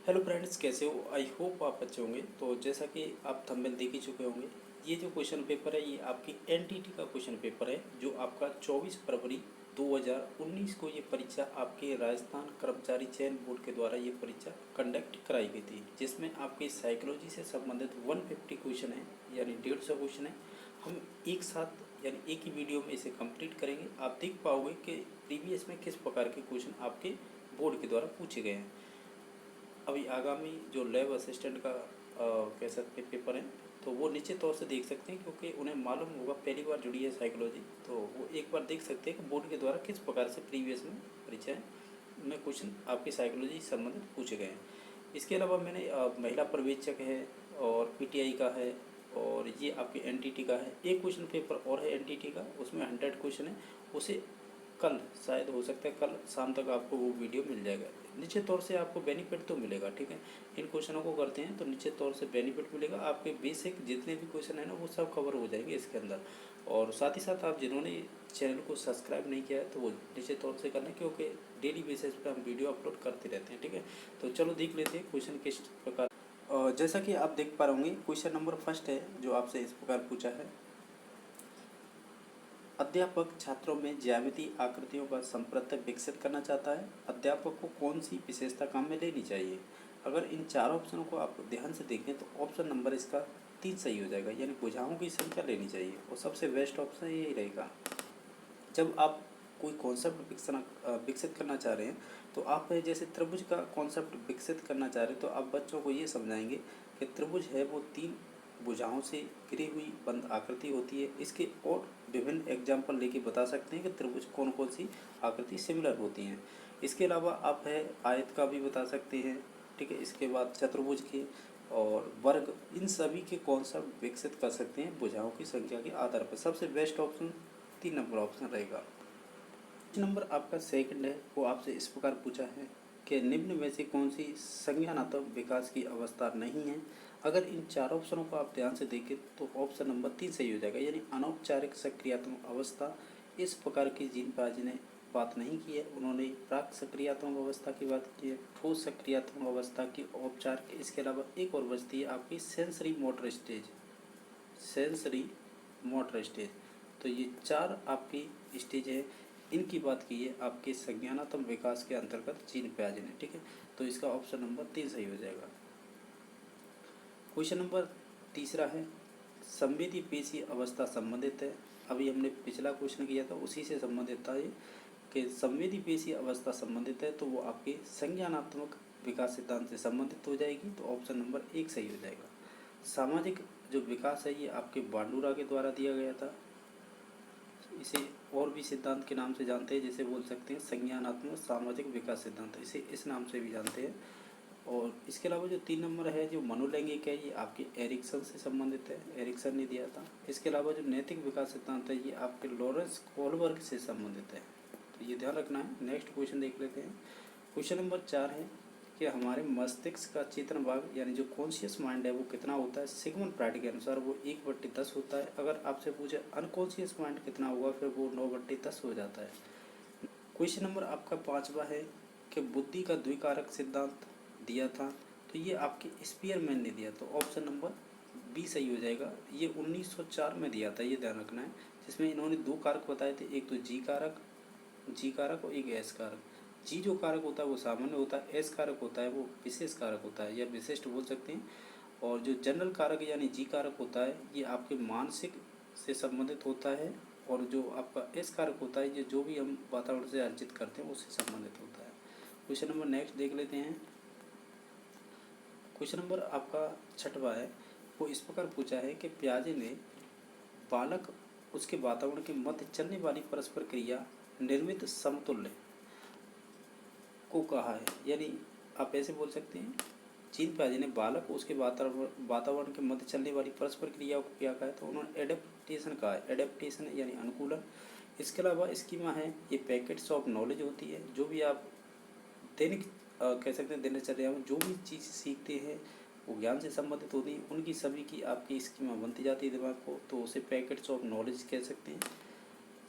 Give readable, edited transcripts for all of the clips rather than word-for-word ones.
Hello friends, कैसे हो? I hope आप अच्छे होंगे। तो जैसा कि आप थंबनेल देख ही चुके होंगे, ये जो क्वेश्चन पेपर है ये आपकी एनटीटी का क्वेश्चन पेपर है, जो आपका 24 फरवरी 2019 को ये परीक्षा आपके राजस्थान कर्मचारी चयन बोर्ड के द्वारा ये परीक्षा कंडक्ट कराई गई थी, जिसमें आपकी साइकोलॉजी से संबंधित 150 क्वेश्चन है, यानी 150 क्वेश्चन है। हम एक साथ यानी एक ही वीडियो में इसे कंप्लीट करेंगे। आप देख पाओगे कि प्रीवियस में किस प्रकार के क्वेश्चन आपके बोर्ड के द्वारा पूछे गए हैं। अभी आगामी जो लैब असिस्टेंट का कह सकते हैं पेपर है, तो वो निश्चित तौर से देख सकते हैं, क्योंकि उन्हें मालूम होगा पहली बार जुड़ी है साइकोलॉजी, तो वो एक बार देख सकते हैं कि बोर्ड के द्वारा किस प्रकार से प्रीवियस में परीक्षाएं में क्वेश्चन आपकी साइकोलॉजी से संबंधित पूछे गए हैं। इसके अलावा मैंने महिला पर्यवेक्षक है और पीटीआई का है, और ये आपके एनटीटी का है। एक क्वेश्चन पेपर और है एनटीटी का, उसमें 100 क्वेश्चन है। उसे कल शायद हो सकता है कल शाम तक आपको वो वीडियो मिल जाएगा। निश्चित तौर से आपको बेनिफिट तो मिलेगा, ठीक है। इन क्वेश्चनों को करते हैं तो निश्चित तौर से बेनिफिट मिलेगा। आपके बेसिक जितने भी क्वेश्चन है ना, वो सब कवर हो जाएंगे इसके अंदर। और साथ ही साथ आप जिन्होंने चैनल को सब्सक्राइब नहीं किया है तो वो निश्चित तौर से करना, क्योंकि डेली बेसिस पे हम वीडियो अपलोड करते रहते हैं, ठीक है। तो चलो देख लेते हैं क्वेश्चन किस प्रकार। जैसा कि आप देख पा रहे होंगे, क्वेश्चन नंबर फर्स्ट है जो आपसे इस प्रकार पूछा है। अध्यापक छात्रों में ज्यामितीय आकृतियों का संप्रत्य विकसित करना चाहता है। अध्यापक को कौन सी विशेषता काम में लेनी चाहिए? अगर इन चार ऑप्शनों को आप ध्यान से देखें तो ऑप्शन नंबर इसका 3 सही हो जाएगा, यानी भुजाओं की संख्या लेनी चाहिए, और सबसे बेस्ट ऑप्शन यही रहेगा। जब आप कोई कॉन्सेप्ट विकसित करना चाह रहे हैं, तो आप जैसे त्रिभुज का कॉन्सेप्ट विकसित करना चाह रहे हैं, तो आप बच्चों को ये समझाएंगे कि त्रिभुज है वो 3 भुजाओं से घिरी हुई बंद आकृति होती है। इसके और विभिन्न एग्जाम्पल लेके बता सकते हैं कि त्रिभुज कौन कौन सी आकृति सिमिलर होती हैं। इसके अलावा आप है आयत का भी बता सकते हैं, ठीक है। इसके बाद चतुर्भुज के और वर्ग, इन सभी के कॉन्सेप्ट विकसित कर सकते हैं भुजाओं की संख्या के आधार पर। सबसे बेस्ट ऑप्शन 3 नंबर ऑप्शन रहेगा। नंबर आपका सेकंड है, वो आपसे इस प्रकार पूछा है कि निम्न में से कौन सी संज्ञानात्मक विकास की अवस्था नहीं है? अगर इन चार ऑप्शनों को आप ध्यान से देखें तो ऑप्शन नंबर 3 सही हो जाएगा, यानी अनौपचारिक सक्रियात्मक अवस्था। इस प्रकार की जिन पाजी ने बात नहीं की है, उन्होंने प्राक सक्रियात्मक अवस्था की बात की है, ठोस सक्रियात्मक अवस्था की, औपचारिक। इसके अलावा एक और बचती है आपकी sensory motor stage, sensory motor stage. तो ये चार आपकी स्टेज है, इनकी बात की है आपके संज्ञानात्मक विकास के अंतर्गत जीन प्याजे ने, ठीक है। तो इसका ऑप्शन नंबर 3 सही हो जाएगा। क्वेश्चन नंबर तीसरा है, संवेदी पेशी अवस्था संबंधित है। अभी हमने पिछला क्वेश्चन किया था, उसी से संबंधित था ये, कि संवेदी पेशी अवस्था संबंधित है, तो वो आपके संज्ञानात्मक विकास सिद्धांत से संबंधित हो जाएगी। तो ऑप्शन नंबर 1 सही हो जाएगा। सामाजिक जो विकास है ये आपके बांडुरा के द्वारा दिया गया था। इसे और भी सिद्धांत के नाम से जानते हैं, जैसे बोल सकते हैं संज्ञानात्मक सामाजिक विकास सिद्धांत, इसे इस नाम से भी जानते हैं। और इसके अलावा जो 3 नंबर है जो मनोलैंगिक है, ये आपके एरिक्सन से संबंधित है, एरिक्सन ने दिया था। इसके अलावा जो नैतिक विकास सिद्धांत है, ये आपके लॉरेंस कोहलबर्ग से संबंधित है, तो ये ध्यान रखना है। नेक्स्ट क्वेश्चन देख लेते हैं। क्वेश्चन नंबर 4 है कि हमारे मस्तिष्क का चेतन भाग यानी जो कॉन्शियस माइंड है वो कितना होता है? सिगमंड फ्राइड के अनुसार वो 1/10 होता है। अगर आपसे पूछे अनकॉन्शियस माइंड कितना होगा, फिर वो 9/10 हो जाता है। क्वेश्चन नंबर आपका 5वां है कि बुद्धि का द्विकारक सिद्धांत दिया था, तो ये आपके स्पीयरमैन ने दिया, तो ऑप्शन नंबर बी सही हो जाएगा। ये 1904 में दिया था, ये ध्यान रखना है। जिसमें इन्होंने 2 कारक बताए थे, एक तो जी कारक और एक एस कारक। जी जो कारक होता है वो सामान्य होता है, एस कारक होता है वो विशेष कारक होता है या विशिष्ट बोल सकते हैं। और जो जनरल कारक यानी जी कारक होता है, ये आपके मानसिक से संबंधित होता है। और जो आपका एस कारक होता है, ये जो भी हम वातावरण से अर्जित करते हैं उससे संबंधित होता है। क्वेश्चन नंबर नेक्स्ट देख लेते हैं। क्वेश्चन नंबर आपका 6वां है, वो इस प्रकार पूछा है कि पियाजे ने बालक उसके वातावरण के मध्य चलने वाली परस्पर क्रिया निर्मित समतुल्य को कहा है, यानी आप ऐसे बोल सकते हैं, जीन पियाजे ने बालक उसके वातावरण के मध्य चलने वाली परस्पर क्रिया को क्या कहा है? तो उन्होंने एडेप्टेशन कहा है। एडेप्टेशन यानी अनुकूलन। इसके अलावा स्कीमा है, ये पैकेट्स ऑफ नॉलेज होती है। जो भी आप दैनिक कह सकते हैं दिनचर्या में जो भी चीज़ सीखते हैं वो ज्ञान से संबंधित होती हैं, उनकी सभी की आपकी स्कीमा बनती जाती है दिमाग को, तो उसे पैकेट्स ऑफ नॉलेज कह सकते हैं।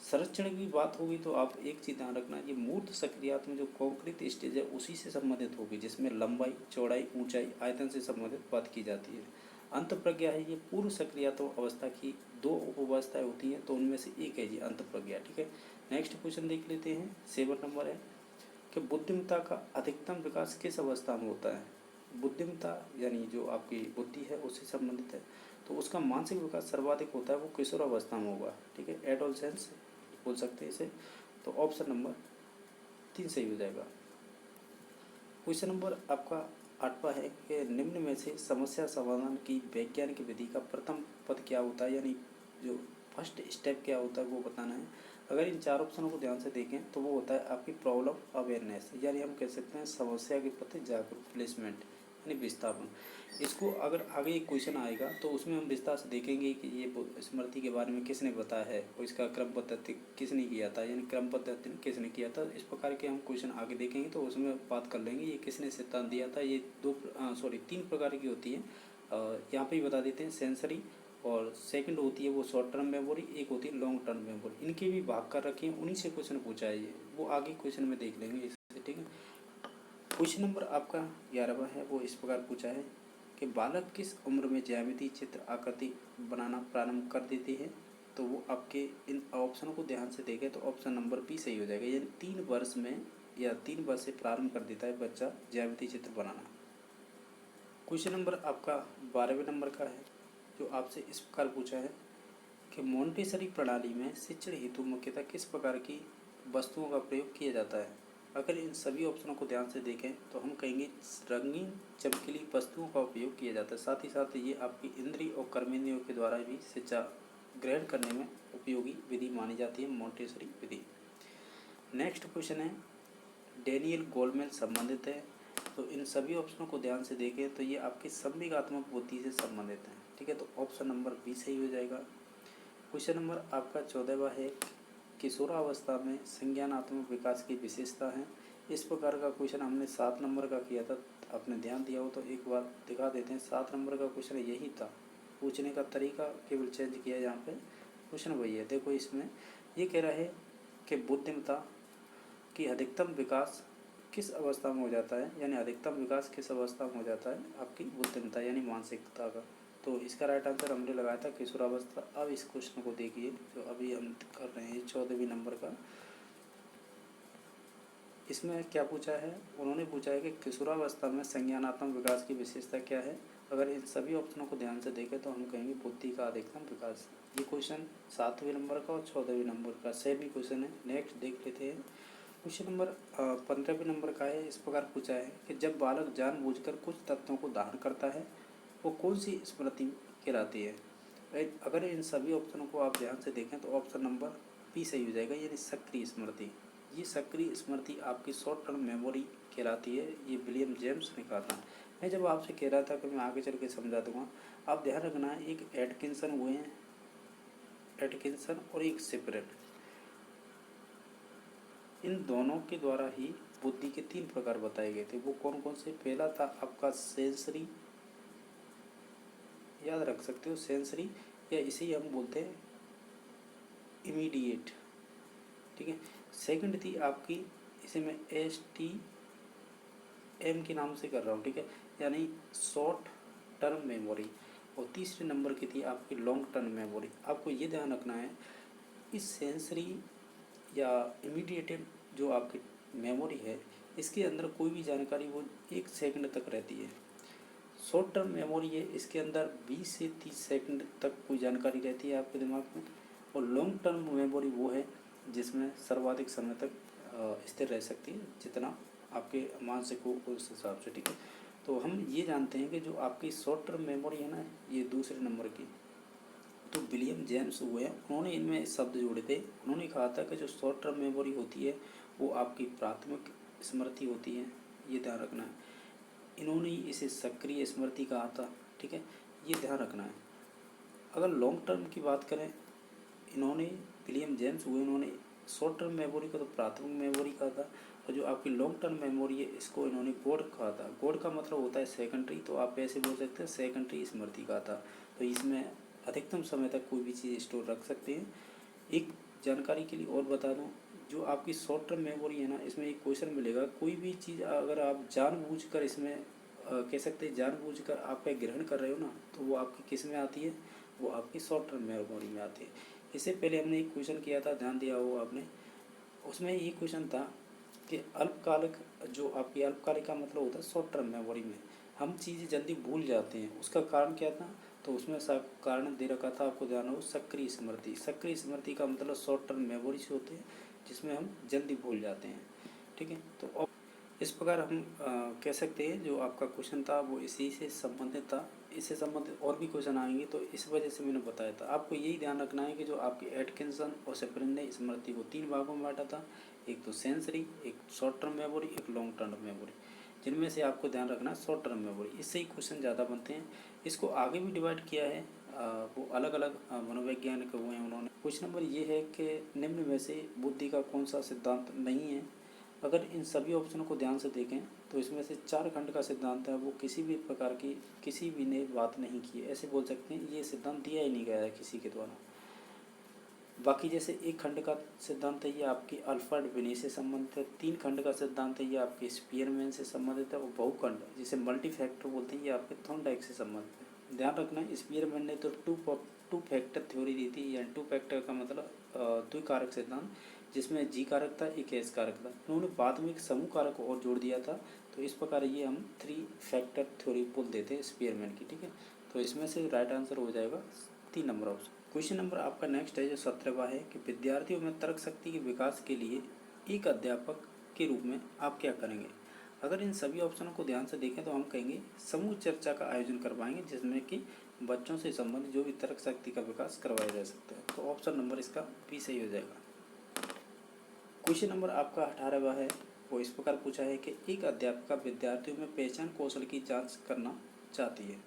संरक्षण की बात होगी तो आप एक चीज़ ध्यान रखना, ये मूर्त सक्रियात में जो कॉन्क्रीट स्टेज है उसी से संबंधित होगी, जिसमें लंबाई, चौड़ाई, ऊंचाई, आयतन से संबंधित बात की जाती है। अंत प्रज्ञा है, ये पूर्व सक्रियात्मक अवस्था की दो उपावस्थाएं होती हैं, तो उनमें से एक है जी अंत प्रज्ञा। ठीक है, नेक्स्ट क्वेश्चन देख लेते हैं। 7 नंबर है कि बुद्धिमत्ता का अधिकतम विकास किस अवस्था में होता है। बुद्धिमत्ता यानी जो आपकी बुद्धि है उससे संबंधित है, तो उसका मानसिक विकास सर्वाधिक होता है वो किशोर अवस्था में होगा। ठीक है, एडोलसेंस बोल सकते हैं इसे। तो ऑप्शन नंबर 3 सही हो जाएगा। क्वेश्चन नंबर आपका 8वां है कि निम्न में से समस्या समाधान की वैज्ञानिक विधि का प्रथम पद क्या होता है, यानी जो फर्स्ट स्टेप क्या होता है वो बताना है। अगर इन 4 ऑप्शनों को ध्यान से देखें तो वो होता है आपकी प्रॉब्लम अवेयरनेस, यानी हम कह सकते हैं समस्या के प्रति जागरूक, प्लेसमेंट यानी विस्थापन। इसको अगर आगे एक क्वेश्चन आएगा तो उसमें हम विस्तार से देखेंगे कि ये स्मृति के बारे में किसने बताया है और इसका क्रम पद्धति किसने किया था, यानी क्रम पद्धति किसने किया था। इस प्रकार के हम क्वेश्चन आगे देखेंगे तो उसमें बात कर लेंगे ये किसने सिद्धांत दिया था। ये 3 प्रकार की होती है, यहाँ पे ही बता देते हैं। सेंसरी और सेकंड होती है वो शॉर्ट टर्म मेमोरी, एक होती है लॉन्ग टर्म मेमोरी। इनके भी भाग कर रखे हैं, उन्हीं से क्वेश्चन पूछा है ये, वो आगे क्वेश्चन में देख लेंगे इससे। ठीक है, क्वेश्चन नंबर आपका 11वां है, वो इस प्रकार पूछा है कि बालक किस उम्र में ज्यामितीय चित्र आकृति बनाना प्रारंभ कर देते हैं। तो वो आपके इन ऑप्शनों को ध्यान से देखें तो ऑप्शन नंबर बी सही हो जाएगा, यानी 3 वर्ष में या 3 वर्ष से प्रारंभ कर देता है बच्चा ज्यामितीय चित्र बनाना। क्वेश्चन नंबर आपका 12वें नंबर का है, जो आपसे इस प्रकार पूछा है कि मोंटेसरी प्रणाली में शिक्षण हेतु मुख्यतः किस प्रकार की वस्तुओं का प्रयोग किया जाता है। अगर इन सभी ऑप्शनों को ध्यान से देखें तो हम कहेंगे रंगीन चमकीली वस्तुओं का उपयोग किया जाता है। साथ ही साथ ये आपकी इंद्रिय और कर्मेंद्रियों के द्वारा भी शिक्षा ग्रहण करने में उपयोगी विधि मानी जाती है मोंटेसरी विधि। नेक्स्ट क्वेश्चन है डेनियल गोलमेन संबंधित है, तो इन सभी ऑप्शनों को ध्यान से देखें तो ये आपकी संवेगात्मक बुद्धि से संबंधित है। ठीक है, तो ऑप्शन नंबर बी सही हो जाएगा। क्वेश्चन नंबर आपका 14वां है, किशोरावस्था में संज्ञानात्मक विकास की विशेषता है। इस प्रकार का क्वेश्चन हमने 7 नंबर का किया था, आपने ध्यान दिया हो तो एक बार दिखा देते हैं। 7 नंबर का क्वेश्चन यही था, पूछने का तरीका केवल चेंज किया, यहाँ पे क्वेश्चन वही है। देखो इसमें ये कह रहा है कि बुद्धिमत्ता की अधिकतम विकास किस अवस्था में हो जाता है, यानी अधिकतम विकास किस अवस्था में हो जाता है आपकी बुद्धिमत्ता यानी मानसिकता का। तो इसका राइट आंसर हमने लगाया था किशोरावस्था। अब इस क्वेश्चन को देखिए जो अभी हम कर रहे हैं 14वें नंबर का। इसमें क्या पूछा है, उन्होंने पूछा है कि किशोरावस्था में संज्ञानात्मक विकास की विशेषता क्या है। अगर इन सभी ऑप्शनों को ध्यान से देखें तो हम कहेंगे बुद्धि का अधिकतम विकास। ये क्वेश्चन 7वें नंबर का और 14वें नंबर का सेम ही क्वेश्चन है। नेक्स्ट देख लेते हैं। क्वेश्चन नंबर 15वें नंबर का है, इस प्रकार पूछा है कि जब बालक जानबूझकर कुछ तत्वों को धारण करता है वो कौन सी स्मृति कहलाती है। राइट, अगर इन सभी ऑप्शनों को आप ध्यान से देखें तो ऑप्शन नंबर बी सही हो जाएगा, यानी सक्रिय स्मृति। ये सक्रिय स्मृति आपकी शॉर्ट टर्म मेमोरी कहलाती है, ये विलियम जेम्स ने कहा था। मैं जब आपसे कह रहा था कि मैं आगे चल के समझा दूंगा, आप ध्यान रखना है एक एटकिंसन हुए हैं, एटकिंसन और एक सेपरेट, इन दोनों के द्वारा ही बुद्धि के 3 प्रकार बताए गए थे। वो कौन कौन से, पहला था आपका सेंसरी, याद रख सकते हो सेंसरी, या इसे ही हम बोलते हैं इमीडिएट। ठीक है, सेकंड थी आपकी, इसे मैं STM के नाम से कर रहा हूँ। ठीक है, यानी शॉर्ट टर्म मेमोरी। और तीसरे नंबर की थी आपकी लॉन्ग टर्म मेमोरी। आपको ये ध्यान रखना है इस सेंसरी या इमीडिएटेड जो आपकी मेमोरी है इसके अंदर कोई भी जानकारी वो 1 सेकंड तक रहती है। शॉर्ट टर्म मेमोरी है, इसके अंदर 20 से 30 सेकंड तक कोई जानकारी रहती है आपके दिमाग में। और लॉन्ग टर्म मेमोरी वो है जिसमें सर्वाधिक समय तक स्थिर रह सकती है, जितना आपके मानसिक हो उस हिसाब से। ठीक है, तो हम ये जानते हैं कि जो आपकी शॉर्ट टर्म मेमोरी है ना, ये दूसरे नंबर की, तो विलियम जेम्स हुए हैं, उन्होंने इनमें शब्द जोड़े थे। उन्होंने कहा था कि जो शॉर्ट टर्म मेमोरी होती है वो आपकी प्राथमिक स्मृति होती है, ये ध्यान रखना है। इन्होंने इसे सक्रिय स्मृति कहा था। ठीक है, ये ध्यान रखना है। अगर लॉन्ग टर्म की बात करें, इन्होंने विलियम जेम्स हुए, उन्होंने शॉर्ट टर्म मेमोरी को तो प्राथमिक मेमोरी कहा था, और जो आपकी लॉन्ग टर्म मेमोरी है इसको इन्होंने गोड कहा था। गोड का मतलब होता है सेकेंडरी, तो आप ऐसे बोल सकते हैं सेकेंडरी स्मृति कहा था। तो इसमें अधिकतम समय तक कोई भी चीज़ स्टोर रख सकते हैं। एक जानकारी के लिए और बता दूं, जो आपकी शॉर्ट टर्म मेमोरी है ना, इसमें एक क्वेश्चन मिलेगा, कोई भी चीज़ अगर आप जानबूझकर इसमें कह सकते हैं जानबूझकर आप पे ग्रहण कर रहे हो ना, तो वो आपकी किस में आती है, वो आपकी शॉर्ट टर्म मेमोरी में आती है। इससे पहले हमने एक क्वेश्चन किया था, ध्यान दिया हो आपने, उसमें ये क्वेश्चन था कि अल्पकालिक, जो आपकी अल्पकालिक का मतलब होता है शॉर्ट टर्म मेमोरी में हम चीज़ें जल्दी भूल जाते हैं, उसका कारण क्या था, तो उसमें सब कारण दे रखा था, आपको ध्यान हो, सक्रिय स्मृति। सक्रिय स्मृति का मतलब शॉर्ट टर्म मेमोरी से होते हैं जिसमें हम जल्दी भूल जाते हैं, ठीक है। तो अब इस प्रकार हम कह सकते हैं जो आपका क्वेश्चन था वो इसी से संबंधित था। इससे संबंधित और भी क्वेश्चन आएंगे, तो इस वजह से मैंने बताया था। आपको यही ध्यान रखना है कि जो आपकी एटकिंसन और सेपरिन ने स्मृति को 3 भागों में बांटा था, एक तो सेंसरी, एक शॉर्ट टर्म मेमोरी, एक लॉन्ग टर्म मेमोरी, जिनमें से आपको ध्यान रखना है शॉर्ट टर्म मेमोरी। इससे ही क्वेश्चन ज़्यादा बनते हैं। इसको आगे भी डिवाइड किया है, वो अलग अलग मनोवैज्ञानिक हुए हैं उन्होंने। क्वेश्चन नंबर ये है कि निम्न में से बुद्धि का कौन सा सिद्धांत नहीं है। अगर इन सभी ऑप्शनों को ध्यान से देखें तो इसमें से 4 खंड का सिद्धांत है, वो किसी भी प्रकार की किसी भी ने बात नहीं की है, ऐसे बोल सकते हैं ये सिद्धांत दिया ही नहीं गया है किसी के द्वारा। बाकी जैसे 1 खंड का सिद्धांत है ये आपकी अल्फ्रेड बिने से संबंधित है, 3 खंड का सिद्धांत है ये आपके स्पीयरमैन से संबंधित है, और बहुखंड जिसे मल्टी फैक्टर बोलते हैं ये आपके थॉर्नडाइक से संबंधित है। ध्यान रखना है स्पीयरमैन ने तो टू फैक्टर थ्योरी दी थी, यानी 2 फैक्टर का मतलब द्विकारक सिद्धांत, जिसमें जी कारक था, एक एस कारक था। उन्होंने बाद में एक समूह कारक और जोड़ दिया था, तो इस प्रकार ये हम 3 फैक्टर थ्योरी बोल देते हैं स्पीयरमैन की, ठीक है। तो इसमें से राइट आंसर हो जाएगा 3 नंबर ऑप्शन। क्वेश्चन नंबर आपका नेक्स्ट है जो 17वां है कि विद्यार्थियों में तर्क शक्ति के विकास के लिए एक अध्यापक के रूप में आप क्या करेंगे। अगर इन सभी ऑप्शनों को ध्यान से देखें तो हम कहेंगे समूह चर्चा का आयोजन करवाएंगे, जिसमें कि बच्चों से संबंधित जो भी तर्क शक्ति का विकास करवाया जा सकता है। तो ऑप्शन नंबर इसका बी सही हो जाएगा। क्वेश्चन नंबर आपका 18वां है, वो इस प्रकार पूछा है कि एक अध्यापिका विद्यार्थियों में पहचान कौशल की जांच करना चाहती है,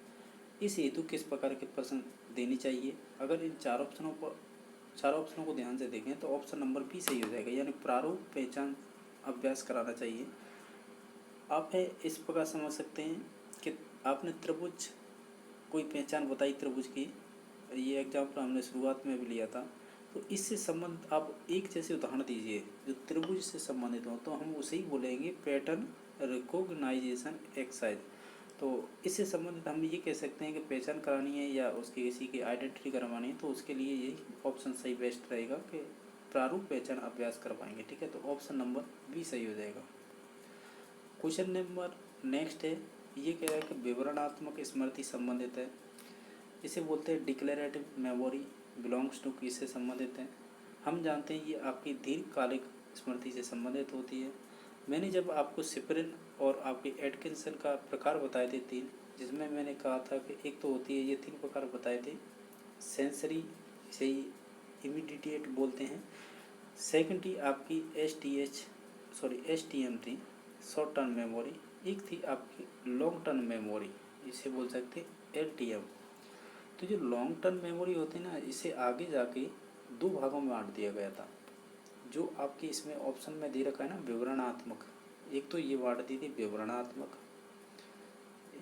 इस हेतु किस प्रकार के प्रश्न देनी चाहिए। अगर इन 4 ऑप्शनों को ध्यान से देखें तो ऑप्शन नंबर बी सही हो जाएगा, यानी प्रारूप पहचान अभ्यास कराना चाहिए। आप है इस प्रकार समझ सकते हैं कि आपने त्रिभुज कोई पहचान बताई त्रिभुज की, ये एग्जाम्पल हमने शुरुआत में भी लिया था, तो इससे संबंध आप एक जैसे उदाहरण दीजिए जो त्रिभुज से संबंधित हो, तो हम उसे ही बोलेंगे पैटर्न रिकॉग्नाइजेशन एक्सरसाइज। तो इससे संबंधित हम ये कह सकते हैं कि पहचान करानी है या उसकी किसी की आइडेंटिटी करवानी है, तो उसके लिए यही ऑप्शन सही बेस्ट रहेगा कि प्रारूप पहचान अभ्यास करवाएंगे, ठीक है। तो ऑप्शन नंबर बी सही हो जाएगा। क्वेश्चन नंबर नेक्स्ट है, ये कह रहा है कि विवरणात्मक स्मृति संबंधित है, इसे बोलते हैं डिक्लेरेटिव मेमोरी बिलोंग्स टू, किससे संबंधित है। हम जानते हैं ये आपकी दीर्घकालिक स्मृति से संबंधित होती है। मैंने जब आपको सिपरिन और आपके एटकिंसन का प्रकार बताए थे 3, जिसमें मैंने कहा था कि एक तो होती है, ये 3 प्रकार बताए थे, सेंसरी, इसे ही इमीडिएट बोलते हैं। सेकेंडली आपकी STM थी, शॉर्ट टर्म मेमोरी। एक थी आपकी लॉन्ग टर्म मेमोरी, इसे बोल सकते हैं LTM। तो जो लॉन्ग टर्म मेमोरी होती है ना, इसे आगे जाके 2 भागों में बांट दिया गया था, जो आपके इसमें ऑप्शन में दे रखा है ना विवरणात्मक। एक तो ये बांट दी थी विवरणात्मक,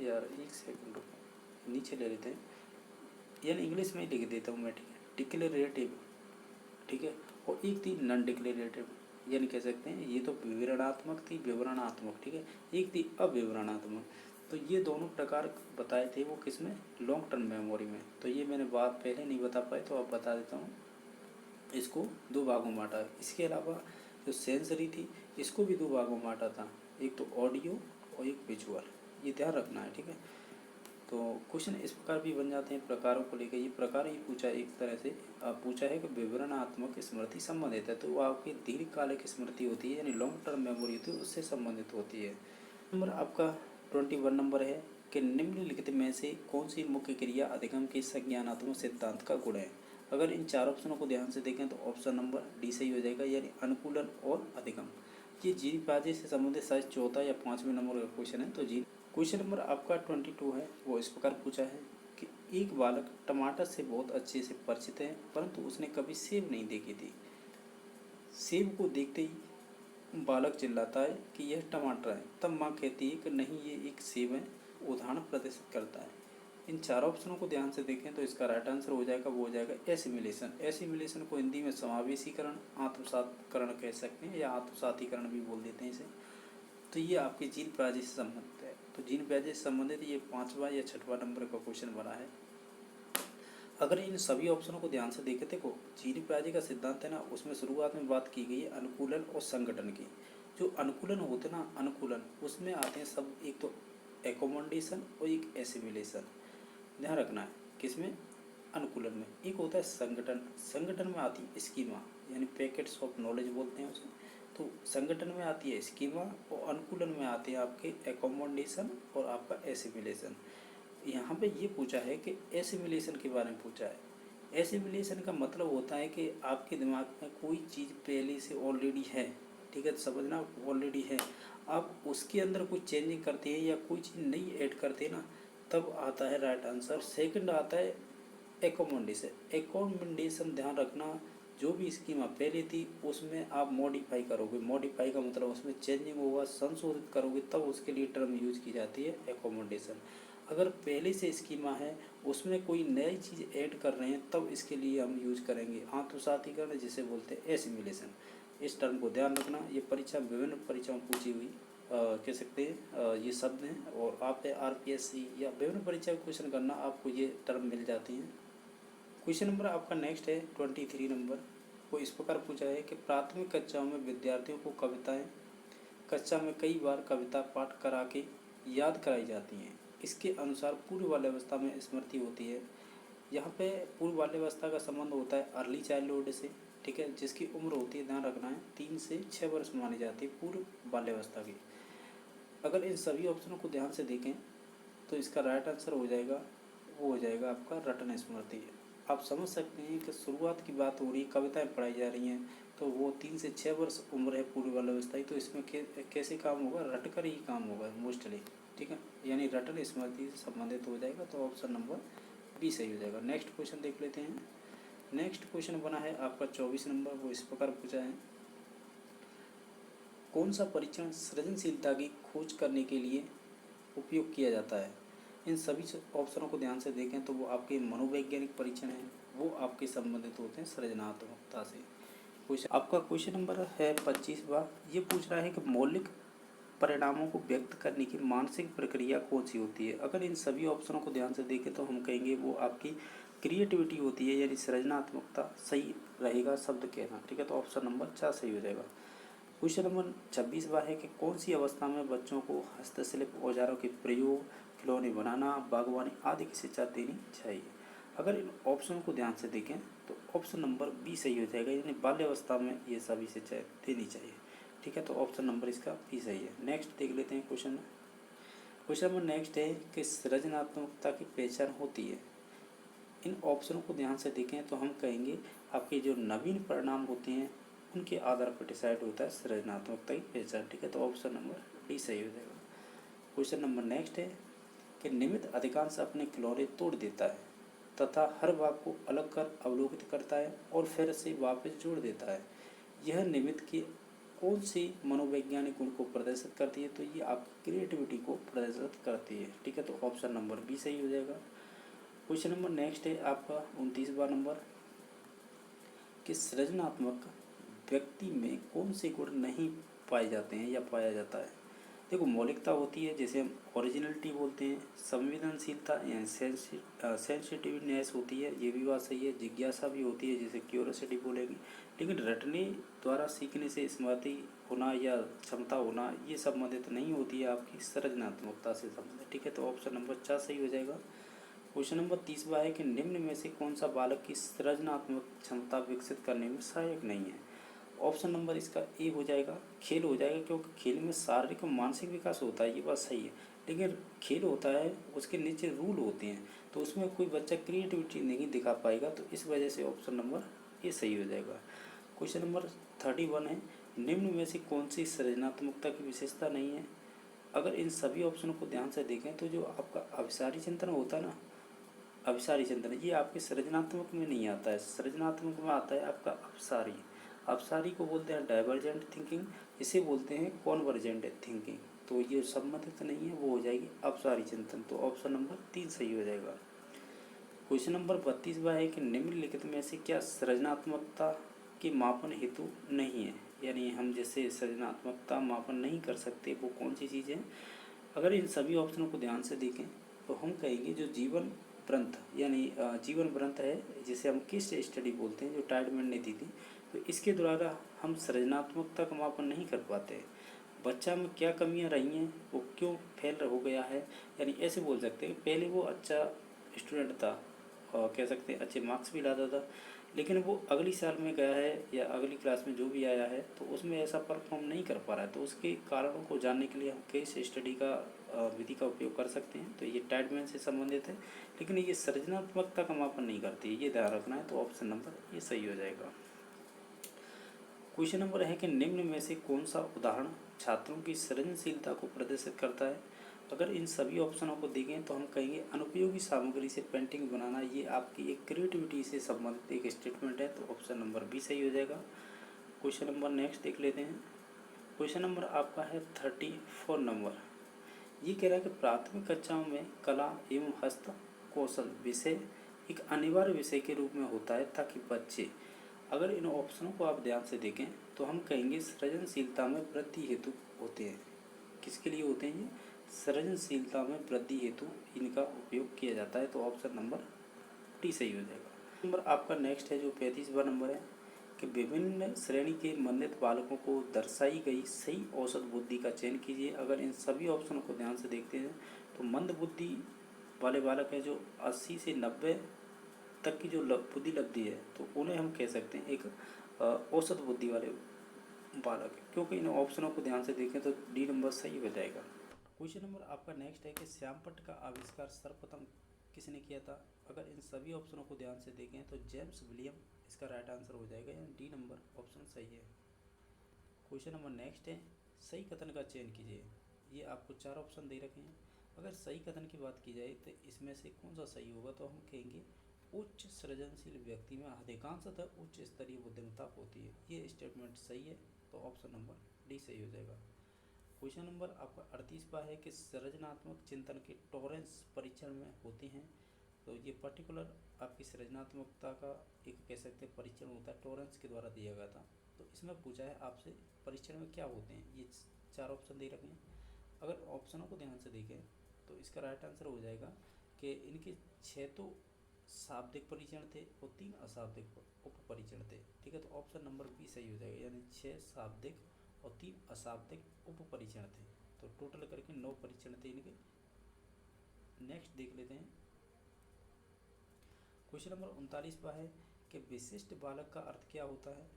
यार एक सेकंड रुको, नीचे ले लेते हैं, यानी इंग्लिश में ही लिख देता हूँ मैं, ठीक है, डिक्लेरेटिव, ठीक है। और एक थी नॉन डिक्लेरेटिव, यानी कह सकते हैं ये तो विवरणात्मक थी, विवरणात्मक, ठीक है। एक थी अविवरणात्मक। तो ये दोनों प्रकार बताए थे वो किसमें, लॉन्ग टर्म मेमोरी में। तो ये मैंने बात पहले नहीं बता पाई, तो अब बता देता हूँ। इसको 2 भागों में बांटा है। इसके अलावा जो सेंसरी थी, इसको भी 2 भागों में बांटा था, एक तो ऑडियो और एक विजुअल, ये ध्यान रखना है, ठीक है। तो क्वेश्चन इस प्रकार भी बन जाते हैं प्रकारों को लेकर। ये प्रकार ही पूछा एक तरह से पूछा है कि विवरणात्मक स्मृति संबंधित है, तो वो आपकी दीर्घकालिक स्मृति होती है, यानी लॉन्ग टर्म मेमोरी होती है, उससे संबंधित होती है। नंबर आपका 21 नंबर है कि निम्नलिखित में से कौन सी मुख्य क्रिया अधिगम के संज्ञानात्मक सिद्धांत का गुण है। अगर इन 4 ऑप्शनों को ध्यान से देखें तो ऑप्शन नंबर डी सही हो जाएगा, यानी अनुकूलन और अधिगम। ये जीवबाजी से संबंधित शायद 4था या 5वें नंबर का क्वेश्चन है। तो जी क्वेश्चन नंबर आपका 22 है, वो इस प्रकार पूछा है कि एक बालक टमाटर से बहुत अच्छे से परिचित है, परंतु उसने कभी सेब नहीं देखी थी। सेब को देखते ही बालक चिल्लाता है कि यह टमाटर है। तब माँ कहती है कि नहीं, ये एक सेब है, उदाहरण प्रदर्शित करता है। इन चार ऑप्शनों को ध्यान से देखें तो इसका राइट आंसर हो जाएगा, वो हो जाएगा एसिमिलेशन। एसिमिलेशन को हिंदी में समावेशीकरण, आत्मसातीकरण कह सकते हैं या आत्मसातीकरण भी बोल देते हैं इसे। तो ये आपके जीन पराजय से संबंधित है। तो जीन पराजय से संबंधित ये 5वां या 6वां नंबर का क्वेश्चन बना है। अगर इन सभी ऑप्शनों को ध्यान से देखें, देखो जीन पराजय का सिद्धांत है ना, उसमें शुरुआत में बात की गई है अनुकूलन और संगठन की। जो अनुकूलन होते ना, अनुकूलन उसमें आते हैं सब, एक तो एकोमोडेशन और एक एसिमिलेशन। ध्यान रखना है किसमें, अनुकूलन में। एक होता है संगठन, संगठन में आती है स्कीमा, यानी पैकेट्स ऑफ नॉलेज बोलते हैं उसे। तो संगठन में आती है स्कीमा और अनुकूलन में आते हैं आपके एकोमोडेशन और आपका एसिमिलेशन। यहाँ पे ये पूछा है कि एसिमिलेशन के बारे में पूछा है। एसिमिलेशन का मतलब होता है कि आपके दिमाग में कोई चीज़ पहले से ऑलरेडी है, ठीक है, तो समझना ऑलरेडी है, आप उसके अंदर कुछ चेंजिंग करते हैं या कोई चीज़ नई ऐड करते हैं ना, तब आता है राइट आंसर। सेकंड आता है एकोमोडेशन। एकोमोडेशन ध्यान रखना, जो भी स्कीमा पहले थी उसमें आप मॉडिफाई करोगे, मॉडिफाई का मतलब उसमें चेंजिंग होगा, संशोधित करोगे, तब उसके लिए टर्म यूज की जाती है एकोमोडेशन। अगर पहले से स्कीमा है उसमें कोई नई चीज़ ऐड कर रहे हैं तब इसके लिए हम यूज करेंगे आत्मसातीकरण, जिसे बोलते हैं एसिमिलेशन। इस टर्म को ध्यान रखना, ये परीक्षा विभिन्न परीक्षाओं में पूछी हुई कह सकते हैं ये शब्द हैं, और आप RPSC या विभिन्न परीक्षा में क्वेश्चन करना आपको ये टर्म मिल जाती हैं। क्वेश्चन नंबर आपका नेक्स्ट है 23 नंबर। वो इस प्रकार पूछा है कि प्राथमिक कक्षाओं में विद्यार्थियों को कविताएं कक्षा में कई बार कविता पाठ करा के याद कराई जाती हैं। इसके अनुसार पूर्व बाल्यावस्था में स्मृति होती है। यहाँ पे पूर्व बाल्यावस्था का संबंध होता है अर्ली चाइल्डहुड से, ठीक है, जिसकी उम्र होती है, ध्यान रखना है, 3 से 6 वर्ष मानी जाती है पूर्व बाल्यावस्था की। अगर इन सभी ऑप्शनों को ध्यान से देखें तो इसका राइट आंसर हो जाएगा, वो हो जाएगा आपका रटन स्मृति। आप समझ सकते हैं कि शुरुआत की बात हो रही है, कविताएं पढ़ाई जा रही हैं, तो वो 3 से 6 वर्ष उम्र है पूर्व बाल्यावस्था की, तो इसमें कैसे काम होगा, रट कर ही काम होगा मोस्टली, ठीक है, यानी रटन स्मृति से संबंधित हो जाएगा। तो ऑप्शन नंबर बी सही हो जाएगा। नेक्स्ट क्वेश्चन देख लेते हैं। नेक्स्ट क्वेश्चन बना है आपका 24 नंबर। वो इस प्रकार पूछा है, कौन सा परीक्षण सृजनशीलता की खोज करने के लिए उपयोग किया जाता है। इन सभी ऑप्शनों को ध्यान से देखें तो वो आपके मनोवैज्ञानिक परीक्षण हैं, वो आपके संबंधित होते हैं सृजनात्मकता से। क्वेश्चन आपका क्वेश्चन नंबर है 25वां। ये पूछ रहा है कि मौलिक परिणामों को व्यक्त करने की मानसिक प्रक्रिया कौन सी होती है। अगर इन सभी ऑप्शनों को ध्यान से देखें तो हम कहेंगे वो आपकी क्रिएटिविटी होती है, यानी सृजनात्मकता सही रहेगा शब्द कहना, ठीक है, तो ऑप्शन नंबर 4 सही हो जाएगा। क्वेश्चन नंबर 26वां है कि कौन सी अवस्था में बच्चों को हस्तशिल्प औजारों के प्रयोग, खिलौने बनाना, बागवानी आदि की शिक्षा देनी चाहिए। अगर इन ऑप्शन को ध्यान से देखें तो ऑप्शन नंबर बी सही हो जाएगा, यानी बाल्यावस्था में ये सभी शिक्षा देनी चाहिए, ठीक है, तो ऑप्शन नंबर इसका बी सही है। नेक्स्ट देख लेते हैं क्वेश्चन। क्वेश्चन नंबर नेक्स्ट है कि सृजनात्मकता की पहचान होती है। इन ऑप्शनों को ध्यान से देखें तो हम कहेंगे आपके जो नवीन परिणाम होते हैं उनके आधार पर डिसाइड होता है सृजनात्मकता की पहचान, ठीक है, तो ऑप्शन नंबर डी सही हो जाएगा। क्वेश्चन नंबर नेक्स्ट है कि निमित्त अधिकांश अपने खिलौने तोड़ देता है तथा हर भाग को अलग कर अवलोकित करता है और फिर से वापस जोड़ देता है। यह निमित्त की कौन सी मनोवैज्ञानिक गुण को प्रदर्शित करती है, तो ये आपकी क्रिएटिविटी को प्रदर्शित करती है, ठीक है, तो ऑप्शन नंबर बी सही हो जाएगा। क्वेश्चन नंबर नेक्स्ट है आपका 29वां नंबर कि सृजनात्मक व्यक्ति में कौन से गुण नहीं पाए जाते हैं या पाया जाता है। देखो मौलिकता होती है जिसे हम ओरिजिनलिटी बोलते हैं, संवेदनशीलता यानी सेंसिटिवनेस होती है, ये भी बात सही है, जिज्ञासा भी होती है जिसे क्यूरियोसिटी बोलेंगे, लेकिन रटने द्वारा सीखने से स्मृति होना या क्षमता होना ये संबंधित नहीं होती है, आपकी सृजनात्मकता से संबंधित, ठीक है, तो ऑप्शन नंबर 4 सही हो जाएगा। क्वेश्चन नंबर 30वां है कि निम्न में से कौन सा बालक की सृजनात्मक क्षमता विकसित करने में सहायक नहीं है। ऑप्शन नंबर इसका ए हो जाएगा, खेल हो जाएगा, क्योंकि खेल में शारीरिक और मानसिक विकास होता है, ये बात सही है, लेकिन खेल होता है उसके नीचे रूल होते हैं, तो उसमें कोई बच्चा क्रिएटिविटी नहीं दिखा पाएगा, तो इस वजह से ऑप्शन नंबर ए सही हो जाएगा। क्वेश्चन नंबर 31 है, निम्न में से कौन सी सृजनात्मकता की विशेषता नहीं है। अगर इन सभी ऑप्शनों को ध्यान से देखें तो जो आपका अभिसारी चिंतन होता है ना, अभिसारी चिंतन ये आपके सृजनात्मक में नहीं आता है, सृजनात्मक में आता है आपका अपसारी। अपसारी को बोलते हैं डाइवर्जेंट थिंकिंग, इसे बोलते हैं कॉन्वर्जेंट थिंकिंग, तो ये संबंधित नहीं है, वो हो जाएगी अपसारी चिंतन। तो ऑप्शन नंबर 3 सही हो जाएगा। क्वेश्चन नंबर 32 वह है कि निम्नलिखित में से क्या सृजनात्मकता के मापन हेतु नहीं है, यानी हम जैसे सृजनात्मकता मापन नहीं कर सकते वो कौन सी चीज़ है। अगर इन सभी ऑप्शनों को ध्यान से देखें तो हम कहेंगे जो जीवन वृंत यानी जीवन वृंत है, जिसे हम केस स्टडी बोलते हैं, जो टाइडमैन ने दी थी, तो इसके द्वारा हम सृजनात्मकता का मापन नहीं कर पाते। बच्चा में क्या कमियां रही हैं, वो क्यों फेल हो गया है, यानी ऐसे बोल सकते हैं पहले वो अच्छा स्टूडेंट था और कह सकते हैं अच्छे मार्क्स भी लाता था, लेकिन वो अगली साल में गया है या अगली क्लास में जो भी आया है तो उसमें ऐसा परफॉर्म नहीं कर पा रहा है। तो उसके कारणों को जानने के लिए हम केस स्टडी का विधि का उपयोग कर सकते हैं। तो ये टाइडमैन से संबंधित है, लेकिन ये सृजनात्मकता का मापन नहीं करती है, ये ध्यान रखना है। तो ऑप्शन नंबर ये सही हो जाएगा। क्वेश्चन नंबर है कि निम्न में से कौन सा उदाहरण छात्रों की सृजनशीलता को प्रदर्शित करता है। अगर इन सभी ऑप्शनों को देखें तो हम कहेंगे अनुपयोगी सामग्री से पेंटिंग बनाना, ये आपकी एक क्रिएटिविटी से संबंधित एक स्टेटमेंट है। तो ऑप्शन नंबर बी सही हो जाएगा। क्वेश्चन नंबर नेक्स्ट देख लेते हैं। क्वेश्चन नंबर आपका है 34 नंबर। ये कह रहा है कि प्राथमिक कक्षाओं में कला एवं हस्त कौशल विषय एक अनिवार्य विषय के रूप में होता है, ताकि बच्चे, अगर इन ऑप्शनों को आप ध्यान से देखें तो हम कहेंगे सृजनशीलता में वृद्धि हेतु होते हैं। किसके लिए होते हैं ये? सृजनशीलता में वृद्धि हेतु इनका उपयोग किया जाता है। तो ऑप्शन नंबर डी सही हो जाएगा। नंबर आपका नेक्स्ट है जो 35वां नंबर है कि विभिन्न श्रेणी के मंडित बालकों को दर्शाई गई सही औसत बुद्धि का चयन कीजिए। अगर इन सभी ऑप्शनों को ध्यान से देखते हैं तो मंद बुद्धि वाले बालक हैं जो 80 से 90 तक की जो बुद्धि लब्धि है, तो उन्हें हम कह सकते हैं एक औसत बुद्धि वाले बालक है। क्योंकि इन ऑप्शनों को ध्यान से देखें तो डी नंबर सही हो जाएगा। क्वेश्चन नंबर आपका नेक्स्ट है कि श्यामपट्ट का आविष्कार सर्वप्रथम किसने किया था। अगर इन सभी ऑप्शनों को ध्यान से देखें तो जेम्स विलियम इसका राइट आंसर हो जाएगा, यानी डी नंबर ऑप्शन सही है। क्वेश्चन नंबर नेक्स्ट है सही कथन का चयन कीजिए। ये आपको 4 ऑप्शन दे रखे हैं। अगर सही कथन की बात की जाए तो इसमें से कौन सा सही होगा, तो हम कहेंगे उच्च सृजनशील व्यक्ति में अधिकांशतः उच्च स्तरीय बुद्धिमत्ता होती है। ये स्टेटमेंट सही है। तो ऑप्शन नंबर डी सही हो जाएगा। क्वेश्चन नंबर आपका 38वां है कि सृजनात्मक चिंतन के टॉलरेंस परीक्षण में होते हैं। तो ये पर्टिकुलर आपकी सृजनात्मकता का एक कह सकते हैं परीक्षण होता है, टॉलरेंस के द्वारा दिया गया था। तो इसमें पूछा है आपसे परीक्षण में क्या होते हैं, ये 4 ऑप्शन दे रखे हैं। अगर ऑप्शनों को ध्यान से देखें तो इसका राइट आंसर हो जाएगा कि इनके 6 तो शाब्दिक परीक्षण थे और 3 अशाब्दिक उप परीक्षण थे। ठीक है, तो ऑप्शन नंबर बी सही हो जाएगा, यानी 6 शाब्दिक और 3 अशाब्दिक उप परीक्षण थे। तो टोटल करके 9 परीक्षण थे इनके। नेक्स्ट देख लेते हैं। क्वेश्चन नंबर 39वां है कि विशिष्ट बालक का अर्थ क्या होता है।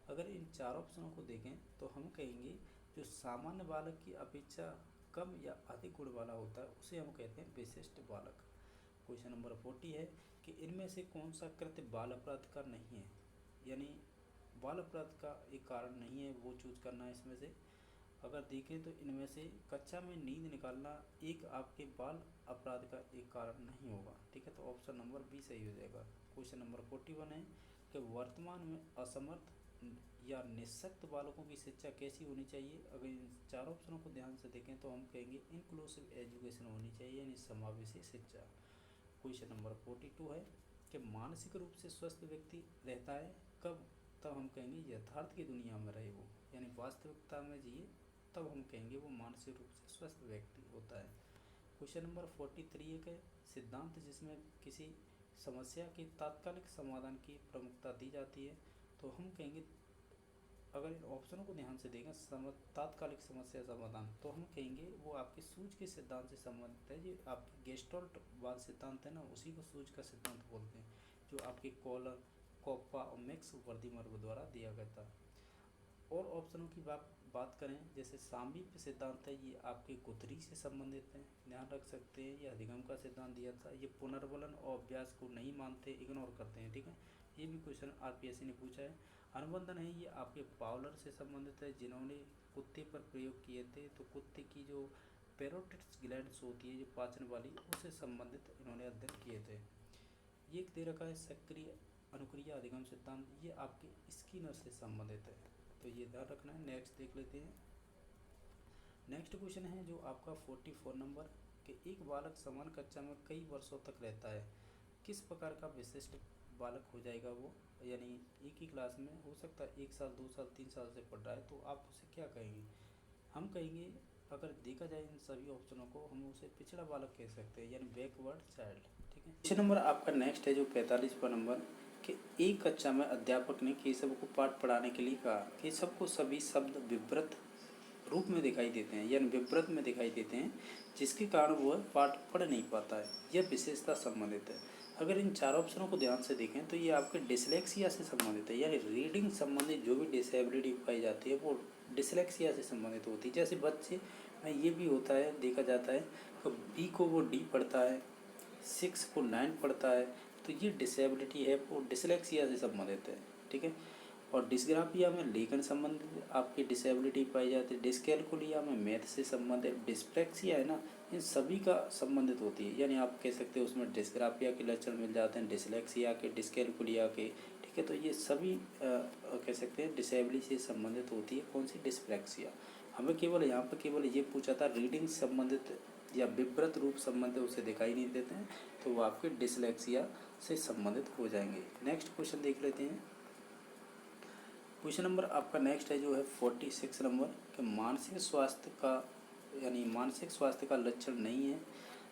अगर इन 4 ऑप्शनों को देखें तो हम कहेंगे जो सामान्य बालक की अपेक्षा कम या अधिक गुण वाला होता है उसे हम कहते हैं विशिष्ट बालक। क्वेश्चन नंबर 40 है कि इनमें से कौन सा कृत्य बाल अपराध का नहीं है, यानी बाल अपराध का एक कारण नहीं है, वो चूज करना है इसमें से। अगर देखें तो इनमें से कक्षा में नींद निकालना एक आपके बाल अपराध का एक कारण नहीं होगा। ठीक है, तो ऑप्शन नंबर बी सही हो जाएगा। क्वेश्चन नंबर 41 है कि वर्तमान में असमर्थ या निःशक्त बालकों की शिक्षा कैसी होनी चाहिए। अगर इन 4 ऑप्शनों को ध्यान से देखें तो हम कहेंगे इंक्लूसिव एजुकेशन होनी चाहिए, यानी समावेशी शिक्षा। क्वेश्चन नंबर 42 है कि मानसिक रूप से स्वस्थ व्यक्ति रहता है कब, तब हम कहेंगे यथार्थ की दुनिया में रहे वो, यानी वास्तविकता में जिए, तब हम कहेंगे वो मानसिक रूप से स्वस्थ व्यक्ति होता है। क्वेश्चन नंबर 43 है कि सिद्धांत जिसमें किसी समस्या के तात्कालिक समाधान की प्रमुखता दी जाती है। तो हम कहेंगे अगर इन ऑप्शनों को ध्यान से देखें तात्कालिक समस्या समाधान, तो हम कहेंगे वो आपके सूझ के सिद्धांत से संबंधित है। जो आपके गेस्टोल्ट वाद सिद्धांत है ना, उसी को सूझ का सिद्धांत बोलते हैं, जो आपके कॉलर कोप्पा और मैक्स वर्दीमर्ग द्वारा दिया गया था। और ऑप्शनों की बात करें जैसे सामीप्य सिद्धांत है, ये आपके गुथरी से संबंधित है, ध्यान रख सकते हैं। ये अधिगम का सिद्धांत दिया था। ये पुनर्बलन और अभ्यास को नहीं मानते, इग्नोर करते हैं। ठीक है, ये भी क्वेश्चन आरपीएससी ने पूछा है। अनुबंधन है, ये आपके पावलर से संबंधित है, जिन्होंने कुत्ते पर प्रयोग किए थे। तो कुत्ते की जो पेरोटिड्स ग्लैंड्स होती है जो पाचन वाली, उससे संबंधित इन्होंने अध्ययन किए थे। ये एक दे रखा है सक्रिय अनुक्रिया अधिगम सिद्धांत, ये आपके स्किनर से संबंधित है, तो ये ध्यान रखना है। नेक्स्ट देख लेते हैं। नेक्स्ट क्वेश्चन है जो आपका 44 नंबर कि एक बालक समान कक्षा में कई वर्षों तक रहता है, किस प्रकार का विशिष्ट बालक हो जाएगा वो, यानी एक ही क्लास में हो सकता है 1 साल 2 साल 3 साल से पढ़ रहा है, तो आप उसे क्या कहेंगे? हम कहेंगे, अगर देखा जाए इन सभी ऑप्शनों को, हम उसे पिछड़ा बालक कह सकते हैं, यानी बैकवर्ड चाइल्ड। ठीक है, क्वेश्चन नंबर आपका नेक्स्ट है जो 45वां नंबर कि एक कक्षा में अध्यापक ने केशव को पाठ पढ़ाने के लिए कहा। केशव को सभी शब्द विवृत रूप में दिखाई देते हैं, यानी विवृत में दिखाई देते हैं, जिसके कारण वह पाठ पढ़ नहीं पाता है। यह विशेषता संबंधित है। अगर इन चार ऑप्शनों को ध्यान से देखें तो ये आपके डिसलेक्सिया से संबंधित है, यानी रीडिंग संबंधित जो भी डिसेबिलिटी पाई जाती है वो डिसलेक्सिया से संबंधित होती है। जैसे बच्चे में ये भी होता है, देखा जाता है तो बी को वो डी पढ़ता है, 6 को 9 पढ़ता है, तो ये डिसेबिलिटी है वो डिसलेक्सिया से संबंधित है। ठीक है, और डिस्ग्राफिया में लेखन संबंधित आपकी डिसेबिलिटी पाई जाती है। डिस्कैलकुलिया में मैथ से संबंधित, डिस्प्लेक्सिया है ना, इन सभी का संबंधित होती है, यानी आप कह सकते हो उसमें डिस्ग्राफिया के लक्षण मिल जाते हैं, डिसलेक्सिया के, डिस्कैलकुलिया के। ठीक है, तो ये सभी कह सकते हैं डिसेबिलिटी से संबंधित होती है। कौन सी? डिस्प्लेक्सिया। हमें केवल यहाँ पर केवल ये पूछा था रीडिंग संबंधित या विवृत रूप संबंधित उसे दिखाई नहीं देते हैं, तो वो आपके डिसलेक्सिया से संबंधित हो जाएंगे। नेक्स्ट क्वेश्चन देख लेते हैं। क्वेश्चन नंबर आपका नेक्स्ट है जो है 46 नंबर कि मानसिक स्वास्थ्य का, यानी मानसिक स्वास्थ्य का लक्षण नहीं है।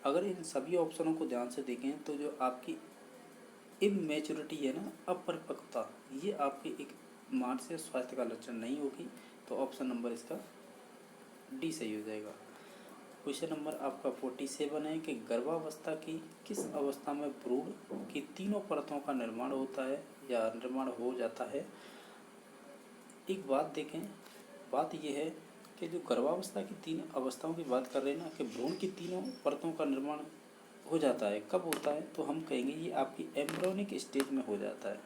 अगर इन सभी ऑप्शनों को ध्यान से देखें तो जो आपकी इमेच्योरिटी है ना, अपरिपक्वता, ये आपके एक मानसिक स्वास्थ्य का लक्षण नहीं होगी, तो ऑप्शन नंबर इसका डी सही हो जाएगा। क्वेश्चन नंबर आपका 47 है कि गर्भावस्था की किस अवस्था में भ्रूण की तीनों परतों का निर्माण होता है या निर्माण हो जाता है। एक बात देखें, बात यह है कि जो गर्भावस्था की 3 अवस्थाओं की बात कर रहे हैं ना, कि भ्रूण की तीनों परतों का निर्माण हो जाता है, कब होता है, तो हम कहेंगे ये आपकी एम्ब्रियोनिक स्टेज में हो जाता है।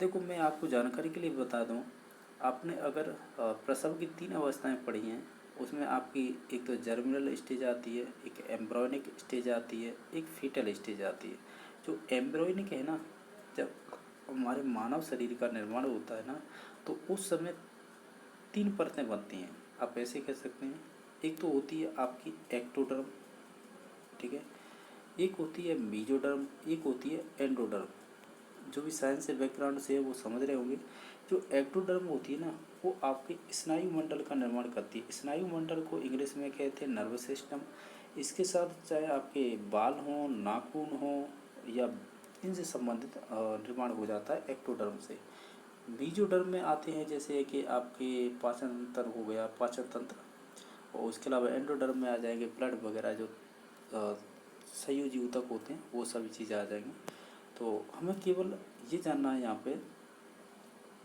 देखो, मैं आपको जानकारी के लिए बता दूं, आपने अगर प्रसव की 3 अवस्थाएं पढ़ी हैं, उसमें आपकी एक तो जर्मिनल स्टेज आती है, एक एम्ब्रियोनिक स्टेज आती है, एक फीटल स्टेज आती है। जो एम्ब्रियोनिक है ना, जब हमारे मानव शरीर का निर्माण होता है ना, तो उस समय 3 परतें बनती हैं, आप ऐसे कह सकते हैं। एक तो होती है आपकी एक्टोडर्म, ठीक है, एक होती है मीजोडर्म, एक होती है एंडोडर्म। जो भी साइंस से बैकग्राउंड से है वो समझ रहे होंगे। जो एक्टोडर्म होती है ना, वो आपके स्नायु मंडल का निर्माण करती है। स्नायु मंडल को इंग्लिश में कहते हैं नर्वस सिस्टम। इसके साथ चाहे आपके बाल हों, नाखून हों, या इनसे संबंधित निर्माण हो जाता है एक्टोडर्म से। मीजोडर्म में आते हैं जैसे कि आपके पाचन तंत्र हो गया, पाचन तंत्र, और उसके अलावा एंडोडर्म में आ जाएंगे ब्लड वगैरह, जो संयोजी ऊतक होते हैं, वो सभी चीज़ें आ जाएंगी। तो हमें केवल ये जानना है यहाँ पे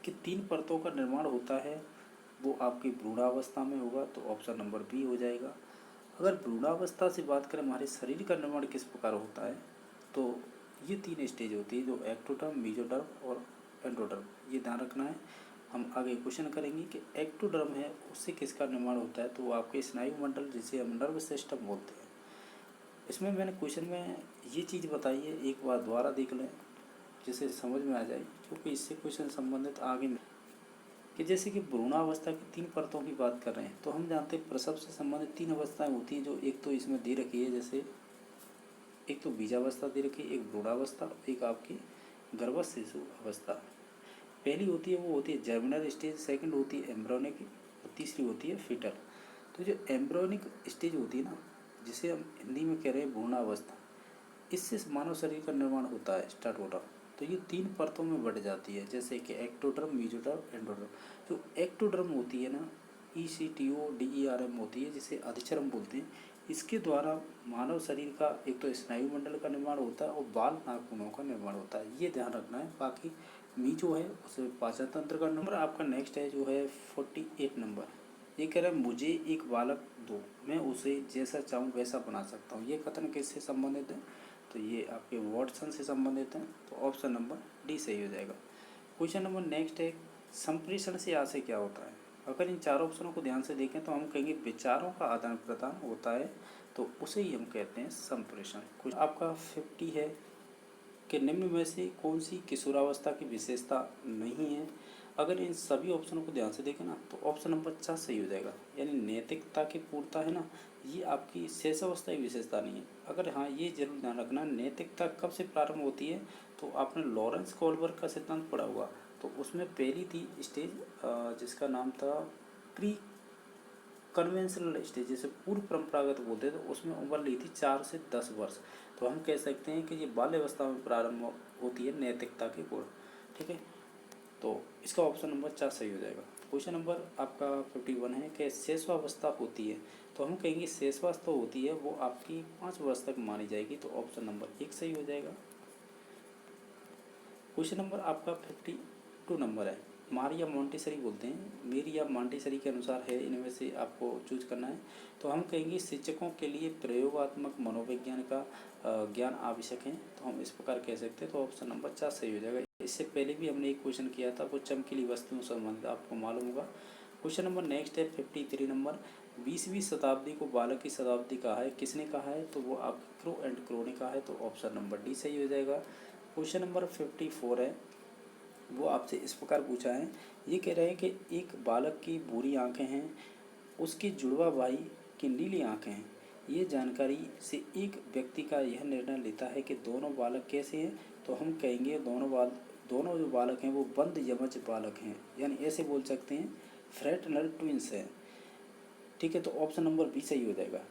कि 3 परतों का निर्माण होता है, वो आपकी भ्रूणावस्था में होगा, तो ऑप्शन नंबर बी हो जाएगा। अगर भ्रूणावस्था से बात करें हमारे शरीर का निर्माण किस प्रकार होता है, तो ये 3 स्टेज होती है, जो एक्टोडर्म, मीजोडर्म और एंडोडर्म, ये ध्यान रखना है। हम आगे क्वेश्चन करेंगे कि एक्टोडर्म है उससे किसका निर्माण होता है, तो वो आपके स्नायु मंडल, जिसे हम नर्व सिस्टम बोलते हैं। इसमें मैंने क्वेश्चन में ये चीज़ बताई है, एक बार दोबारा देख लें जिससे समझ में आ जाए, क्योंकि इससे क्वेश्चन संबंधित आगे कि जैसे कि भ्रूणावस्था की 3 परतों की बात कर रहे हैं, तो हम जानते हैं प्रसव से संबंधित 3 अवस्थाएं होती हैं, जो एक तो इसमें दे रखी है, जैसे एक तो बीजावस्था दे रखी है, एक भ्रूणावस्था, एक आपकी गर्भ शिशु अवस्था। पहली होती है वो होती है जर्मिनल स्टेज, सेकंड होती है एम्ब्रियोनिक, और तीसरी होती है फीटल। तो जो एम्ब्रियोनिक स्टेज होती है ना, जिसे हम हिंदी में कह रहे हैं भ्रूणावस्था, इससे मानव शरीर का निर्माण होता है, स्टार्ट होता है। तो ये 3 परतों में बढ़ जाती है, जैसे कि एक्टोडर्म, मीजोडर्म, एंडोडर्म। जो एक्टोडर्म होती है ना, ECTODERM होती है, जिसे अधिचर्म बोलते हैं। इसके द्वारा मानव शरीर का एक तो स्नायु मंडल का निर्माण होता है और बाल नाखूनों का निर्माण होता है, ये ध्यान रखना है। बाकी मीजो है उसे पाचन तंत्र का। नंबर आपका नेक्स्ट है जो है 48 नंबर। ये कह रहा है मुझे एक बालक दो, मैं उसे जैसा चाहूँ वैसा बना सकता हूँ। ये कथन किससे संबंधित है, तो ये आपके वॉटसन से संबंधित है, तो ऑप्शन नंबर डी सही हो जाएगा। क्वेश्चन नंबर नेक्स्ट है संप्रेषण से आशय क्या होता है। अगर इन 4 ऑप्शनों को ध्यान से देखें तो हम कहेंगे विचारों का आदान प्रदान होता है, तो उसे ही हम कहते हैं संप्रेषण। कुछ आपका 50 है कि निम्न में से कौन सी किशोरावस्था की विशेषता नहीं है। अगर इन सभी ऑप्शनों को ध्यान से देखें ना तो ऑप्शन नंबर 4 सही हो जाएगा। यानी नैतिकता की पूर्णता है ना, ये आपकी शेषावस्था की विशेषता नहीं है। अगर हाँ, ये जरूर ध्यान रखना, नैतिकता कब से प्रारंभ होती है, तो आपने लॉरेंस कोहलबर्ग का सिद्धांत पढ़ा होगा, तो उसमें पहली थी स्टेज जिसका नाम था प्री कन्वेंशनल स्टेज, जैसे पूर्व परंपरागत बोलते हैं, तो उसमें उम्र ली थी 4 से 10 वर्ष। तो हम कह सकते हैं कि ये बाल्यावस्था में प्रारंभ होती है नैतिकता की गुण। ठीक है, तो इसका ऑप्शन नंबर 4 सही हो जाएगा। क्वेश्चन नंबर आपका 51 है कि शेषवावस्था होती है, तो हम कहेंगे शेषवावस्था होती है वो आपकी 5 वर्ष तक मानी जाएगी, तो ऑप्शन नंबर 1 सही हो जाएगा। क्वेश्चन नंबर आपका 52 नंबर है, मारिया मॉन्टेसरी बोलते हैं, मेरी या मॉन्टेसरी के अनुसार है, इनमें से आपको चूज करना है। तो हम कहेंगे शिक्षकों के लिए प्रयोगात्मक मनोविज्ञान का ज्ञान आवश्यक है, तो हम इस प्रकार कह सकते हैं, तो ऑप्शन नंबर 4 सही हो जाएगा। इससे पहले भी हमने एक क्वेश्चन किया था, वो चमकीली वस्तुओं से संबंधित, आपको मालूम होगा। क्वेश्चन नंबर नेक्स्ट है 53 नंबर, 20वीं शताब्दी को बालक की शताब्दी कहा है, किसने कहा है, तो वो आप क्रो एंड क्रो ने कहा है, तो ऑप्शन नंबर डी सही हो जाएगा। क्वेश्चन नंबर 54 है, वो आपसे इस प्रकार पूछा है, ये कह रहे हैं कि एक बालक की भूरी आंखें हैं, उसके जुड़वा भाई की नीली आंखें हैं, ये जानकारी से एक व्यक्ति का यह निर्णय लेता है कि दोनों बालक कैसे हैं, तो हम कहेंगे दोनों जो बालक हैं वो बंद यमज बालक हैं, यानी ऐसे बोल सकते हैं फ्रैटर्नल ट्विंस हैं। ठीक है, तो ऑप्शन नंबर बी सही हो जाएगा,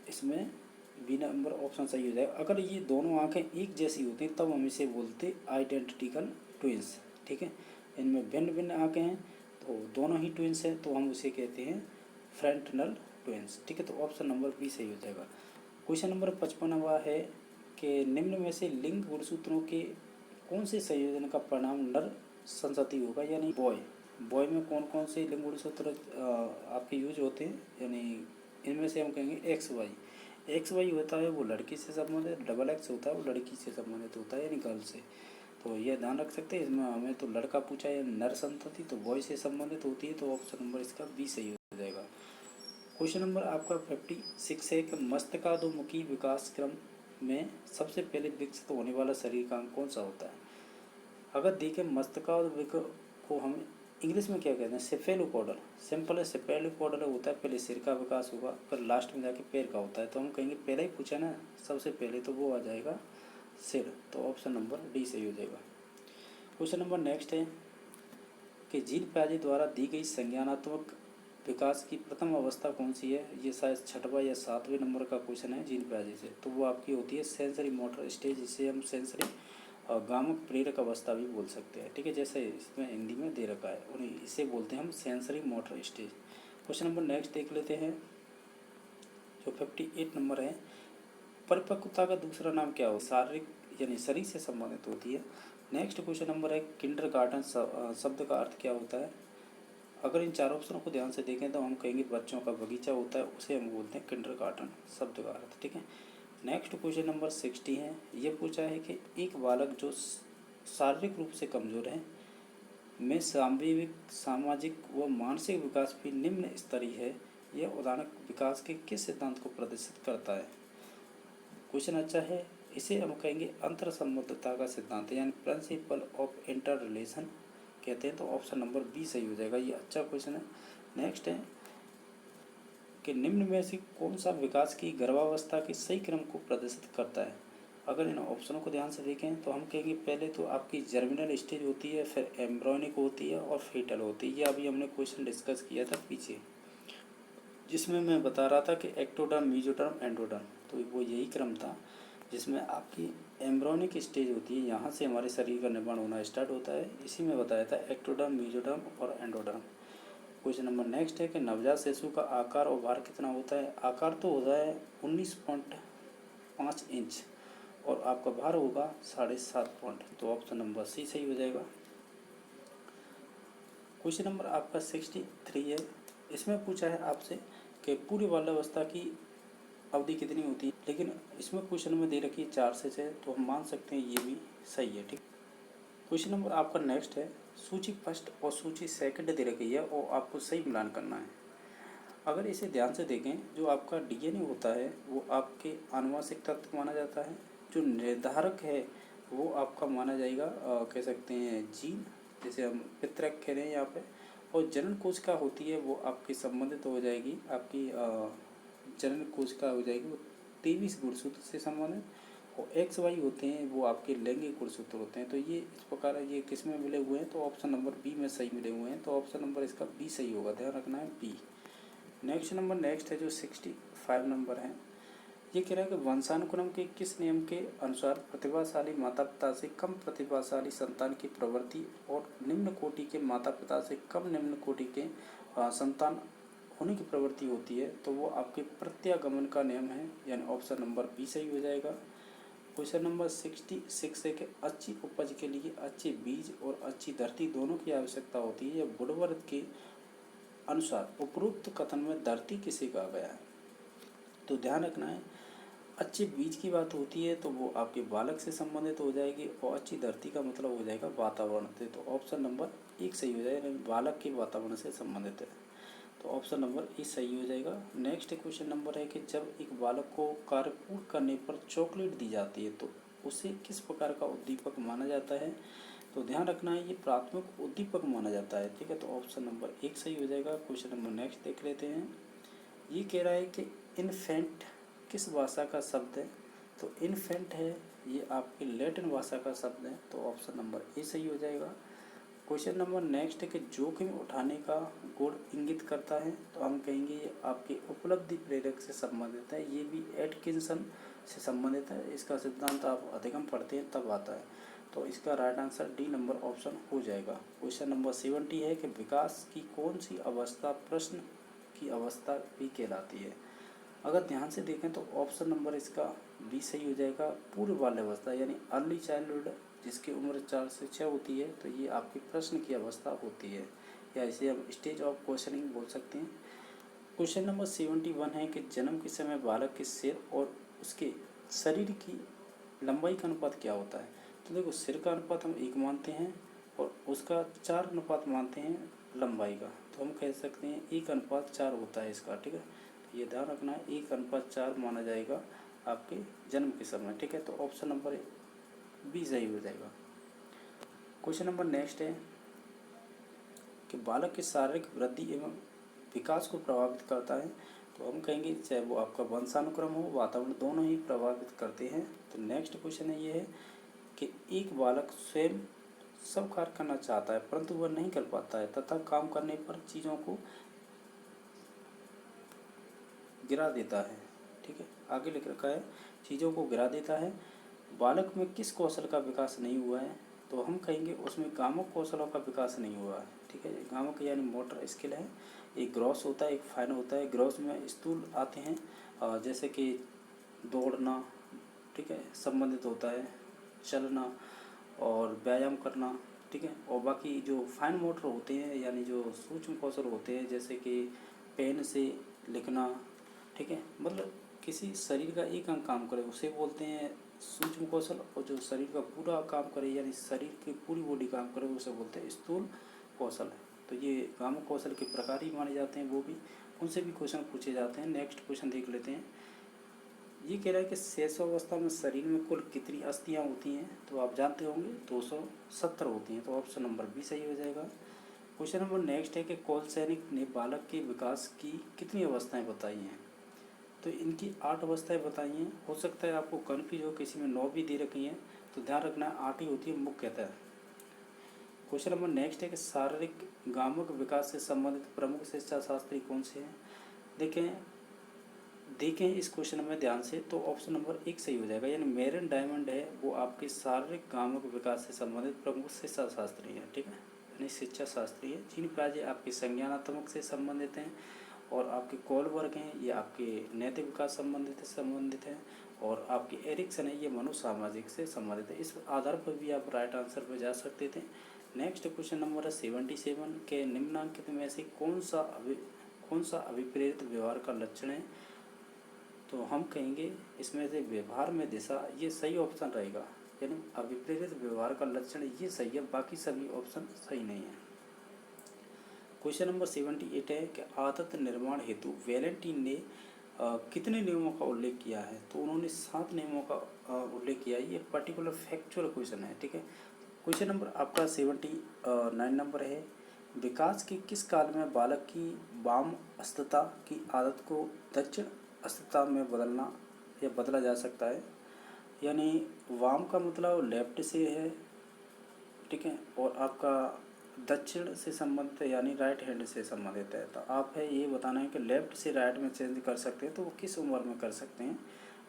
इसमें बी नंबर ऑप्शन सही हो जाएगा। अगर ये दोनों आंखें एक जैसी होती हैं तब हम इसे बोलते आइडेंटिकल ट्विंस। ठीक है, इनमें भिन्न भिन्न आंखें हैं तो दोनों ही ट्विंस हैं, तो हम उसे कहते हैं फ्रैटर्नल ट्विंस। ठीक है, तो ऑप्शन नंबर बी सही हो जाएगा। क्वेश्चन नंबर 55वां है कि निम्न में से लिंग गुणसूत्रों के कौन से संयोजन का परिणाम नर संतति होगा, यानी बॉय में कौन कौन से लिंग गुणसूत्र आपके यूज होते हैं, यानी इनमें से हम कहेंगे एक्स वाई होता है वो लड़की से संबंधित, डबल एक्स होता है वो लड़की से संबंधित होता है, यानी गर्ल से। तो यह ध्यान रख सकते हैं, इसमें हमें तो लड़का पूछा है, नर संतति तो बॉय से संबंधित होती है, तो ऑप्शन नंबर इसका बी सही हो जाएगा। क्वेश्चन नंबर आपका 56 है कि मस्तिष्काधोमुखी विकास क्रम में सबसे पहले विकसित होने वाला शरीर का अंग कौन सा होता है। अगर देखें मस्तिष्काधोमुख को हम इंग्लिश में क्या कहते हैं, सेफेलोपोडल, सिंपल है, सेफेलोपोडल होता है, पहले सिर का विकास होगा फिर लास्ट में जाके पैर का होता है, तो हम कहेंगे पहले ही पूछा ना सबसे पहले, तो वो आ जाएगा सिर, तो ऑप्शन नंबर डी सही हो जाएगा। क्वेश्चन नंबर नेक्स्ट है कि जीन पियाजे द्वारा दी गई संज्ञानात्मक विकास की प्रथम अवस्था कौन सी है, ये शायद 6वां या 7वें नंबर का क्वेश्चन है जीन पियाजे से, तो वो आपकी होती है सेंसरी मोटर स्टेज, जिसे हम सेंसरी गामक प्रेरक अवस्था भी बोल सकते हैं। ठीक है, जैसे इसमें हिंदी में दे रखा है उन्हें इसे बोलते हैं हम sensory motor stage. Question number next देख लेते हैं, जो 58 नंबर है, परिपक्वता का दूसरा नाम क्या हो, शारीरिक यानी शरीर से संबंधित होती है। नेक्स्ट क्वेश्चन नंबर है किंडरगार्टन शब्द का अर्थ क्या होता है। अगर इन चार ऑप्शनों को ध्यान से देखें तो हम कहेंगे बच्चों का बगीचा होता है, उसे हम बोलते हैं किंडरगार्टन शब्द का अर्थ। ठीक है, नेक्स्ट क्वेश्चन नंबर 60 है, ये पूछा है कि एक बालक जो शारीरिक रूप से कमजोर है में सांवेगिक सामाजिक व मानसिक विकास भी निम्न स्तरीय है, यह उदाहरण विकास के किस सिद्धांत को प्रदर्शित करता है। क्वेश्चन अच्छा है, इसे हम कहेंगे अंतर संबद्धता का सिद्धांत, यानी प्रिंसिपल ऑफ इंटर रिलेशन कहते हैं, तो ऑप्शन नंबर बी सही हो जाएगा, ये अच्छा क्वेश्चन है। नेक्स्ट है कि निम्न में से कौन सा विकास की गर्भावस्था के सही क्रम को प्रदर्शित करता है। अगर इन ऑप्शनों को ध्यान से देखें तो हम कहेंगे पहले तो आपकी जर्मिनल स्टेज होती है, फिर एम्ब्रॉयनिक होती है और फीटल होती है। ये अभी हमने क्वेश्चन डिस्कस किया था पीछे, जिसमें मैं बता रहा था कि एक्टोडर्म, मीजोडर्म, एंडोडर्म, तो वो यही क्रम था जिसमें आपकी एम्ब्रॉयनिक स्टेज होती है, यहाँ से हमारे शरीर का निर्माण होना स्टार्ट होता है, इसी में बताया था एक्टोडर्म, मीजोडर्म और एंडोडर्म। क्वेश्चन नंबर नेक्स्ट है कि नवजात शिशु का आकार और भार कितना होता है। आकार तो होता है 19.5 इंच और आपका भार होगा 7.5 पॉइंट, तो ऑप्शन नंबर सी सही हो जाएगा। क्वेश्चन नंबर आपका 63 है, इसमें पूछा है आपसे कि पूरी बाल्यावस्था की अवधि कितनी होती है, लेकिन इसमें क्वेश्चन में दे रखी है 4 से 6, तो हम मान सकते हैं ये भी सही है। ठीक, क्वेश्चन नंबर आपका नेक्स्ट है, सूची फर्स्ट और सूची सेकंड दे रखी है और आपको सही मिलान करना है। अगर इसे ध्यान से देखें, जो आपका डीएनए होता है वो आपके आनुवंशिक तत्व माना जाता है, जो निर्धारक है वो आपका माना जाएगा कह सकते हैं जीन, जैसे हम पितृक कह रहे हैं यहाँ पे। और जनन कोशिका होती है वो आपकी संबंधित हो जाएगी, आपकी जनन कोशिका हो जाएगी वो 23 गुणसूत्र से संबंधित। और एक्स वाई होते हैं वो आपके लैंगिक गुणसूत्र होते हैं। तो ये इस प्रकार ये किस में मिले हुए हैं, तो ऑप्शन नंबर बी में सही मिले हुए हैं। तो ऑप्शन नंबर इसका बी सही होगा, ध्यान रखना है बी। नेक्स्ट है जो 65 नंबर है, ये कह रहा है कि वंशानुक्रम के किस नियम के अनुसार प्रतिभाशाली माता पिता से कम प्रतिभाशाली संतान की प्रवृत्ति और निम्न कोटि के माता पिता से कम निम्न कोटि के संतान होने की प्रवृत्ति होती है। तो वो आपके प्रत्यागमन का नियम है, यानी ऑप्शन नंबर बी सही हो जाएगा। क्वेश्चन नंबर 66 है कि अच्छी उपज के लिए अच्छे बीज और अच्छी धरती दोनों की आवश्यकता होती है। यह वुडवर्थ के अनुसार उपरोक्त कथन में धरती किसे कहा गया है। तो ध्यान रखना है, अच्छे बीज की बात होती है तो वो आपके बालक से संबंधित हो जाएगी, और अच्छी धरती का मतलब हो जाएगा वातावरण से। तो ऑप्शन नंबर एक सही हो जाएगा, बालक के वातावरण से संबंधित है। तो ऑप्शन नंबर ए सही हो जाएगा। नेक्स्ट क्वेश्चन नंबर है कि जब एक बालक को कार्य पूर्ण करने पर चॉकलेट दी जाती है तो उसे किस प्रकार का उद्दीपक माना जाता है। तो ध्यान रखना है ये प्राथमिक उद्दीपक माना जाता है, ठीक है। तो ऑप्शन नंबर एक सही हो जाएगा। क्वेश्चन नंबर नेक्स्ट देख लेते हैं। ये कह रहा है कि इन्फेंट किस भाषा का शब्द है। तो इन्फेंट है ये आपकी लैटिन भाषा का शब्द है। तो ऑप्शन नंबर ए सही हो जाएगा। क्वेश्चन नंबर नेक्स्ट है कि जोखिम उठाने का गुण इंगित करता है। तो हम कहेंगे ये आपके उपलब्धि प्रेरक से संबंधित है, ये भी एटकिंसन से संबंधित है। इसका सिद्धांत आप अधिगम पढ़ते हैं तब आता है। तो इसका right answer D number option हो जाएगा। क्वेश्चन नंबर 70 है कि विकास की कौन सी अवस्था प्रश्न की अवस्था भी कहलाती है। अगर ध्यान से देखें तो ऑप्शन नंबर इसका बी सही हो जाएगा। पूर्व बाल्यावस्था यानी अर्ली चाइल्डहुड, जिसकी उम्र 4 से 6 होती है, तो ये आपकी प्रश्न की अवस्था होती है, या इसे हम स्टेज ऑफ क्वेश्चनिंग बोल सकते हैं। क्वेश्चन नंबर 71 है कि जन्म के समय बालक के सिर और उसके शरीर की लंबाई का अनुपात क्या होता है। तो देखो सिर का अनुपात हम 1 मानते हैं और उसका 4 अनुपात मानते हैं लंबाई का। तो हम कह सकते हैं 1:4 होता है इसका, ठीक है। तो ये ध्यान रखना है 1:4 माना जाएगा आपके जन्म के समय, ठीक है। तो ऑप्शन नंबर बी सही हो जाएगा। क्वेश्चन नंबर नेक्स्ट है कि बालक की शारीरिक वृद्धि एवं विकास को प्रभावित करता है। तो हम कहेंगे चाहे वो आपका वंशानुक्रम हो, वातावरण, दोनों ही प्रभावित करते हैं। तो नेक्स्ट क्वेश्चन है ये है कि एक बालक स्वयं सब कार्य करना चाहता है परंतु वह नहीं कर पाता है तथा काम करने पर चीज़ों को गिरा देता है, ठीक है। आगे लिख रखा है चीज़ों को गिरा देता है। बालक में किस कौशल का विकास नहीं हुआ है। तो हम कहेंगे उसमें गामक कौशलों का विकास नहीं हुआ है, ठीक है। गामक यानी मोटर स्किल है। एक ग्रॉस होता है, एक फाइन होता है। ग्रॉस में स्थूल आते हैं जैसे कि दौड़ना, ठीक है, संबंधित होता है, चलना और व्यायाम करना, ठीक है। और बाकी जो फाइन मोटर होते हैं यानी जो सूक्ष्म कौशल होते हैं जैसे कि पेन से लिखना, ठीक है, मतलब किसी शरीर का एक अंग काम करे उसे बोलते हैं सूक्ष्म कौशल, और जो शरीर का पूरा काम करे यानी शरीर की पूरी बॉडी काम करे उसे बोलते हैं स्थूल कौशल। तो ये गामक कौशल के प्रकार ही माने जाते हैं, वो भी उनसे भी क्वेश्चन पूछे जाते हैं। नेक्स्ट क्वेश्चन देख लेते हैं। ये कह रहा है कि शैशवावस्था में शरीर में कुल कितनी अस्थियाँ होती हैं। तो आप जानते होंगे 270 होती हैं। तो ऑप्शन नंबर बी सही हो जाएगा। क्वेश्चन नंबर नेक्स्ट है कि कौल सैनिक ने बालक के विकास की कितनी अवस्थाएं बताई हैं। तो इनकी 8 अवस्थाएं बताई हैं। हो सकता है आपको कन्फ्यूज हो, किसी में 9 भी दे रखी हैं, तो ध्यान रखना 8 ही होती है मुख्यतः। क्वेश्चन नंबर नेक्स्ट है कि शारीरिक गामक विकास से संबंधित प्रमुख शिक्षा शास्त्री कौन से हैं। देखें इस क्वेश्चन में ध्यान से, तो ऑप्शन नंबर 1 सही हो जाएगा, यानी मेरन डायमंड है वो आपके शारीरिक गामक विकास से संबंधित प्रमुख शिक्षा शास्त्री हैं, ठीक है, यानी शिक्षा शास्त्री है। जीन पियाजे आपके संज्ञानात्मक से संबंधित हैं, और आपके कोलबर्ग हैं ये आपके नैतिक विकास संबंधित हैं, और आपके एरिक्सन है ये मनोसामाजिक से संबंधित है। इस आधार पर भी आप राइट आंसर पर जा सकते थे। नेक्स्ट क्वेश्चन नंबर है 77 के निम्नलिखित में से कौन सा अभिप्रेरित व्यवहार का लक्षण है। तो हम कहेंगे इसमें से व्यवहार में दिशा, ये सही ऑप्शन रहेगा, यानी अभिप्रेरित व्यवहार का लक्षण ये सही है, बाकी सभी ऑप्शन सही नहीं है। क्वेश्चन नंबर 78 है कि आदत निर्माण हेतु वैलेंटाइन ने कितने नियमों का उल्लेख किया है। तो उन्होंने 7 नियमों का उल्लेख किया है। ये पर्टिकुलर फैक्चुअल क्वेश्चन है, ठीक है। क्वेश्चन नंबर आपका 79 नंबर है। विकास के किस काल में बालक की वाम हस्तता की आदत को दक्षिण हस्तता में बदलना या बदला जा सकता है? यानी वाम का मतलब लेफ्ट से है, ठीक है, और आपका दक्षिण से संबंधित है यानी राइट हैंड से संबंधित है। तो आप है ये बताना है कि लेफ्ट से राइट में चेंज कर सकते हैं तो वो किस उम्र में कर सकते हैं?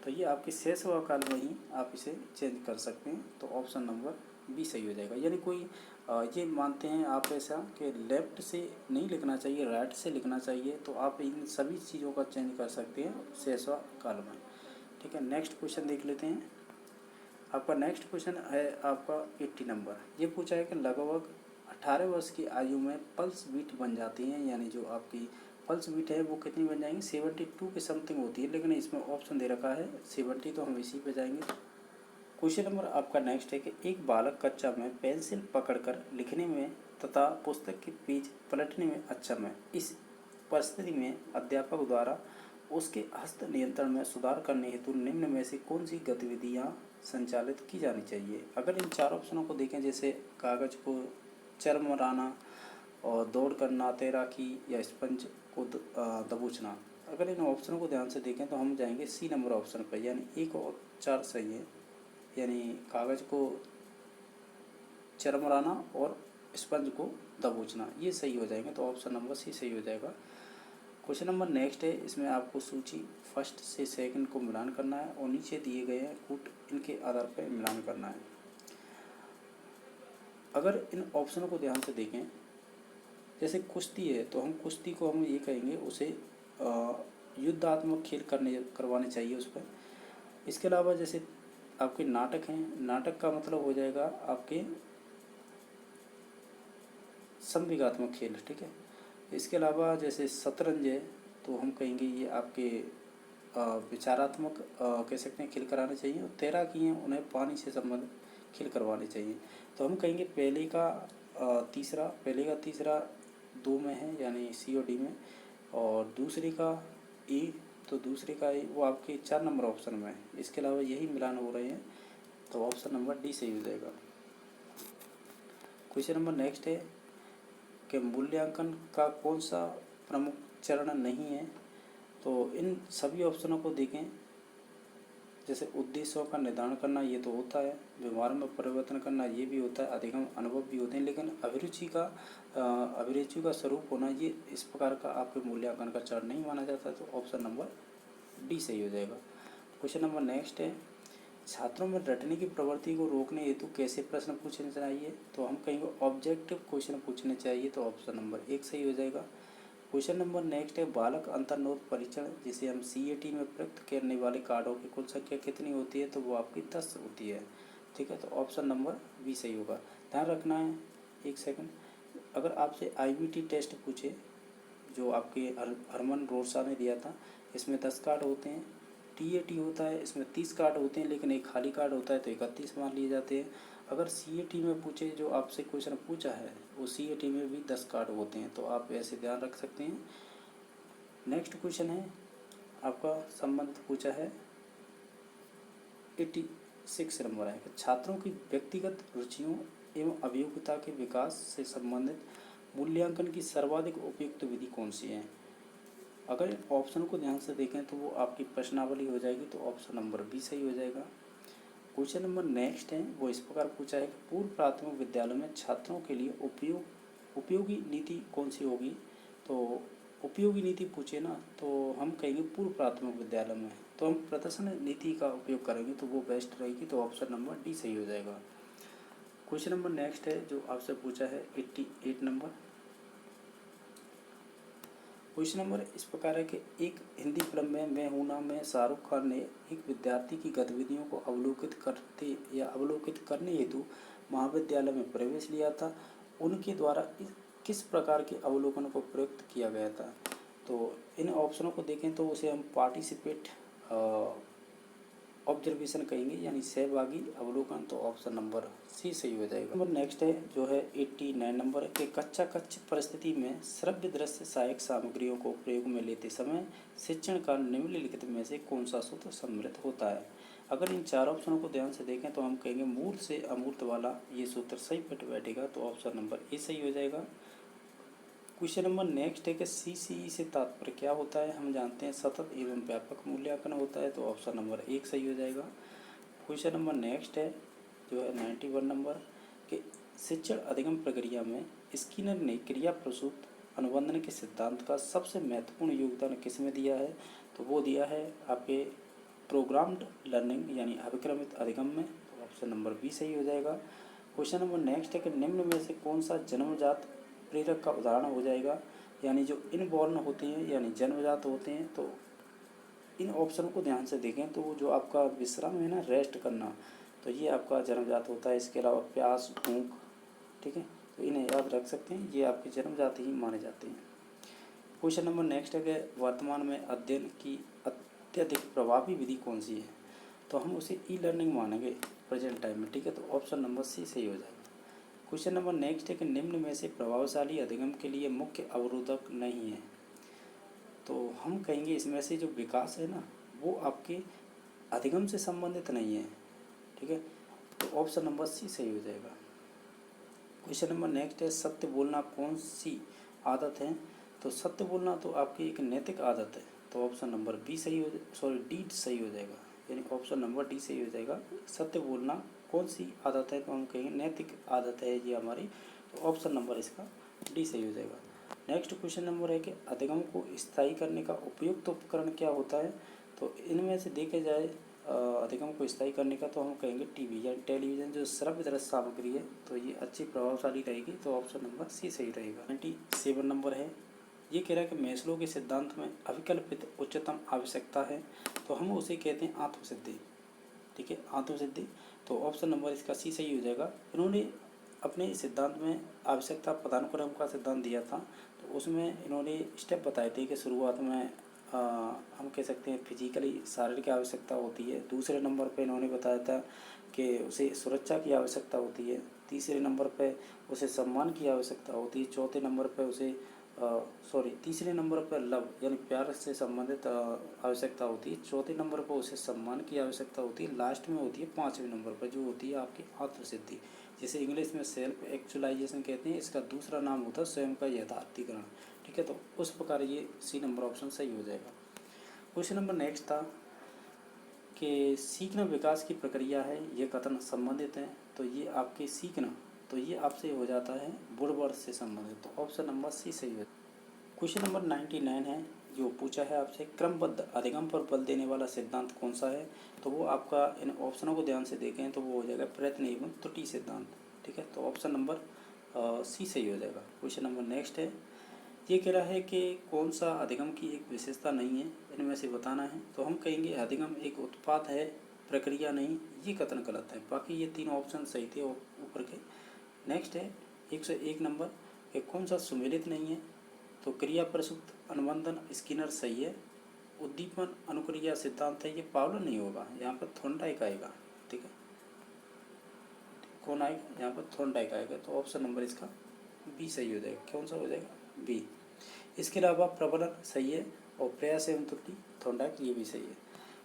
तो ये आपकी शैशव काल में ही आप इसे चेंज कर सकते हैं। तो ऑप्शन नंबर बी सही हो जाएगा। यानी कोई ये मानते हैं आप ऐसा कि लेफ्ट से नहीं लिखना चाहिए, राइट से लिखना चाहिए, तो आप इन सभी चीज़ों का चेंज कर सकते हैं शैशव काल में। ठीक है, नेक्स्ट क्वेश्चन देख लेते हैं। आपका नेक्स्ट क्वेश्चन है आपका 80 नंबर। ये पूछा है कि लगभग 18 वर्ष की आयु में पल्स बीट बन जाती हैं, यानी जो आपकी पल्स बीट है वो कितनी बन जाएंगी? 72 के समथिंग होती है, लेकिन इसमें ऑप्शन दे रखा है 70, तो हम इसी पे जाएंगे। क्वेश्चन नंबर आपका नेक्स्ट है कि एक बालक कक्षा में पेंसिल पकड़कर लिखने में तथा पुस्तक के पेज पलटने में अक्षम है। इस परिस्थिति में अध्यापक द्वारा उसके हस्त नियंत्रण में सुधार करने हेतु निम्न में से कौन सी गतिविधियाँ संचालित की जानी चाहिए? अगर इन चार ऑप्शनों को देखें, जैसे कागज को चरमराना और दौड़ करना, तैराकी या स्पंज को दबोचना, अगर इन ऑप्शनों को ध्यान से देखें तो हम जाएंगे सी नंबर ऑप्शन पर, यानी 1 और 4 सही है। यानी कागज को चरमराना और स्पंज को दबोचना, ये सही हो जाएंगे। तो ऑप्शन नंबर सी सही हो जाएगा। क्वेश्चन नंबर नेक्स्ट है। इसमें आपको सूची फर्स्ट से सेकंड को मिलान करना है और नीचे दिए गए हैं कूट, इनके आधार पर मिलान करना है। अगर इन ऑप्शनों को ध्यान से देखें, जैसे कुश्ती है तो हम कुश्ती को हम ये कहेंगे उसे युद्धात्मक खेल करवाने चाहिए उस पर। इसके अलावा जैसे आपके नाटक हैं, नाटक का मतलब हो जाएगा आपके संवेगात्मक खेल, ठीक है। इसके अलावा जैसे शतरंज है तो हम कहेंगे ये आपके विचारात्मक कह सकते हैं खेल कराने चाहिए। और तैराकी हैं उन्हें पानी से संबंधित खेल करवाने चाहिए। तो हम कहेंगे पहले का तीसरा 2 में है, यानी सी और डी में, और दूसरे का ए, तो दूसरे का ए वो आपके 4 नंबर ऑप्शन में है। इसके अलावा यही मिलान हो रहे हैं, तो ऑप्शन नंबर डी सही हो जाएगा। क्वेश्चन नंबर नेक्स्ट है कि मूल्यांकन का कौन सा प्रमुख चरण नहीं है? तो इन सभी ऑप्शनों को देखें, जैसे उद्देश्यों का निर्धारण करना ये तो होता है, व्यवहार में परिवर्तन करना ये भी होता है, अधिगम अनुभव भी होते हैं, लेकिन अभिरुचि का स्वरूप होना ये इस प्रकार का आपके मूल्यांकन का चरण नहीं माना जाता। तो ऑप्शन नंबर डी सही हो जाएगा। क्वेश्चन नंबर नेक्स्ट है, छात्रों में रटने की प्रवृत्ति को रोकने हेतु कैसे प्रश्न पूछने चाहिए? तो हम कहेंगे ऑब्जेक्टिव क्वेश्चन पूछने चाहिए, तो ऑप्शन नंबर 1 सही हो जाएगा। क्वेश्चन नंबर नेक्स्ट है, बालक अंतर्नोद परीक्षण जिसे हम CAT में प्रयुक्त करने वाले कार्डों की कुल संख्या कितनी होती है? तो वो आपकी 10 होती है, ठीक है। तो ऑप्शन नंबर बी सही होगा। ध्यान रखना है, एक सेकंड, अगर आपसे IBT टेस्ट पूछे जो आपके हरमन रोरसा ने दिया था, इसमें 10 कार्ड होते हैं। TAT होता है, इसमें 30 कार्ड होते हैं, लेकिन एक खाली कार्ड होता है तो 31 मान लिए जाते हैं। अगर CAT में पूछे जो आपसे क्वेश्चन पूछा है वो CAT में भी 10 कार्ड होते हैं, तो आप ऐसे ध्यान रख सकते हैं। नेक्स्ट क्वेश्चन है आपका संबंध पूछा है 86 नंबर है, छात्रों की व्यक्तिगत रुचियों एवं अभियोग्यता के विकास से संबंधित मूल्यांकन की सर्वाधिक उपयुक्त विधि कौन सी है? अगर इन ऑप्शन को ध्यान से देखें तो वो आपकी प्रश्नावली हो जाएगी, तो ऑप्शन नंबर बी सही हो जाएगा। क्वेश्चन नंबर नेक्स्ट है वो इस प्रकार पूछा है कि पूर्व प्राथमिक विद्यालय में छात्रों के लिए उपयोगी नीति कौन सी होगी? तो उपयोगी नीति पूछे ना, तो हम कहेंगे पूर्व प्राथमिक विद्यालय में तो हम प्रदर्शन नीति का उपयोग करेंगे, तो वो बेस्ट रहेगी, तो ऑप्शन नंबर डी सही हो जाएगा। क्वेश्चन नंबर नेक्स्ट है जो आपसे पूछा है 88 नंबर। क्वेश्चन नंबर इस प्रकार है कि एक हिंदी फिल्म में मैं हूं ना में शाहरुख खान ने एक विद्यार्थी की गतिविधियों को अवलोकित करने हेतु महाविद्यालय में प्रवेश लिया था। उनके द्वारा किस प्रकार के अवलोकन को प्रयुक्त किया गया था? तो इन ऑप्शनों को देखें तो उसे हम पार्टिसिपेट ऑब्जर्वेशन कहेंगे, यानी सहभागी अवलोकन, तो ऑप्शन नंबर सी सही हो जाएगा। नंबर नेक्स्ट है जो है 89 नंबर के कच्चा कच्छ परिस्थिति में श्रव्य दृश्य सहायक सामग्रियों को प्रयोग में लेते समय शिक्षण का निम्नलिखित में से कौन सा सूत्र सम्मिलित होता है। अगर इन चार ऑप्शनों को ध्यान से देखें तो हम कहेंगे मूर्त से अमूर्त वाला ये सूत्र सही फिट बैठेगा, तो ऑप्शन नंबर ए सही हो जाएगा। क्वेश्चन नंबर नेक्स्ट है कि CCE से तात्पर्य क्या होता है। हम जानते हैं सतत एवं व्यापक मूल्यांकन होता है, तो ऑप्शन नंबर 1 सही हो जाएगा। क्वेश्चन नंबर नेक्स्ट है जो है 91 नंबर कि शिक्षण अधिगम प्रक्रिया में स्किनर ने क्रिया प्रसूत अनुबंधन के सिद्धांत का सबसे महत्वपूर्ण योगदान किसमें दिया है, तो वो दिया है आपके प्रोग्राम्ड लर्निंग यानी अभिक्रमित अधिगम में, तो ऑप्शन नंबर बी सही हो जाएगा। क्वेश्चन नंबर नेक्स्ट है कि निम्न में से कौन सा जन्मजात प्रेरक का उदाहरण हो जाएगा, यानी जो इनबॉर्न होते हैं यानी जन्मजात होते हैं। तो इन ऑप्शन को ध्यान से देखें तो जो आपका विश्राम है ना, रेस्ट करना, तो ये आपका जन्मजात होता है। इसके अलावा प्यास, भूख, ठीक है, तो इन्हें याद रख सकते हैं, ये आपके जन्मजात ही माने जाते हैं। क्वेश्चन नंबर नेक्स्ट है कि वर्तमान में अध्ययन की अत्यधिक प्रभावी विधि कौन सी है, तो हम उसे ई लर्निंग मानेंगे प्रेजेंट टाइम में, ठीक है, तो ऑप्शन नंबर सी सही हो जाएगा। क्वेश्चन नंबर नेक्स्ट है कि निम्न में से प्रभावशाली अधिगम के लिए मुख्य अवरोधक नहीं है, तो हम कहेंगे इसमें से जो विकास है ना वो आपके अधिगम से संबंधित नहीं है, ठीक है, तो ऑप्शन नंबर सी सही हो जाएगा। क्वेश्चन नंबर नेक्स्ट है सत्य बोलना कौन सी आदत है, तो सत्य बोलना तो आपकी एक नैतिक आदत है, तो ऑप्शन नंबर बी सही हो डी सही हो जाएगा, यानी ऑप्शन नंबर डी सही हो जाएगा। सत्य बोलना कौन सी आदत है, तो हम कहेंगे नैतिक आदत है ये हमारी, तो ऑप्शन नंबर इसका डी सही हो जाएगा। नेक्स्ट क्वेश्चन नंबर है कि अधिगम को स्थायी करने का उपयुक्त उपकरण क्या होता है, तो इनमें से देखे जाए अधिगम को स्थायी करने का, तो हम कहेंगे टीवी या टेलीविज़न जो श्रव्य दृश्य सामग्री है, तो ये अच्छी प्रभावशाली रहेगी, तो ऑप्शन नंबर सी सही रहेगा। 97 नंबर है, ये कह रहा है कि मैस्लो के सिद्धांत में अविकल्पित उच्चतम आवश्यकता है, तो हम उसे कहते हैं आत्मसिद्धि, ठीक है, आत्मसिद्धि, तो ऑप्शन नंबर इसका सी सही हो जाएगा। इन्होंने अपने सिद्धांत में आवश्यकता पदानुक्रम का सिद्धांत दिया था, तो उसमें इन्होंने स्टेप बताए थे कि शुरुआत में हम कह सकते हैं फिजिकली शारीरिक आवश्यकता होती है, दूसरे नंबर पे इन्होंने बताया था कि उसे सुरक्षा की आवश्यकता होती है, तीसरे नंबर पे उसे सम्मान की आवश्यकता होती है, चौथे नंबर पे उसे तीसरे नंबर पर लव यानी प्यार से संबंधित आवश्यकता होती है, चौथे नंबर पर उसे सम्मान की आवश्यकता होती है, लास्ट में होती है पाँचवें नंबर पर जो होती है आपकी आत्मसिद्धि, जिसे इंग्लिश में सेल्फ एक्चुअलाइजेशन कहते हैं, इसका दूसरा नाम होता है स्वयं का यथार्थीकरण, ठीक है, तो उस प्रकार ये सी नंबर ऑप्शन सही हो जाएगा। क्वेश्चन नंबर नेक्स्ट था कि सीखना विकास की प्रक्रिया है, ये कथन संबंधित है, तो ये आपके सीखना, तो ये आपसे हो जाता है बुढ़वर्ष से संबंधित, तो ऑप्शन नंबर सी सही है। क्वेश्चन नंबर 99 है जो पूछा है आपसे क्रमबद्ध अधिगम पर बल देने वाला सिद्धांत कौन सा है, तो वो आपका इन ऑप्शनों को ध्यान से देखें तो वो हो जाएगा प्रयत्न एवं त्रुटि सिद्धांत, ठीक है, तो ऑप्शन नंबर सी सही हो जाएगा। क्वेश्चन नंबर नेक्स्ट है, ये कह रहा है कि कौन सा अधिगम की एक विशेषता नहीं है, इनमें से बताना है, तो हम कहेंगे अधिगम एक उत्पाद है प्रक्रिया नहीं, ये कथन गलत है, बाकी ये तीन ऑप्शन सही थे ऊपर के। नेक्स्ट है 101 नंबर कि कौन सा सुमेलित नहीं है, तो क्रिया प्रसूत अनुबंधन स्किनर सही है, उद्दीपन अनुक्रिया सिद्धांत है ये पावलर नहीं होगा, यहाँ पर थॉर्नडाइक आएगा, ठीक है, कौन आएगा यहाँ पर थॉर्नडाइक आएगा, तो ऑप्शन नंबर इसका बी सही हो जाएगा। कौन सा हो जाएगा बी। इसके अलावा प्रबलन सही है और प्रयास एवं त्रुटि थॉर्नडाइक ये भी सही है।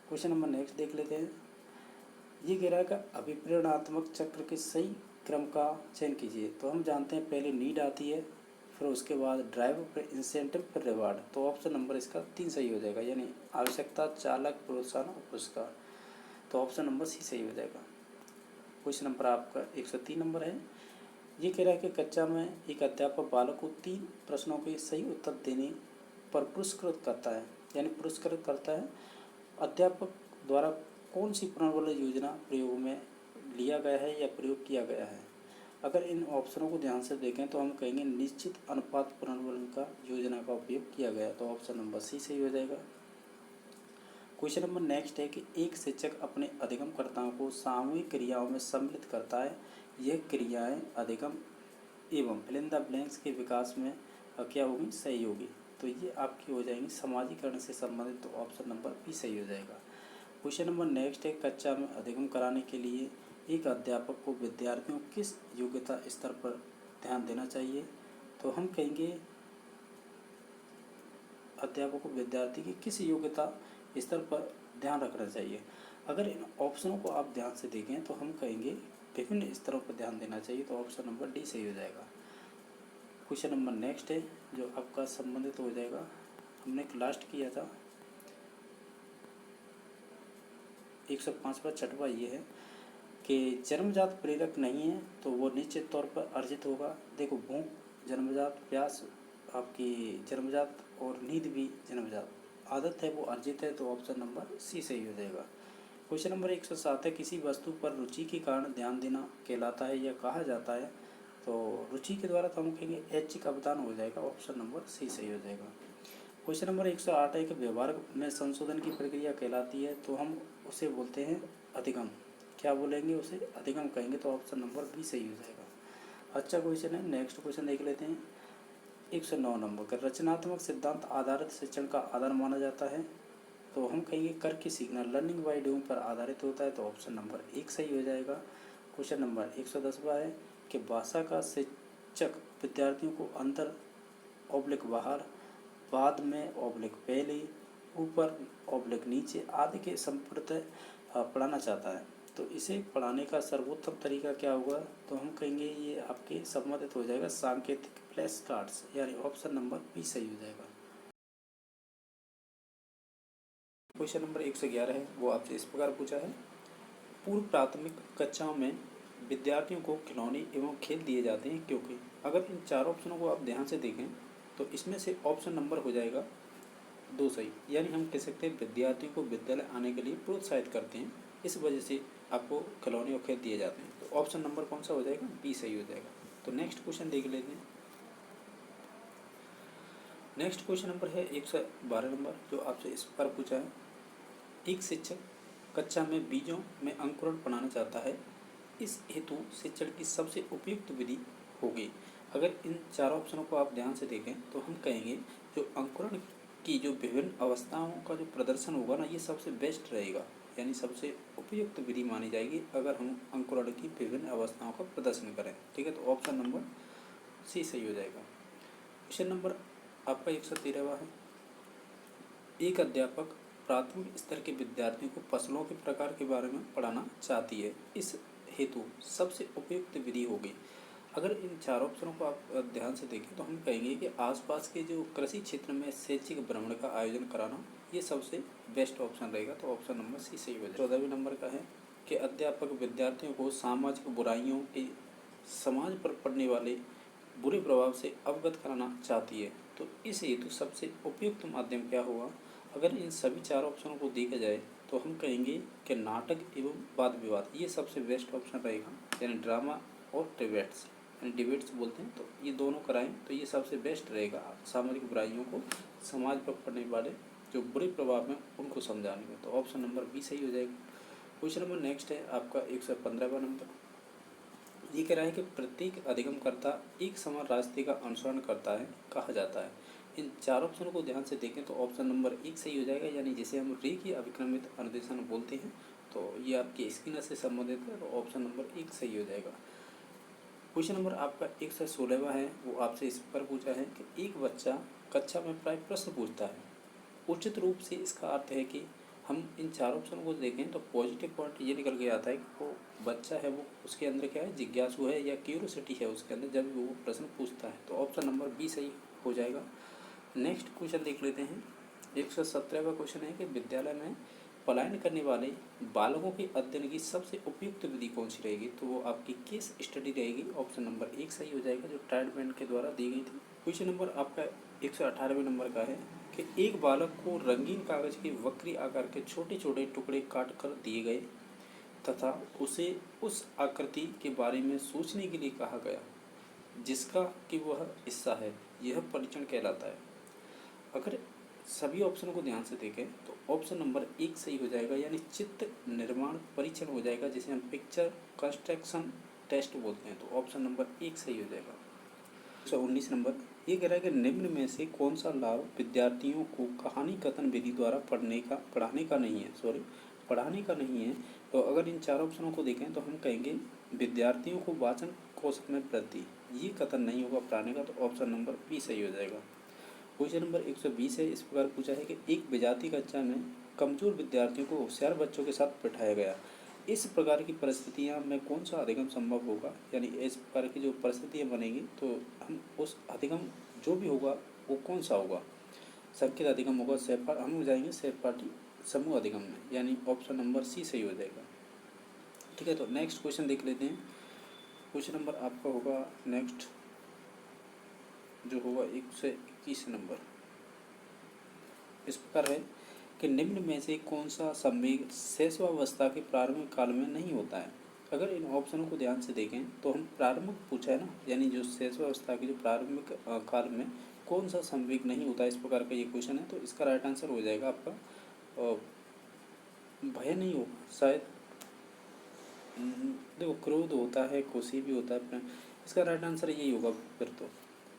क्वेश्चन नंबर नेक्स्ट देख लेते हैं, ये कह रहा है कि अभिप्रेरणात्मक चक्र के सही क्रम का चयन कीजिए, तो हम जानते हैं पहले नीड आती है, फिर उसके बाद ड्राइव, फिर इंसेंटिव, फिर रिवार्ड, तो ऑप्शन नंबर इसका 3 सही हो जाएगा, यानी आवश्यकता, चालक, प्रोत्साहन और पुरस्कार, तो ऑप्शन नंबर सी सही हो जाएगा। क्वेश्चन नंबर आपका 103 नंबर है, ये कह रहा है कि कक्षा में एक अध्यापक बालक को 3 प्रश्नों के सही उत्तर देने पर पुरस्कृत करता है, यानी पुरस्कृत करता है। अध्यापक द्वारा कौन सी पुनर्बल योजना प्रयोग में लिया गया है या प्रयोग किया गया है, अगर इन ऑप्शनों को ध्यान से देखें तो हम कहेंगे निश्चित अनुपात पुनर्बलन का योजना का उपयोग किया गया, तो ऑप्शन नंबर सी सही हो जाएगा। क्वेश्चन नंबर नेक्स्ट है कि एक शिक्षक अपने अधिगमकर्ताओं को सामूहिक क्रियाओं में सम्मिलित करता है, यह क्रियाएं अधिगम एवं फिल इन द ब्लैंक्स के विकास में क्या होगी सहयोगी, तो ये आपकी हो जाएंगी समाजीकरण से संबंधित, तो ऑप्शन नंबर बी सही हो जाएगा। क्वेश्चन नंबर नेक्स्ट है, कक्षा में अधिगम कराने के लिए एक अध्यापक को विद्यार्थियों किस योग्यता स्तर पर ध्यान देना चाहिए? तो हम कहेंगे अध्यापक को विद्यार्थी की किस योग्यता स्तर पर ध्यान रखना चाहिए। अगर इन ऑप्शनों को आप ध्यान से देखें तो हम कहेंगे विभिन्न स्तरों पर ध्यान देना चाहिए, तो ऑप्शन नंबर डी सही हो जाएगा। क्वेश्चन नंबर नेक्स्ट है जो आपका संबंधित हो जाएगा, हमने लास्ट किया था 105 पर छठवा ये है कि जन्मजात प्रेरक नहीं है तो वो निश्चित तौर पर अर्जित होगा। देखो भूख जन्मजात, प्यास आपकी जन्मजात और नींद भी जन्मजात, आदत है वो अर्जित है, तो ऑप्शन नंबर सी सही हो जाएगा। क्वेश्चन नंबर 107 है, किसी वस्तु पर रुचि के कारण ध्यान देना कहलाता है या कहा जाता है? तो रुचि के द्वारा तो हम कहेंगे ऐच्छिक अवदान हो जाएगा, ऑप्शन नंबर सी सही हो जाएगा। क्वेश्चन नंबर 108 है कि व्यवहार में संशोधन की प्रक्रिया कहलाती है, तो हम उसे बोलते हैं अधिगम। क्या बोलेंगे? उसे अधिगम कहेंगे, तो ऑप्शन नंबर बी सही हो जाएगा। अच्छा क्वेश्चन है, नेक्स्ट क्वेश्चन देख लेते हैं। 109 नंबर का रचनात्मक सिद्धांत आधारित शिक्षण का आधार माना जाता है, तो हम कहेंगे करके सीखना लर्निंग बाय डूइंग पर आधारित होता है, तो ऑप्शन नंबर एक सही हो जाएगा। क्वेश्चन नंबर 110 है कि भाषा का शिक्षक विद्यार्थियों को अंदर ऑब्लिक बाहर, बाद में ऑब्लिक पहले, ऊपर ऑब्लिक नीचे आदि के संप्रदाय पढ़ाना चाहता है, तो इसे पढ़ाने का सर्वोत्तम तरीका क्या होगा? तो हम कहेंगे ये आपके संबंधित हो जाएगा सांकेतिक फ्लैश कार्ड्स, यानी ऑप्शन नंबर बी सही हो जाएगा। क्वेश्चन नंबर 111 है वो आपसे इस प्रकार पूछा है, पूर्व प्राथमिक कक्षाओं में विद्यार्थियों को खिलौने एवं खेल दिए जाते हैं क्योंकि? अगर इन चार ऑप्शनों को आप ध्यान से देखें तो इसमें से ऑप्शन नंबर हो जाएगा दो सही, यानी हम कह सकते हैं विद्यार्थियों को विद्यालय आने के लिए प्रोत्साहित करते हैं, इस वजह से आपको खिलौने और खेल दिए जाते हैं, तो ऑप्शन नंबर कौन सा हो जाएगा? बी सही हो जाएगा। तो नेक्स्ट क्वेश्चन देख लेते हैं। नेक्स्ट क्वेश्चन नंबर है 112 नंबर जो आपसे इस प्रकार पूछा है, एक शिक्षक कक्षा में बीजों में अंकुरण पढ़ाना चाहता है, इस हेतु शिक्षण की सबसे उपयुक्त विधि होगी। अगर इन चार ऑप्शनों को आप ध्यान से देखें तो हम कहेंगे जो अंकुरण की जो विभिन्न अवस्थाओं का जो प्रदर्शन होगा ना, ये सबसे बेस्ट रहेगा, यानी सबसे उपयुक्त विधि मानी जाएगी अगर हम अंकुरण की विभिन्न अवस्थाओं का प्रदर्शन करें। ठीक है, तो ऑप्शन नंबर सी सही हो जाएगा। क्वेश्चन नंबर आपका 113वां है, एक अध्यापक प्राथमिक स्तर के विद्यार्थियों को फसलों के प्रकार के बारे में पढ़ाना चाहती है, इस हेतु सबसे उपयुक्त विधि होगी। अगर इन चार ऑप्शनों को आप ध्यान से देखें तो हम कहेंगे कि आसपास के जो कृषि क्षेत्र में शैक्षिक भ्रमण का आयोजन कराना ये सबसे बेस्ट ऑप्शन रहेगा, तो ऑप्शन नंबर सी सही हो जाएगा। 14वें नंबर का है कि अध्यापक विद्यार्थियों को सामाजिक बुराइयों के समाज पर पड़ने वाले बुरे प्रभाव से अवगत कराना चाहती है, तो इस हेतु सबसे उपयुक्त माध्यम क्या होगा? अगर इन सभी चार ऑप्शनों को देखा जाए तो हम कहेंगे कि नाटक एवं वाद विवाद ये सबसे बेस्ट ऑप्शन रहेगा, यानी ड्रामा और डिबेट्स, यानी डिबेट्स बोलते हैं, तो ये दोनों कराएं तो ये सबसे बेस्ट रहेगा सामाजिक बुराइयों को, समाज पर पड़ने वाले जो बुरे प्रभाव हैं उनको समझाने में, तो ऑप्शन नंबर बी सही हो जाएगा। क्वेश्चन नंबर नेक्स्ट है आपका 115वां नंबर, ये कह रहा है कि प्रत्येक अधिगमकर्ता एक समान रास्ते का अनुसरण करता है कहा जाता है। इन चार ऑप्शनों को ध्यान से देखें तो ऑप्शन नंबर एक सही हो जाएगा, यानी जिसे हम रेखीय अभिक्रमित अनुदेशन बोलते हैं, तो ये आपके स्किनर से संबंधित है, तो ऑप्शन नंबर एक सही हो जाएगा। क्वेश्चन नंबर आपका 116वां है वो आपसे इस पर पूछा है कि एक बच्चा कक्षा में प्राय प्रश्न पूछता है, उचित रूप से इसका अर्थ है कि हम इन चार ऑप्शन को देखें तो पॉजिटिव पॉइंट ये निकल के आता है कि वो बच्चा है वो उसके अंदर क्या है, जिज्ञासु है या क्यूरियोसिटी है उसके अंदर जब वो प्रश्न पूछता है, तो ऑप्शन नंबर बी सही हो जाएगा। नेक्स्ट क्वेश्चन देख लेते हैं। 117वां क्वेश्चन है कि विद्यालय में पलायन करने वाले बालकों के अध्ययन की सबसे उपयुक्त विधि कौन सी रहेगी? तो वो आपकी केस स्टडी रहेगी, ऑप्शन नंबर एक सही हो जाएगा जो ट्राइडमैन के द्वारा दी गई थी। क्वेश्चन नंबर आपका 118वें नंबर का है कि एक बालक को रंगीन कागज के वक्री आकार के छोटे छोटे टुकड़े काट कर दिए गए तथा उसे उस आकृति के बारे में सोचने के लिए कहा गया जिसका कि वह हिस्सा है, यह परीक्षण कहलाता है। अगर सभी ऑप्शन को ध्यान से देखें तो ऑप्शन नंबर एक सही हो जाएगा, यानी चित्र निर्माण परीक्षण हो जाएगा, जिसे हम पिक्चर कंस्ट्रक्शन टेस्ट बोलते हैं, तो ऑप्शन नंबर एक सही हो जाएगा। 119 नंबर ये कह रहा है कि निम्न में से कौन सा लाभ विद्यार्थियों को कहानी कथन विधि द्वारा पढ़ाने का नहीं है, पढ़ाने का नहीं है। तो अगर इन चार ऑप्शनों को देखें तो हम कहेंगे विद्यार्थियों को वाचन कौशल में वृद्धि, ये कथन नहीं होगा पढ़ाने का, तो ऑप्शन नंबर बी सही हो जाएगा। क्वेश्चन नंबर 120 है, इस प्रकार पूछा है कि एक विजाति कक्षा में कमजोर विद्यार्थियों को होशियार बच्चों के साथ बैठाया गया, इस प्रकार की परिस्थितियां में कौन सा अधिगम संभव होगा, यानी इस प्रकार की जो परिस्थितियां बनेंगी तो हम उस अधिगम जो भी होगा वो कौन सा होगा, संकेत अधिगम होगा, हम हो जाएंगे सहपाठी समूह अधिगम में, यानी ऑप्शन नंबर सी सही हो जाएगा। ठीक है, तो नेक्स्ट क्वेश्चन देख लेते हैं। क्वेश्चन नंबर आपका होगा नेक्स्ट जो होगा 121 नंबर, इस प्रकार है कि निम्न में से कौन सा संवेग शैशवावस्था के प्रारंभिक काल में नहीं होता है। अगर इन ऑप्शनों को ध्यान से देखें तो हम प्रारंभिक पूछा है ना, यानी जो शैशवावस्था के जो प्रारंभिक काल में कौन सा संवेग नहीं होता है, इस प्रकार का ये क्वेश्चन है। तो इसका राइट आंसर हो जाएगा आपका भय नहीं होगा शायद, देखो क्रोध होता है, खुशी भी होता है, इसका राइट आंसर यही होगा फिर तो,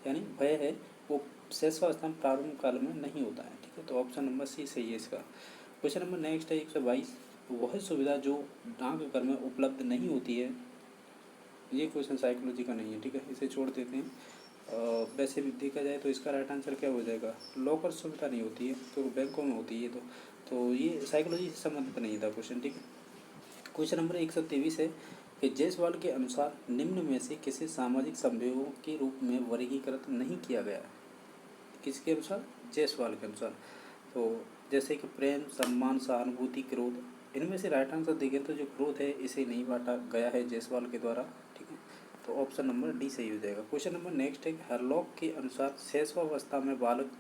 यानी भय है वो शैशवावस्था में प्रारंभिक काल में नहीं होता है। ठीक है, तो ऑप्शन नंबर सी सही है इसका। क्वेश्चन नंबर नेक्स्ट है 122, वह सुविधा जो डाकघर में उपलब्ध नहीं होती है, ये क्वेश्चन साइकोलॉजी का नहीं है। ठीक है, इसे छोड़ देते हैं। वैसे भी देखा जाए तो इसका राइट आंसर क्या हो जाएगा, लॉकर सुविधा नहीं होती है तो बैंकों में होती है, तो ये साइकोलॉजी से संबंधित नहीं था क्वेश्चन। ठीक है, क्वेश्चन नंबर 123 है कि जायसवाल के अनुसार निम्न में से किसी सामाजिक संवेगों के रूप में वर्गीकृत नहीं किया गया है। किसके अनुसार, जायसवाल के अनुसार। तो जैसे कि प्रेम, सम्मान, सहानुभूति, क्रोध, इनमें से राइट आंसर देखें तो जो क्रोध है इसे नहीं बांटा गया है जायसवाल के द्वारा। ठीक है, तो ऑप्शन नंबर डी सही हो जाएगा। क्वेश्चन नंबर नेक्स्ट है, हरलॉक के अनुसार शैशवावस्था में बालक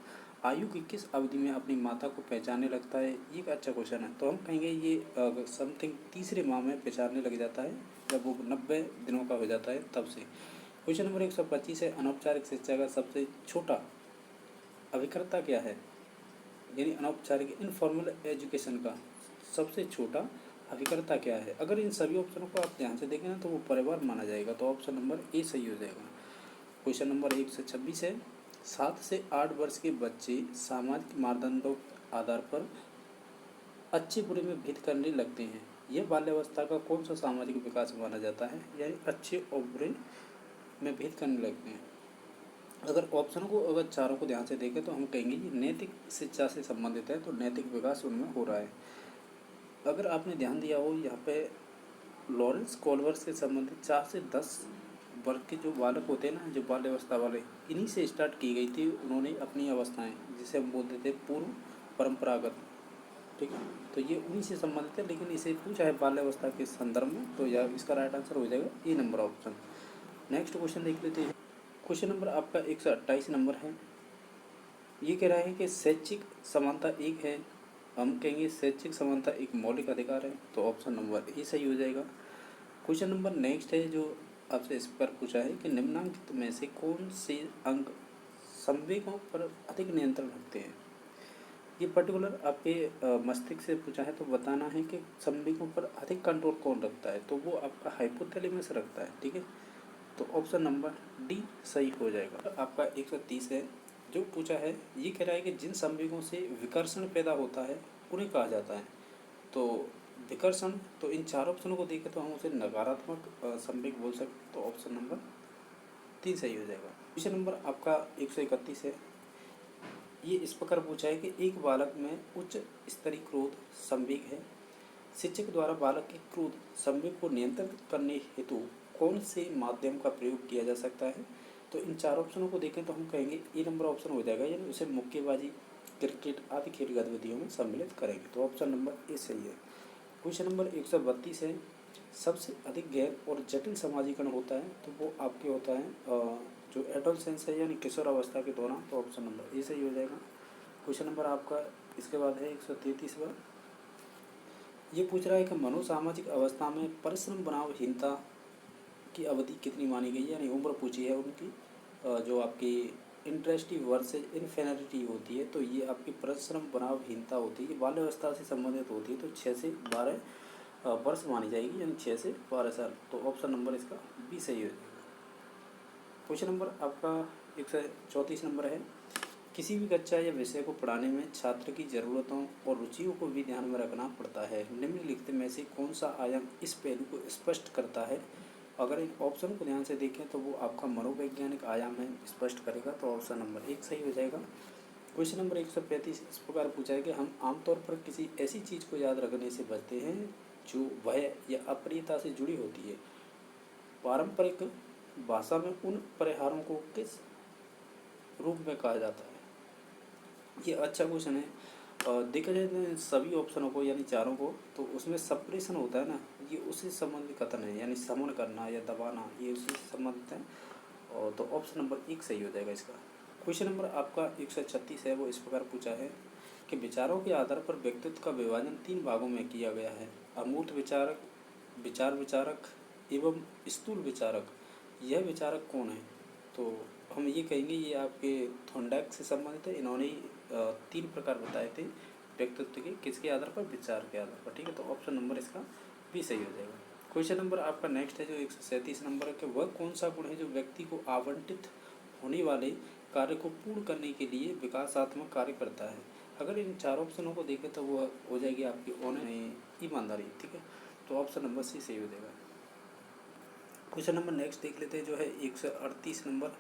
आयु की किस अवधि में अपनी माता को पहचानने लगता है। ये एक अच्छा क्वेश्चन है, तो हम कहेंगे ये समथिंग तीसरे माह में पहचानने लग जाता है, जब वो 90 दिनों का हो जाता है तब से। क्वेश्चन नंबर 125 है, अनौपचारिक शिक्षा का सबसे छोटा अभिकर्ता क्या है, यानी अनौपचारिक इनफॉर्मल एजुकेशन का सबसे छोटा अभिकर्ता क्या है। अगर इन सभी ऑप्शनों को आप ध्यान से देखें ना तो वो परिवार माना जाएगा, तो ऑप्शन नंबर ए सही हो जाएगा। क्वेश्चन नंबर 126 है, 7 से 8 वर्ष के बच्चे सामाजिक मानदंडों के आधार पर अच्छे बुरे में भेद करने लगते हैं, यह बाल्यावस्था का कौन सा सामाजिक विकास माना जाता है, यानी अच्छे और बुरे में भेद करने लगते हैं। अगर ऑप्शनों को अगर चारों को ध्यान से देखें तो हम कहेंगे ये नैतिक शिक्षा से संबंधित है, तो नैतिक विकास उनमें हो रहा है। अगर आपने ध्यान दिया हो यहाँ पे लॉरेंस कॉल्वर्स से संबंधित 4 से 10 वर्ग के जो बालक होते हैं ना, जो बाल्यावस्था वाले, इन्हीं से स्टार्ट की गई थी उन्होंने अपनी अवस्थाएं, जिसे हम बोलते थे पूर्व परंपरागत। ठीक है, तो ये उन्हीं से संबंधित है, लेकिन इसे पूछा है बाल्यावस्था के संदर्भ में, तो यह इसका राइट आंसर हो जाएगा ए नंबर ऑप्शन। नेक्स्ट क्वेश्चन देख लेते हैं। क्वेश्चन नंबर आपका 128 नंबर है, ये कह रहा है कि शैक्षिक समानता एक है, हम कहेंगे शैक्षिक समानता एक मौलिक अधिकार है, तो ऑप्शन नंबर ए सही हो जाएगा। क्वेश्चन नंबर नेक्स्ट है जो आपसे इस पर पूछा है कि निम्नलिखित में से कौन से अंग संवेगों पर अधिक नियंत्रण रखते हैं। ये पर्टिकुलर आपके मस्तिष्क से पूछा है, तो बताना है कि संवेगों पर अधिक कंट्रोल कौन रखता है, तो वो आपका हाइपोथैलेमस रखता है। ठीक है, तो ऑप्शन नंबर डी सही हो जाएगा। आपका 130 है, जो पूछा है ये कह रहा है कि जिन संवेगों से विकर्षण पैदा होता है उन्हें कहा जाता है। तो विकर्षण, तो इन चार ऑप्शनों को देखें तो हम उसे नकारात्मक संवेग बोल सकते, तो ऑप्शन नंबर 3 सही हो जाएगा। क्वेश्चन नंबर आपका 131 है, ये इस प्रकार पूछा है कि एक बालक में उच्च स्तरीय क्रोध संवेग है, शिक्षक द्वारा बालक के क्रोध संवेग को नियंत्रित करने हेतु कौन से माध्यम का प्रयोग किया जा सकता है। तो इन चार ऑप्शनों को देखें तो हम कहेंगे ए नंबर ऑप्शन हो जाएगा, यानी उसे मुक्केबाजी, क्रिकेट आदि खेल गतिविधियों में सम्मिलित करेंगे, तो ऑप्शन नंबर ए सही है। क्वेश्चन नंबर 132 है, सबसे अधिक गैर और जटिल समाजीकरण होता है, तो वो आपके होता है जो एडोलसेंस है, यानी किशोरावस्था के दौरान, तो ऑप्शन नंबर ए सही हो जाएगा। क्वेश्चन नंबर आपका इसके बाद है 133वां, ये पूछ रहा है कि मनोसामाजिक अवस्था में परिश्रम बनावहीनता की अवधि कितनी मानी गई है, यानी उम्र पूछी है उनकी, जो आपकी इंटरेस्टिव वर्सेज इन्फेनिटी होती है, तो ये आपकी परिश्रम बनावहीनता होती है, ये बाल्यावस्था से संबंधित होती है, तो 6 से 12 वर्ष मानी जाएगी, यानी 6 से 12 साल, तो ऑप्शन नंबर इसका बी सही हो जाएगा। क्वेश्चन नंबर आपका 134 नंबर है किसी भी कक्षा या विषय को पढ़ाने में छात्र की ज़रूरतों और रुचियों को भी ध्यान में रखना पड़ता है। निम्नलिखित में से कौन सा आयाम इस पहलू को स्पष्ट करता है? अगर इन ऑप्शन को ध्यान से देखें तो वो आपका मनोवैज्ञानिक आयाम है, स्पष्ट करेगा। तो ऑप्शन नंबर 1 सही हो जाएगा। क्वेश्चन नंबर 135 इस प्रकार पूछा है कि हम आमतौर पर किसी ऐसी चीज़ को याद रखने से बचते हैं जो भय या अप्रियता से जुड़ी होती है। पारंपरिक भाषा में उन परिहारों को किस रूप में कहा जाता है? ये अच्छा क्वेश्चन है। देखा जाए तो सभी ऑप्शनों को यानी चारों को, तो उसमें सप्रेशन होता है ना, ये उसी से संबंधित कथन है, यानी समन करना या दबाना, ये उसी से संबंधित है। और तो ऑप्शन नंबर 1 सही हो जाएगा इसका। क्वेश्चन नंबर आपका 136 है, वो इस प्रकार पूछा है कि विचारों के आधार पर व्यक्तित्व का विभाजन 3 भागों में किया गया है। अमूर्त विचारक, विचार विचारक एवं स्थूल विचारक। यह विचारक कौन है? तो हम ये कहेंगे ये आपके थॉर्नडाइक से संबंधित है। इन्होंने ही 3 प्रकार बताए थे व्यक्तित्व के, किसके आधार पर? विचार के आधार पर। ठीक है, तो ऑप्शन नंबर इसका भी सही हो जाएगा। क्वेश्चन नंबर आपका नेक्स्ट है जो 137 नंबर है कि वह कौन सा गुण है जो व्यक्ति को आवंटित होने वाले कार्य को पूर्ण करने के लिए विकासात्मक कार्य करता है। अगर इन 4 ऑप्शनों को देखें तो वह हो जाएगी आपकी ईमानदारी। ठीक है, तो ऑप्शन नंबर सी सही हो जाएगा। क्वेश्चन नंबर नेक्स्ट देख लेते हैं जो है 138 नंबर।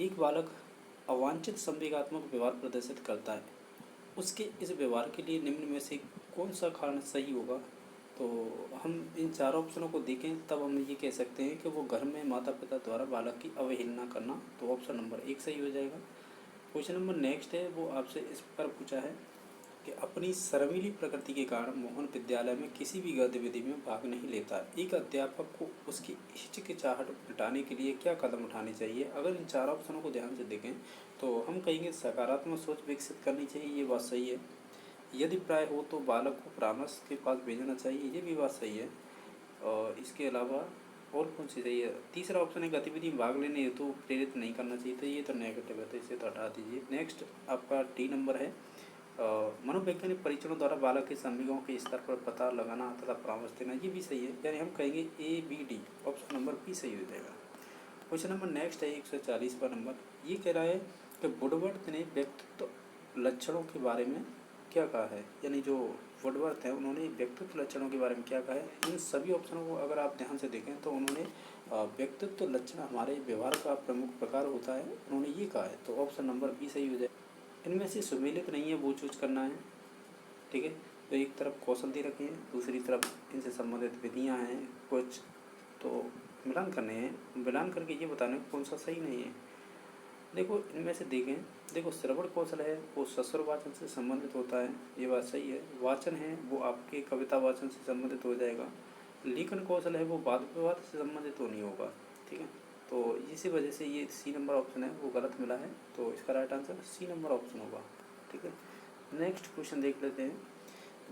एक बालक अवांछित संवेगात्मक व्यवहार प्रदर्शित करता है, उसके इस व्यवहार के लिए निम्न में से कौन सा कारण सही होगा? तो हम इन 4 ऑप्शनों को देखें तब हम ये कह सकते हैं कि वो घर में माता पिता द्वारा बालक की अवहेलना करना। तो ऑप्शन नंबर 1 सही हो जाएगा। क्वेश्चन नंबर नेक्स्ट है, वो आपसे इस प्रकार पूछा है कि अपनी शर्मीली प्रकृति के कारण मोहन विद्यालय में किसी भी गतिविधि में भाग नहीं लेता। एक अध्यापक को उसकी हिचकिचाहट मिटाने के लिए क्या कदम उठाने चाहिए? अगर इन 4 ऑप्शनों को ध्यान से देखें तो हम कहेंगे सकारात्मक सोच विकसित करनी चाहिए, ये बात सही है। यदि प्राय हो तो बालक को परामर्श के पास भेजना चाहिए, ये भी बात सही है। और इसके अलावा और कौन सी सही है? तीसरा ऑप्शन है गतिविधि में भाग लेने हेतु प्रेरित नहीं करना चाहिए, तो ये तो नेगेटिव है, तो इसे तो हटा दीजिए। नेक्स्ट आपका डी नंबर है, मनोवैज्ञानिक परीक्षणों द्वारा बालक के संवेगों के स्तर पर पता लगाना तथा परामर्श देना, ये भी सही है, यानी हम कहेंगे ABD, ऑप्शन नंबर बी सही हो जाएगा। क्वेश्चन नंबर नेक्स्ट है 140 पर नंबर। ये कह रहा है कि वुडवर्थ ने व्यक्तित्व लक्षणों के बारे में क्या कहा है? यानी जो वुडवर्थ है उन्होंने व्यक्तित्व लक्षणों के बारे में क्या कहा है? इन सभी ऑप्शनों को अगर आप ध्यान से देखें तो उन्होंने व्यक्तित्व लक्षण हमारे व्यवहार का प्रमुख प्रकार होता है, उन्होंने ये कहा है। तो ऑप्शन नंबर बी सही हो जाए। इनमें से सुमेलित नहीं है वो चूज करना है। ठीक है, तो एक तरफ कौशल दे रखे हैं, दूसरी तरफ इनसे संबंधित विधियाँ हैं कुछ, तो मिलान करने हैं, मिलान करके ये बताना कौन सा सही नहीं है। देखो इनमें से देखें, देखो श्रवण कौशल है वो सस्वर वाचन से संबंधित होता है, ये बात सही है। वाचन है वो आपके कविता वाचन से संबंधित हो जाएगा। लेखन कौशल है वो वाद विवाद से संबंधित तो नहीं होगा। ठीक है, तो इसी वजह से ये सी नंबर ऑप्शन है वो गलत मिला है, तो इसका right answer C number option होगा। ठीक है, नेक्स्ट क्वेश्चन देख लेते हैं।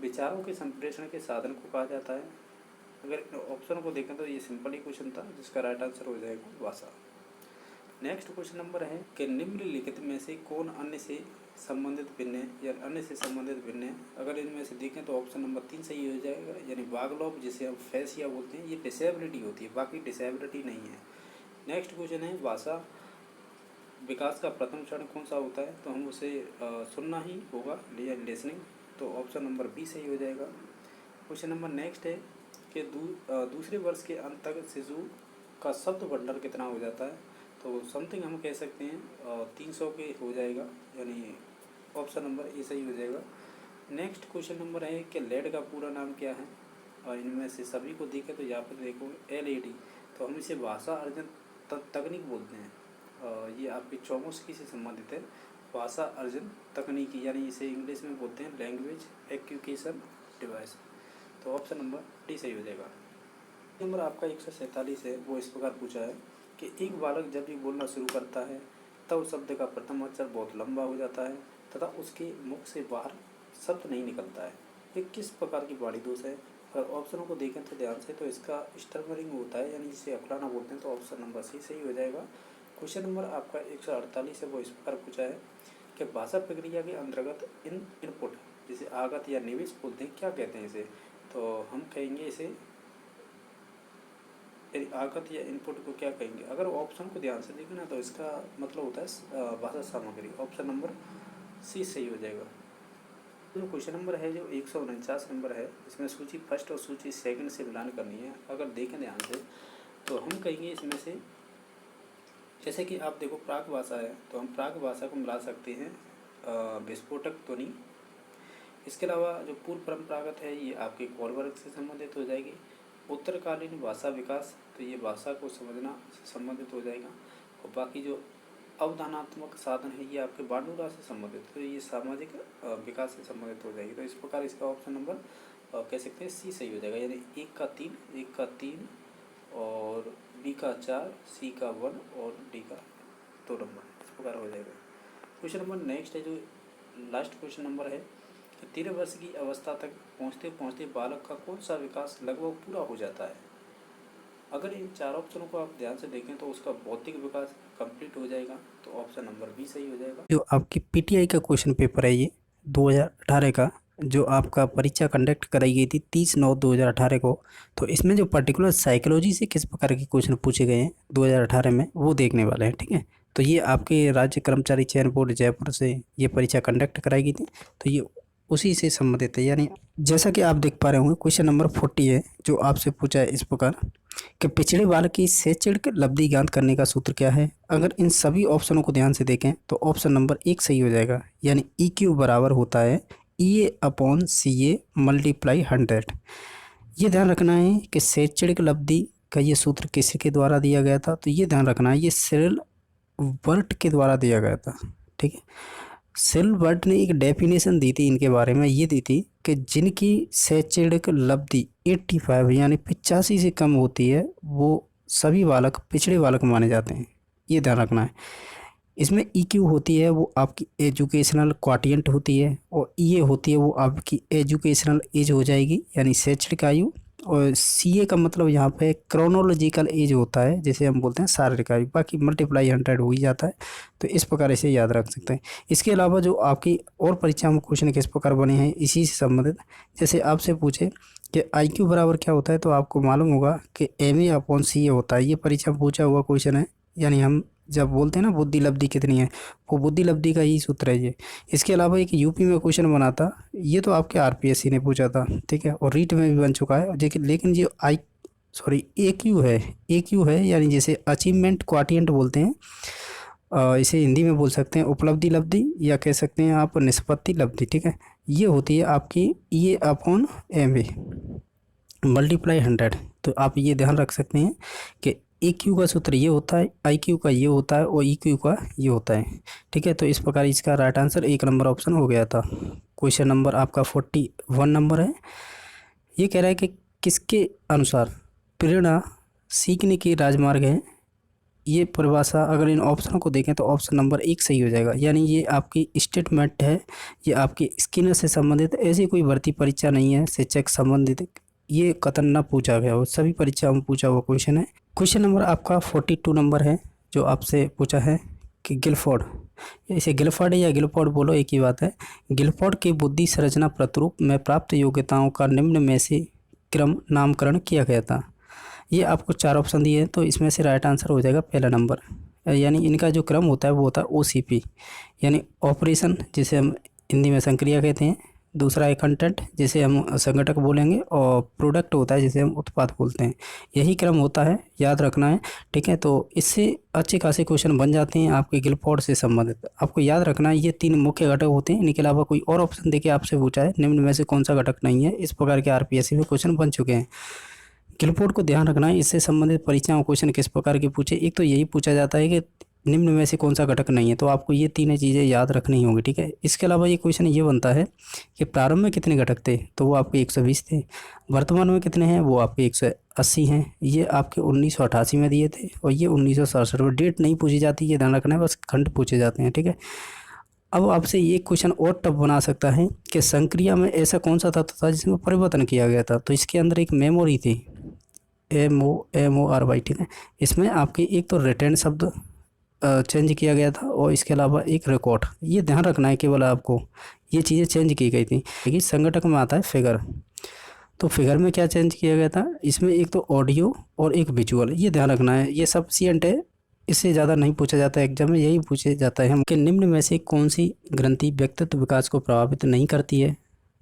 विचारों के संप्रेषण के साधन को कहा जाता है। अगर ऑप्शन को देखें तो ये सिंपल ही क्वेश्चन था, जिसका राइट आंसर हो जाएगा भाषा। नेक्स्ट क्वेश्चन नंबर है कि निम्नलिखित में से कौन अन्य से संबंधित भिन्न है या अन्य से संबंधित भिन्न है? अगर इनमें से देखें तो ऑप्शन नंबर 3 सही हो जाएगा, यानी बागलोब जिसे हम फेसिया बोलते हैं, ये डिसेबिलिटी होती है, बाकी डिसेबिलिटी नहीं है। नेक्स्ट क्वेश्चन है भाषा विकास का प्रथम चरण कौन सा होता है? तो हम उसे सुनना ही होगा, लिसनिंग, तो ऑप्शन नंबर बी सही हो जाएगा। क्वेश्चन नंबर नेक्स्ट है कि दूसरे वर्ष के अंत तक शिशु का शब्द भंडार कितना हो जाता है? तो समथिंग हम कह सकते हैं 300 के हो जाएगा, यानी ऑप्शन नंबर ए सही हो जाएगा। नेक्स्ट क्वेश्चन नंबर है कि लेड का पूरा नाम क्या है? और इनमें से सभी को देखें तो यहाँ पर देखो LED, तो हम इसे भाषा अर्जन तकनीक बोलते हैं। ये आपकी चौमुखी से संबंधित है, भाषा अर्जन तकनीकी, यानी इसे इंग्लिश में बोलते हैं लैंग्वेज एक्विजिशन डिवाइस। तो ऑप्शन नंबर डी सही हो जाएगा। नंबर आपका 147 है, वो इस प्रकार पूछा है कि एक बालक जब भी बोलना शुरू करता है तब उस शब्द का प्रथम अक्षर बहुत लंबा हो जाता है तथा उसके मुख से बाहर शब्द नहीं निकलता है। ये किस प्रकार की वाणी दोष है? अगर ऑप्शनों को देखें तो ध्यान से, तो इसका स्टमरिंग होता है, यानी जिसे अकड़ाना बोलते हैं, तो ऑप्शन नंबर सी सही हो जाएगा। क्वेश्चन नंबर आपका 148 है, वो इस प्रकार पूछा है कि भाषा प्रक्रिया के अंतर्गत इनपुट जिसे आगत या निवेश बोलते हैं, क्या कहते हैं इसे? तो हम कहेंगे इसे यानी आगत या इनपुट को क्या कहेंगे? अगर ऑप्शन को ध्यान से देखें ना तो इसका मतलब होता है भाषा सामग्री। ऑप्शन नंबर सी सही हो जाएगा। जो क्वेश्चन नंबर है जो 149 नंबर है, इसमें सूची फर्स्ट और सूची सेकंड से मिलान करनी है। अगर देखें ध्यान से तो हम कहेंगे इसमें से, जैसे कि आप देखो प्राक भाषा है तो हम प्राक भाषा को मिला सकते हैं विस्फोटक ध्वनि। इसके अलावा जो पूर्व परंपरागत है ये आपके कौर वर्ग से संबंधित हो जाएगी। उत्तरकालीन भाषा विकास, तो ये भाषा को समझना से संबंधित हो जाएगा। और बाकी जो अवधानात्मक साधन है ये आपके बांडूरा से संबंधित, तो ये सामाजिक विकास से संबंधित हो जाएगी। तो इस प्रकार इसका ऑप्शन नंबर कह सकते हैं सी सही हो जाएगा। यानी 1 का 3 और बी का 4, सी का 1 और डी का 2 नंबर, इस प्रकार हो जाएगा। क्वेश्चन नंबर नेक्स्ट है जो लास्ट क्वेश्चन नंबर है कि 13 वर्ष की अवस्था तक पहुँचते पहुँचते बालक का कौन सा विकास लगभग पूरा हो जाता है? अगर इन 4 ऑप्शनों को आप ध्यान से देखें तो उसका भौतिक विकास कंप्लीट हो जाएगा, तो ऑप्शन नंबर बी सही हो जाएगा। जो आपकी पीटीआई का क्वेश्चन पेपर है ये 2018 का, जो आपका परीक्षा कंडक्ट कराई गई थी 30/9/2018 को, तो इसमें जो पर्टिकुलर साइकोलॉजी से किस प्रकार के क्वेश्चन पूछे गए हैं 2018 में वो देखने वाले हैं, ठीक है। तो ये आपके राज्य कर्मचारी चयन बोर्ड जयपुर से ये परीक्षा कंडक्ट कराई गई थी, तो ये उसी से संबंधित है। यानी जैसा कि आप देख पा रहे होंगे क्वेश्चन नंबर 40 है जो आपसे पूछा है इस प्रकार कि पिछड़े बालक की शैक्षणिक लब्धि ज्ञात करने का सूत्र क्या है? अगर इन सभी ऑप्शनों को ध्यान से देखें तो ऑप्शन नंबर 1 सही हो जाएगा। यानी EQ बराबर होता है EA/CA × 100। ये ध्यान रखना है कि शैक्षणिक लब्धि का ये सूत्र किसके द्वारा दिया गया था, तो ये ध्यान रखना है ये सिरिल बर्ट के द्वारा दिया गया था, ठीक है। सिरिल बर्ट ने एक डेफिनेशन दी थी इनके बारे में, ये दी थी कि जिनकी शैक्षणिक लब्धि 85 यानी 85 से कम होती है वो सभी बालक पिछड़े बालक माने जाते हैं। ये ध्यान रखना है। इसमें EQ होती है वो आपकी एजुकेशनल क्वाटियंट होती है, और EA होती है वो आपकी एजुकेशनल एज हो जाएगी यानी शैक्षणिक आयु, और CA का मतलब यहाँ पे क्रोनोलॉजिकल एज होता है जिसे हम बोलते हैं शारीरिक आयु। बाकी मल्टीप्लाई 100 हो ही जाता है, तो इस प्रकार इसे याद रख सकते हैं। इसके अलावा जो आपकी और परीक्षा में क्वेश्चन किस प्रकार बने हैं इसी से संबंधित, जैसे आपसे पूछे कि IQ बराबर क्या होता है, तो आपको मालूम होगा कि MA/CA होता है। ये परीक्षा में पूछा हुआ क्वेश्चन है। यानी हम जब बोलते हैं ना बुद्धि लब्धि कितनी है, वो बुद्धि लब्धि का ही सूत्र है ये। इसके अलावा एक यूपी में क्वेश्चन बना था, ये तो आपके RPSC ने पूछा था, ठीक है, और रीट में भी बन चुका है। लेकिन जो AQ है यानी जैसे अचीवमेंट क्वाटियंट बोलते हैं, इसे हिंदी में बोल सकते हैं उपलब्धि लब्धि, या कह सकते हैं आप निष्पत्ति लब्धि, ठीक है। ये होती है आपकी EA/MA × 100। तो आप ये ध्यान रख सकते हैं कि EQ का सूत्र ये होता है, IQ का ये होता है और EQ का ये होता है, ठीक है। तो इस प्रकार इसका राइट आंसर 1 नंबर ऑप्शन हो गया था। क्वेश्चन नंबर आपका 41 नंबर है। ये कह रहा है कि किसके अनुसार प्रेरणा सीखने की राजमार्ग है? ये परिभाषा अगर इन ऑप्शनों को देखें तो ऑप्शन नंबर 1 सही हो जाएगा। यानी ये आपकी स्टेटमेंट है, ये आपकी स्किनर से संबंधित, ऐसी कोई भर्ती परीक्षा नहीं है शिक्षक संबंधित, ये कथन न पूछा गया हो, सभी परीक्षाओं में पूछा हुआ क्वेश्चन है। क्वेश्चन नंबर आपका 42 नंबर है जो आपसे पूछा है कि गिलफोर्ड, इसे गिलफोर्ड या गिलफोर्ड बोलो एक ही बात है, गिलफोर्ड की बुद्धि संरचना प्रतिरूप में प्राप्त योग्यताओं का निम्न में से क्रम नामकरण किया गया था। ये आपको 4 ऑप्शन दिए हैं, तो इसमें से राइट आंसर हो जाएगा पहला नंबर। यानी इनका जो क्रम होता है वो होता है OCP, यानी ऑपरेशन जिसे हम हिंदी में संक्रिया कहते हैं, दूसरा है कंटेंट जिसे हम संगठक बोलेंगे, और प्रोडक्ट होता है जिसे हम उत्पाद बोलते हैं। यही क्रम होता है, याद रखना है, ठीक है। तो इससे अच्छे खासे क्वेश्चन बन जाते हैं आपके गिलफोर्ड से संबंधित। आपको याद रखना है ये 3 मुख्य घटक होते हैं, इनके अलावा कोई और ऑप्शन देके आपसे पूछा है निम्न में से कौन सा घटक नहीं है, इस प्रकार के RPSC में क्वेश्चन बन चुके हैं। गिलफोर्ड को ध्यान रखना है, इससे संबंधित परीक्षाओं क्वेश्चन किस प्रकार के पूछे, एक तो यही पूछा जाता है कि निम्न में से कौन सा घटक नहीं है, तो आपको ये 3 चीज़ें याद रखनी होंगी, ठीक है। इसके अलावा ये क्वेश्चन ये बनता है कि प्रारंभ में कितने घटक थे, तो वो आपके 120 थे। वर्तमान में कितने हैं, वो आपके 180 हैं। ये आपके 1988 में दिए थे, और ये 1967 में। डेट नहीं पूछी जाती, ये ध्यान रखना है, बस खंड पूछे जाते हैं, ठीक है। अब आपसे ये क्वेश्चन और टफ बना सकता है कि संक्रिया में ऐसा कौन सा तत्व था जिसमें परिवर्तन किया गया था, तो इसके अंदर एक मेमोरी थी, MORY, ठीक है। इसमें आपकी एक तो रिटर्न शब्द चेंज किया गया था, और इसके अलावा एक रिकॉर्ड, ये ध्यान रखना है केवल आपको, ये चीज़ें चेंज की गई थी। देखिए संगठक में आता है फिगर, तो फिगर में क्या चेंज किया गया था, इसमें एक तो ऑडियो और एक विजुअल, ये ध्यान रखना है। ये सफिशिएंट है, इससे ज़्यादा नहीं पूछा जाता है एग्जाम में। यही पूछे जाता है हम कि निम्न में से कौन सी ग्रंथि व्यक्तित्व विकास को प्रभावित नहीं करती है।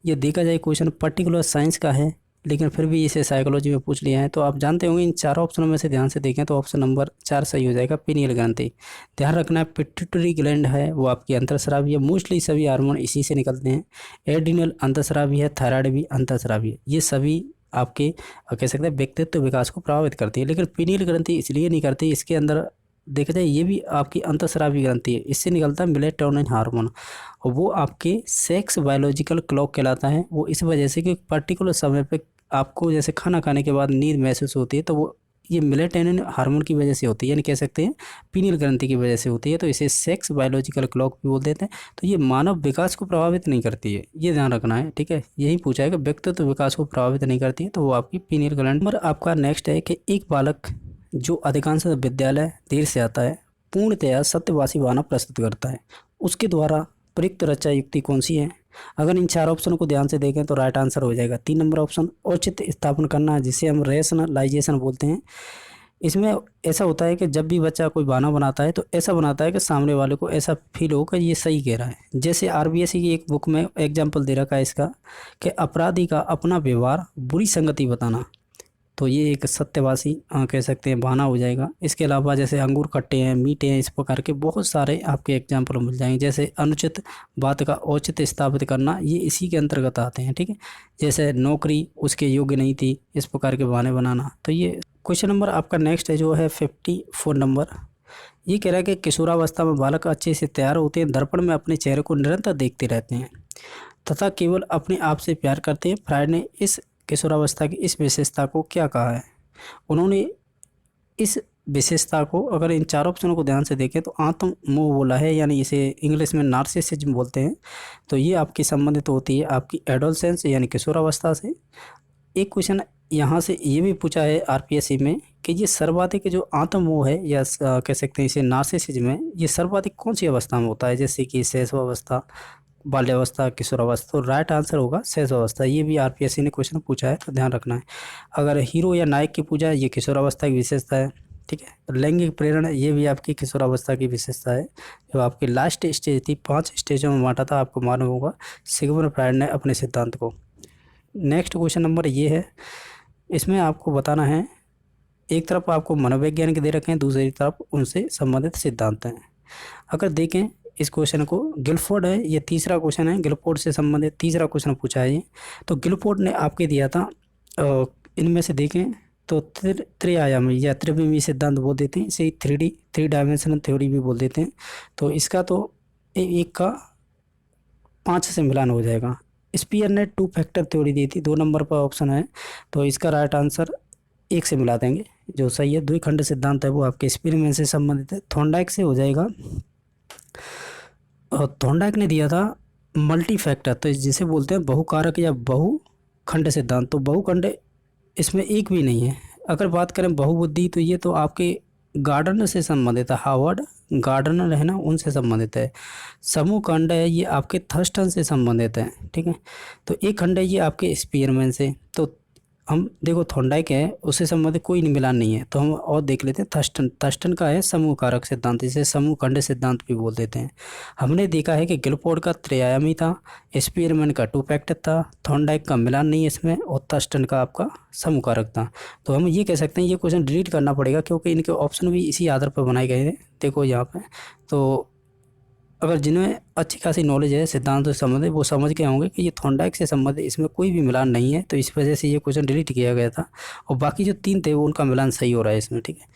ये देखा जाए क्वेश्चन पर्टिकुलर साइंस का है, लेकिन फिर भी इसे साइकोलॉजी में पूछ लिया है। तो आप जानते होंगे इन चारों ऑप्शनों में से ध्यान से देखें तो ऑप्शन नंबर 4 सही हो जाएगा, पीनियल ग्रंथि। ध्यान रखना है पिट्यूटरी ग्लैंड है वो आपकी अंतःस्रावी है, मोस्टली सभी हार्मोन इसी से निकलते हैं। एड्रिनल अंतःस्रावी है, थायराइड भी अंतःस्रावी है। ये सभी आपके कह सकते हैं व्यक्तित्व विकास को प्रभावित करती है, लेकिन पीनियल ग्रंथि इसलिए नहीं करती, इसके अंदर देखा जाए ये भी आपकी अंतःस्रावी ग्रंथि है, इससे निकलता है मेलेटोनिन हार्मोन, और वो आपके सेक्स बायोलॉजिकल क्लॉक कहलाता है। वो इस वजह से कि पर्टिकुलर समय पे आपको जैसे खाना खाने के बाद नींद महसूस होती है, तो वो ये मेलेटोनिन हार्मोन की वजह से होती है, यानी कह सकते हैं पीनियल ग्रंथि की वजह से होती है। तो इसे सेक्स बायोलॉजिकल क्लॉक भी बोल देते हैं। तो ये मानव विकास को प्रभावित नहीं करती है, ये ध्यान रखना है, ठीक है। यही पूछा है कि व्यक्तित्व विकास को प्रभावित नहीं करती है, तो वो आपकी पीनियल ग्लैंड। नंबर आपका नेक्स्ट है कि एक बालक जो अधिकांश विद्यालय देर से आता है पूर्णतया सत्यवासी बहाना प्रस्तुत करता है, उसके द्वारा प्रयुक्त रचा युक्ति कौन सी है। अगर इन चार ऑप्शन को ध्यान से देखें तो राइट आंसर हो जाएगा 3 नंबर ऑप्शन, औचित्य स्थापन करना, जिसे हम रेशनलाइजेशन बोलते हैं। इसमें ऐसा होता है कि जब भी बच्चा कोई बहाना बनाता है तो ऐसा बनाता है कि सामने वाले को ऐसा फील हो कि ये सही कह रहा है। जैसे आरबीएससी की एक बुक में एग्जाम्पल दे रखा है इसका कि अपराधी का अपना व्यवहार बुरी संगति बताना, तो ये एक सत्यवासी कह सकते हैं बहाना हो जाएगा। इसके अलावा जैसे अंगूर खट्टे हैं, मीठे हैं, इस प्रकार के बहुत सारे आपके एग्जाम्पल मिल जाएंगे। जैसे अनुचित बात का औचित्य स्थापित करना, ये इसी के अंतर्गत आते हैं, ठीक है। जैसे नौकरी उसके योग्य नहीं थी, इस प्रकार के बहाने बनाना। तो ये क्वेश्चन नंबर आपका नेक्स्ट है जो है 54 नंबर। ये कह रहा है कि किशोरावस्था में बालक अच्छे से तैयार होते हैं, दर्पण में अपने चेहरे को निरंतर देखते रहते हैं तथा केवल अपने आप से प्यार करते हैं। फ्रायड ने इस किशोरावस्था की इस विशेषता को क्या कहा है। उन्होंने इस विशेषता को, अगर इन चार ऑप्शनों को ध्यान से देखें तो आत्म मोह बोला है, यानी इसे इंग्लिश में नार्सिसिज्म बोलते हैं। तो ये आपकी संबंधित होती है आपकी एडोलसेंस यानी किशोरावस्था से। एक क्वेश्चन यहाँ से ये भी पूछा है आरपीएससी में कि ये सर्वाधिक जो आत्म मोह है या कह सकते हैं इसे नार्सिसिज्म है, ये सर्वाधिक कौन सी अवस्था में होता है, जैसे कि शैशवावस्था, बाल्यावस्था, किशोरावस्था। तो राइट आंसर होगा शैशवावस्था। ये भी आरपीएससी ने क्वेश्चन पूछा है, तो ध्यान रखना है। अगर हीरो या नायक की पूजा, ये किशोरावस्था की विशेषता है, ठीक है। लैंगिक प्रेरणा, ये भी आपकी किशोरावस्था की विशेषता है। जो आपकी लास्ट स्टेज थी, 5 स्टेजों में बांटा था, आपको मालूम होगा सिगमंड फ्रायड ने अपने सिद्धांत को। नेक्स्ट क्वेश्चन नंबर ये है, इसमें आपको बताना है, एक तरफ आपको मनोवैज्ञानिक दे रखे हैं, दूसरी तरफ उनसे संबंधित सिद्धांत हैं। अगर देखें इस क्वेश्चन को, गिलफोर्ड है, ये तीसरा क्वेश्चन है, गिलफोर्ड से संबंधित तीसरा क्वेश्चन पूछा है ये। तो गिलफोर्ड ने आपके दिया था, इनमें से देखें तो त्रिआयामी या त्रिविमीय सिद्धांत बोल देते हैं, इसे 3 डायमेंशनल थ्योरी भी बोल देते हैं। तो इसका तो एक का 5 से मिलान हो जाएगा। स्पीयर ने 2 फैक्टर थ्योरी दी थी, 2 नंबर पर ऑप्शन है, तो इसका राइट आंसर 1 से मिला देंगे जो सही है। द्विखंड सिद्धांत है वो आपके एक्सपेरिमेंट से संबंधित है। थॉर्नडाइक से हो जाएगा, और थॉर्नडाइक ने दिया था मल्टी फैक्टर, तो जिसे बोलते हैं बहुकारक या बहुखंड सिद्धांत। तो बहुखंड इसमें एक भी नहीं है। अगर बात करें बहुबुद्धि, तो ये तो आपके गार्डनर से संबंधित है, हार्वर्ड गार्डनर है ना, उनसे संबंधित है। समूह खंड है, ये आपके थर्स्टन से संबंधित है, ठीक है। तो एक खंड है ये आपके स्पीयरमैन से। तो हम देखो थॉर्नडाइक है, उससे संबंधित कोई मिलान नहीं है। तो हम और देख लेते हैं थर्स्टन का है समूह कारक सिद्धांत, इसे समूह खंड सिद्धांत भी बोल देते हैं। हमने देखा है कि गिलफोर्ड का त्रिआयामी था, स्पीयरमैन का 2 फैक्टर था, थॉर्नडाइक का मिलान नहीं है इसमें, और थर्स्टन का आपका समूह कारक था। तो हम ये कह सकते हैं ये क्वेश्चन डिलीट करना पड़ेगा, क्योंकि इनके ऑप्शन भी इसी आधार पर बनाए गए हैं। देखो यहाँ पे, तो अगर जिन्हें अच्छी खासी नॉलेज है सिद्धांत से संबंधित, वो समझ गए होंगे कि ये थॉर्नडाइक से संबंधित इसमें कोई भी मिलान नहीं है, तो इस वजह से ये क्वेश्चन डिलीट किया गया था। और बाकी जो 3 थे वो उनका मिलान सही हो रहा है इसमें, ठीक है।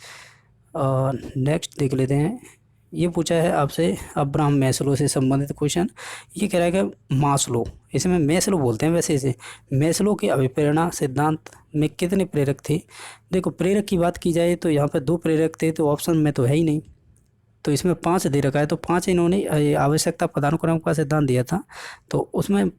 नेक्स्ट देख लेते हैं। ये पूछा है आपसे अब्राहम मैस्लो से संबंधित क्वेश्चन। ये कह रहा है कि मास्लो, इसमें मैस्लो बोलते हैं वैसे इसे, मैस्लो के अभिप्रेरणा सिद्धांत में कितने प्रेरक थे। देखो प्रेरक की बात की जाए तो यहाँ पर 2 प्रेरक थे, तो ऑप्शन में तो है ही नहीं, तो इसमें 5 दे रखा है। तो 5 इन्होंने आवश्यकता पदानुक्रम का सिद्धांत दिया था, तो उसमें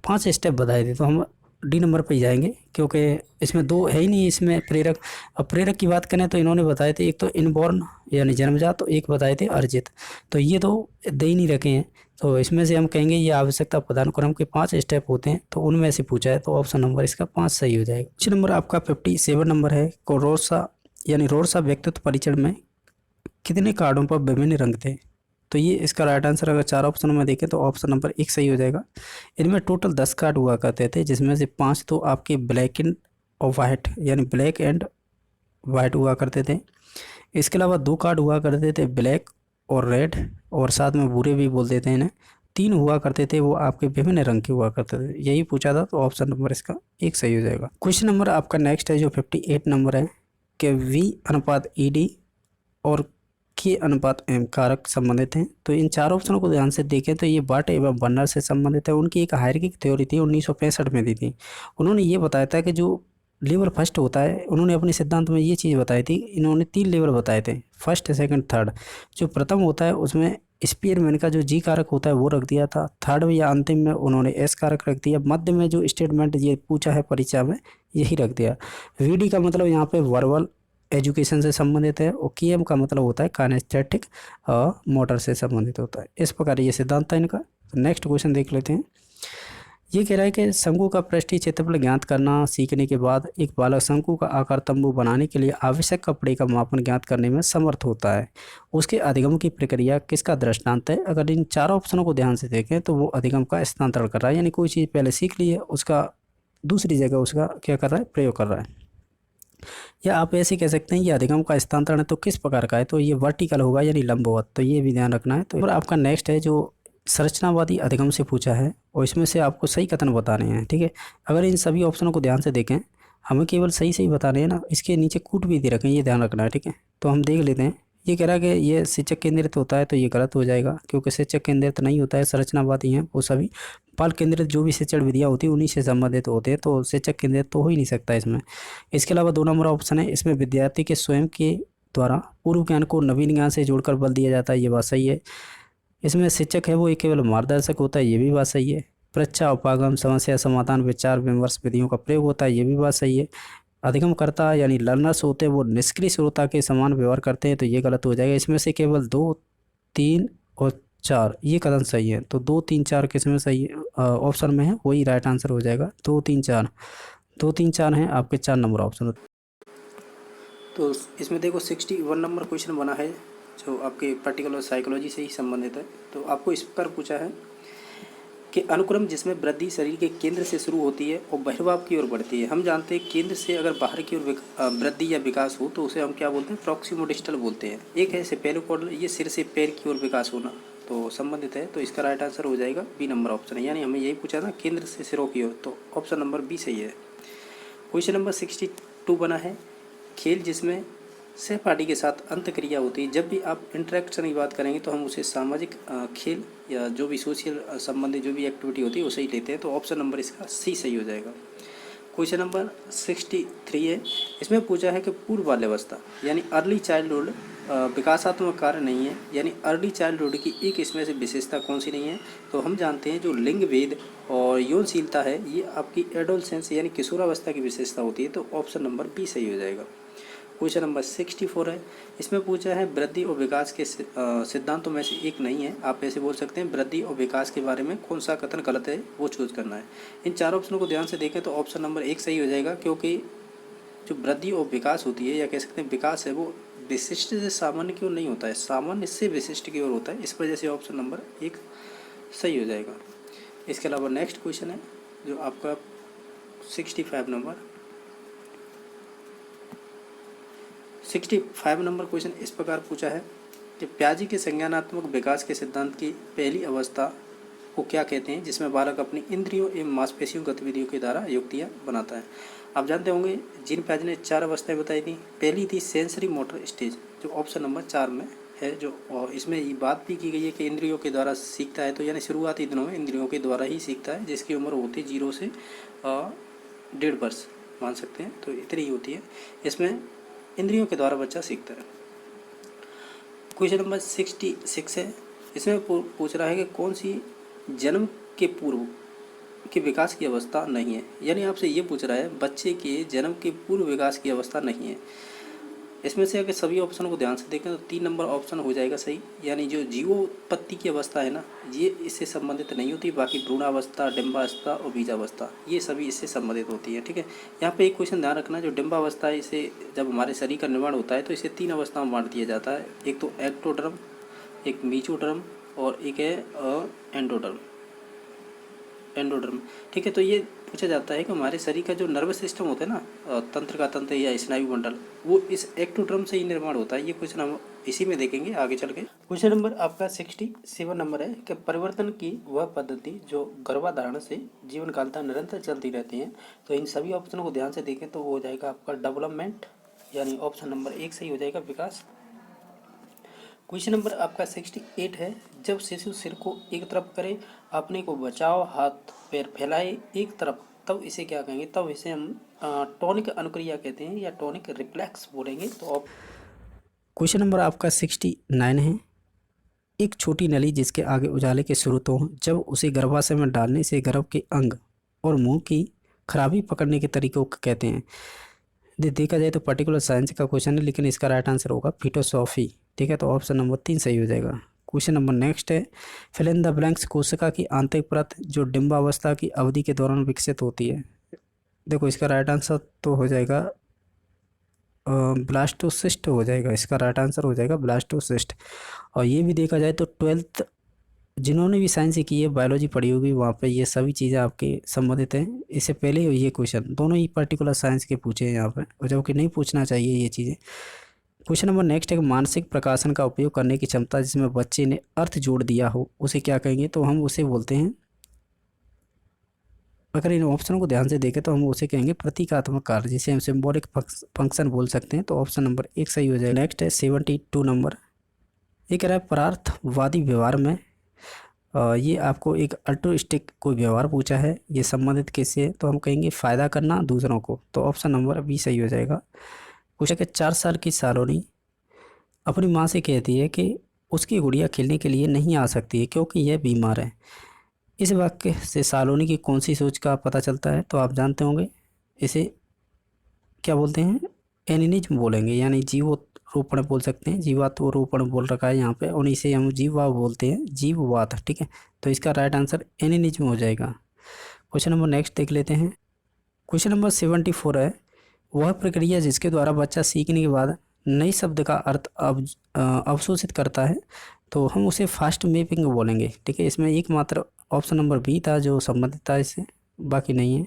5 स्टेप बताए थे। तो हम डी नंबर पे ही जाएंगे, क्योंकि इसमें दो है ही नहीं इसमें प्रेरक। अब प्रेरक की बात करें तो इन्होंने बताए थे, एक तो इनबॉर्न यानी जन्मजात, तो एक बताए थे अर्जित, तो ये तो दे ही नहीं रखे हैं। तो इसमें से हम कहेंगे ये आवश्यकता पदानुक्रम के 5 स्टेप होते हैं, तो उनमें से पूछा है, तो ऑप्शन नंबर इसका 5 सही हो जाएगा। क्वेश्चन नंबर आपका 57 नंबर है, को रोडसा यानी रोडसा व्यक्तित्व परीक्षण में कितने कार्डों पर विभिन्न रंग थे? तो ये इसका राइट आंसर अगर 4 ऑप्शन में देखें तो ऑप्शन नंबर 1 सही हो जाएगा। इनमें टोटल 10 कार्ड हुआ करते थे, जिसमें से 5 तो आपके ब्लैक एंड और वाइट यानी ब्लैक एंड वाइट हुआ करते थे। इसके अलावा 2 कार्ड हुआ करते थे ब्लैक और रेड, और साथ में भूरे भी बोल देते हैं इन्हें। 3 हुआ करते थे वो आपके विभिन्न रंग के हुआ करते थे, यही पूछा था, तो ऑप्शन नंबर इसका 1 सही हो जाएगा। क्वेश्चन नंबर आपका नेक्स्ट है जो 58 नंबर है, कि V अनुपात ED और के अनुपात एम कारक संबंधित हैं। तो इन 4 ऑप्शनों को ध्यान से देखें तो ये बट एवं बर्नर से संबंधित है। उनकी एक हायरार्की थ्योरी थी 1965 में दी थी। उन्होंने ये बताया था कि जो लेवल फर्स्ट होता है, उन्होंने अपने सिद्धांत में ये चीज़ बताई थी, इन्होंने 3 लेवल बताए थे, फर्स्ट सेकंड थर्ड। जो प्रथम होता है उसमें स्पीयरमैन का जो जी कारक होता है वो रख दिया था, थर्ड में या अंतिम में उन्होंने एस कारक रख दिया, मध्य में जो स्टेटमेंट ये पूछा है परीक्षा में यही रख दिया। VD का मतलब यहाँ पे वर्बल एजुकेशन से संबंधित है, और KM का मतलब होता है काइनेस्थेटिक और मोटर से संबंधित होता है। इस प्रकार ये सिद्धांत था इनका। नेक्स्ट क्वेश्चन देख लेते हैं। ये कह रहा है कि शंकु का पृष्ठीय क्षेत्रफल ज्ञात करना सीखने के बाद एक बालक शंकु का आकार तंबू बनाने के लिए आवश्यक कपड़े का मापन ज्ञात करने में समर्थ होता है। उसके अधिगम की प्रक्रिया किसका दृष्टांत है? अगर इन 4 ऑप्शनों को ध्यान से देखें तो वो अधिगम का स्थानांतरण कर रहा है, यानी कोई चीज़ पहले सीख ली है उसका दूसरी जगह उसका क्या कर रहा है, प्रयोग कर रहा है। या आप ऐसे कह सकते हैं ये अधिगम का स्थानांतरण है, तो किस प्रकार का है? तो ये वर्टिकल होगा यानी लंबवत, तो ये भी ध्यान रखना है। तो आपका नेक्स्ट है जो संरचनावादी अधिगम से पूछा है, और इसमें से आपको सही कथन बताने हैं, ठीक है। अगर इन सभी ऑप्शनों को ध्यान से देखें, हमें केवल सही सही बताने हैं ना, इसके नीचे कूट भी दे रखें, ये ध्यान रखना है, ठीक है। तो हम देख लेते हैं। ये कह रहा है कि ये शिक्षक केंद्रित होता है, तो ये गलत हो जाएगा, क्योंकि शिक्षक केंद्रित नहीं होता है, संरचनावादी हैं वो सभी। बाल केंद्रित जो भी शिक्षण विधियाँ होती है उन्हीं से संबंधित होते हैं, तो शिक्षक केंद्रित तो हो ही नहीं सकता इसमें। इसके अलावा 2 नंबर ऑप्शन है, इसमें विद्यार्थी के स्वयं के द्वारा पूर्व ज्ञान को नवीन ज्ञान से जोड़कर बल दिया जाता है, ये बात सही है। इसमें शिक्षक है वो एक केवल मार्गदर्शक होता है, ये भी बात सही है। परीक्षा उपागम समस्या समाधान विचार विमर्श विधियों का प्रयोग होता है, ये भी बात सही है। अधिगमकर्ता यानी लर्नर्स होते हैं वो निष्क्रिय श्रोता के समान व्यवहार करते हैं, तो ये गलत हो जाएगा। इसमें से केवल 2, 3 और 4 ये कथन सही है, तो 2, 3, 4 किस में सही ऑप्शन में है, वही राइट आंसर हो जाएगा। 2, 3, 4, 2, 3, 4 हैं आपके 4 नंबर ऑप्शन। तो इसमें देखो 61 नंबर क्वेश्चन बना है जो आपके पर्टिकुलर साइकोलॉजी से ही संबंधित है। तो आपको इस पर पूछा है कि अनुक्रम जिसमें वृद्धि शरीर के केंद्र से शुरू होती है और बहिर्भाव की ओर बढ़ती है। हम जानते हैं केंद्र से अगर बाहर की ओर वृद्धि या विकास हो तो उसे हम क्या बोलते हैं, प्रॉक्सिमोडिस्टल बोलते हैं। एक है सेपेरोकॉर्डल, ये सिर से पैर की ओर विकास होना, तो संबंधित है। तो इसका राइट आंसर हो जाएगा बी नंबर ऑप्शन, यानी हमें यही पूछा था केंद्र से सिरों की ओर, तो ऑप्शन नंबर बी सही है। क्वेश्चन नंबर 62 बना है, खेल जिसमें सहपाठी के साथ अंत क्रिया होती है। जब भी आप इंटरेक्शन की बात करेंगे तो हम उसे सामाजिक खेल या जो भी सोशल संबंधी जो भी एक्टिविटी होती है उसे ही लेते हैं, तो ऑप्शन नंबर इसका सी सही हो जाएगा। क्वेश्चन नंबर 63 है, इसमें पूछा है कि पूर्व बाल्यावस्था यानी अर्ली चाइल्डहुड विकासात्मक कार्य नहीं है, यानी अर्ली चाइल्डहुड की एक इसमें से विशेषता कौन सी नहीं है? तो हम जानते हैं जो लिंग भेद और यौनशीलता है ये आपकी एडोलसेंस यानी किशोरावस्था की विशेषता होती है, तो ऑप्शन नंबर बी सही हो जाएगा। क्वेश्चन नंबर 64 है, इसमें पूछा है वृद्धि और विकास के सिद्धांतों में से एक नहीं है। आप ऐसे बोल सकते हैं वृद्धि और विकास के बारे में कौन सा कथन गलत है वो चूज करना है। इन 4 ऑप्शनों को ध्यान से देखें तो ऑप्शन नंबर 1 सही हो जाएगा, क्योंकि जो वृद्धि और विकास होती है या कह सकते हैं विकास है वो विशिष्ट से सामान्य की ओर नहीं होता है, सामान्य से विशिष्ट की ओर होता है, इस वजह से ऑप्शन नंबर 1 सही हो जाएगा। इसके अलावा नेक्स्ट क्वेश्चन है जो आपका 65 नंबर क्वेश्चन इस प्रकार पूछा है कि प्याजी के संज्ञानात्मक विकास के सिद्धांत की पहली अवस्था को क्या कहते हैं, जिसमें बालक अपनी इंद्रियों एवं मांसपेशियों गतिविधियों के द्वारा युक्तियाँ बनाता है। आप जानते होंगे जीन प्याजी ने 4 अवस्थाएं बताई थी। पहली थी सेंसरी मोटर स्टेज जो ऑप्शन नंबर 4 में है, जो और इसमें ये बात भी की गई है कि इंद्रियों के द्वारा सीखता है, तो यानी शुरुआती दिनों में इंद्रियों के द्वारा ही सीखता है, जिसकी उम्र होती है 0 से 1.5 वर्ष मान सकते हैं, तो इतनी ही होती है। इसमें इंद्रियों के द्वारा बच्चा सीखता है। क्वेश्चन नंबर 66 है, इसमें पूछ रहा है कि कौन सी जन्म के पूर्व के विकास की अवस्था नहीं है। यानी आपसे ये पूछ रहा है बच्चे के जन्म के पूर्व विकास की अवस्था नहीं है। इसमें से अगर सभी ऑप्शन को ध्यान से देखें तो 3 नंबर ऑप्शन हो जाएगा सही। यानी जो जीवोत्पत्ति की अवस्था है ना, ये इससे संबंधित नहीं होती। बाकी भ्रूणावस्था, डिम्बावस्था और बीजावस्था ये सभी इससे संबंधित होती है। ठीक है, यहाँ पे एक क्वेश्चन ध्यान रखना, जो डिम्बावस्था है इसे जब हमारे शरीर का निर्माण होता है तो इसे 3 अवस्थाओं में बांट दिया जाता है। एक तो एक्टोडर्म, एक मीजोडर्म और एक है एंडोडर्म। ठीक है, तो ये पूछा जाता है कि हमारे शरीर का जो नर्वस सिस्टम होता है ना, तंत्र का तंत्र या स्नायु मंडल, वो इस एक्टोडर्म से ही निर्माण होता है। ये क्वेश्चन हम इसी में देखेंगे आगे चल के। क्वेश्चन नंबर आपका 67 नंबर है कि परिवर्तन की वह पद्धति जो गर्भाधारण से जीवन काल तक निरंतर चलती रहती है। तो इन सभी ऑप्शन को ध्यान से देखें तो वो हो जाएगा आपका डेवलपमेंट, यानी ऑप्शन नंबर 1 सही हो जाएगा, विकास। क्वेश्चन नंबर आपका 68 है, जब शिशु सिर को एक तरफ करे, अपने को बचाओ, हाथ पैर फैलाए एक तरफ, तब इसे क्या कहेंगे? तब इसे हम टॉनिक अनुक्रिया कहते हैं या टॉनिक रिफ्लेक्स बोलेंगे। तो आप क्वेश्चन नंबर आपका 69 है, एक छोटी नली जिसके आगे उजाले के स्रोत हों, जब उसे गर्भाशय में डालने से गर्भ के अंग और मुंह की खराबी पकड़ने के तरीकों को कहते हैं। देखा जाए तो पर्टिकुलर साइंस का क्वेश्चन है, लेकिन इसका राइट आंसर होगा फिटोसॉफी। ठीक है, तो ऑप्शन नंबर 3 सही हो जाएगा। क्वेश्चन नंबर नेक्स्ट है, फिल इन द ब्लैंक्स, कोशिका की आंतरिक परत जो डिम्बावस्था की अवधि के दौरान विकसित होती है। देखो इसका राइट आंसर तो हो जाएगा ब्लास्टोसिस्ट हो जाएगा। इसका राइट आंसर हो जाएगा ब्लास्टोसिस्ट। और ये भी देखा जाए तो 12th जिन्होंने भी साइंस की है, बायोलॉजी पढ़ी होगी, वहाँ पे ये सभी चीज़ें आपके संबंधित हैं। इससे पहले ये क्वेश्चन दोनों ही पर्टिकुलर साइंस के पूछे हैं यहाँ पे, और जबकि नहीं पूछना चाहिए ये चीज़ें। क्वेश्चन नंबर नेक्स्ट है, मानसिक प्रकाशन का उपयोग करने की क्षमता जिसमें बच्चे ने अर्थ जोड़ दिया हो, उसे क्या कहेंगे? तो हम उसे बोलते हैं, अगर इन ऑप्शन को ध्यान से देखें तो हम उसे कहेंगे प्रतीकात्मक कार्य, जिसे हम सिंबॉलिक फंक्शन बोल सकते हैं। तो ऑप्शन नंबर 1 सही हो जाएगा। नेक्स्ट है 72 नंबर, ये कह रहा है परार्थवादी व्यवहार में ये आपको एक अल्ट्रुइस्टिक कोई व्यवहार पूछा है, ये संबंधित किससे है? तो हम कहेंगे फ़ायदा करना दूसरों को। तो ऑप्शन नंबर बी सही हो जाएगा। पूछा कि 4 साल की सालोनी अपनी माँ से कहती है कि उसकी गुड़िया खेलने के लिए नहीं आ सकती है क्योंकि यह बीमार है। इस वाक्य से सालोनी की कौन सी सोच का पता चलता है? तो आप जानते होंगे, इसे क्या बोलते हैं? एनिनिज्म बोलेंगे, यानी जीवोरोपण बोल सकते हैं। जीवात्मरोपण बोल रखा है यहाँ पे, और इसे हम जीववाद बोलते हैं, जीववाद। ठीक है, तो इसका राइट आंसर एनिनिज्म हो जाएगा। क्वेश्चन नंबर नेक्स्ट देख लेते हैं। क्वेश्चन नंबर 74 है, वह प्रक्रिया जिसके द्वारा बच्चा सीखने के बाद नए शब्द का अर्थ अवशोषित करता है, तो हम उसे फास्ट मैपिंग बोलेंगे। ठीक है, इसमें एकमात्र ऑप्शन नंबर बी था जो संबंधित था इससे, बाकी नहीं है।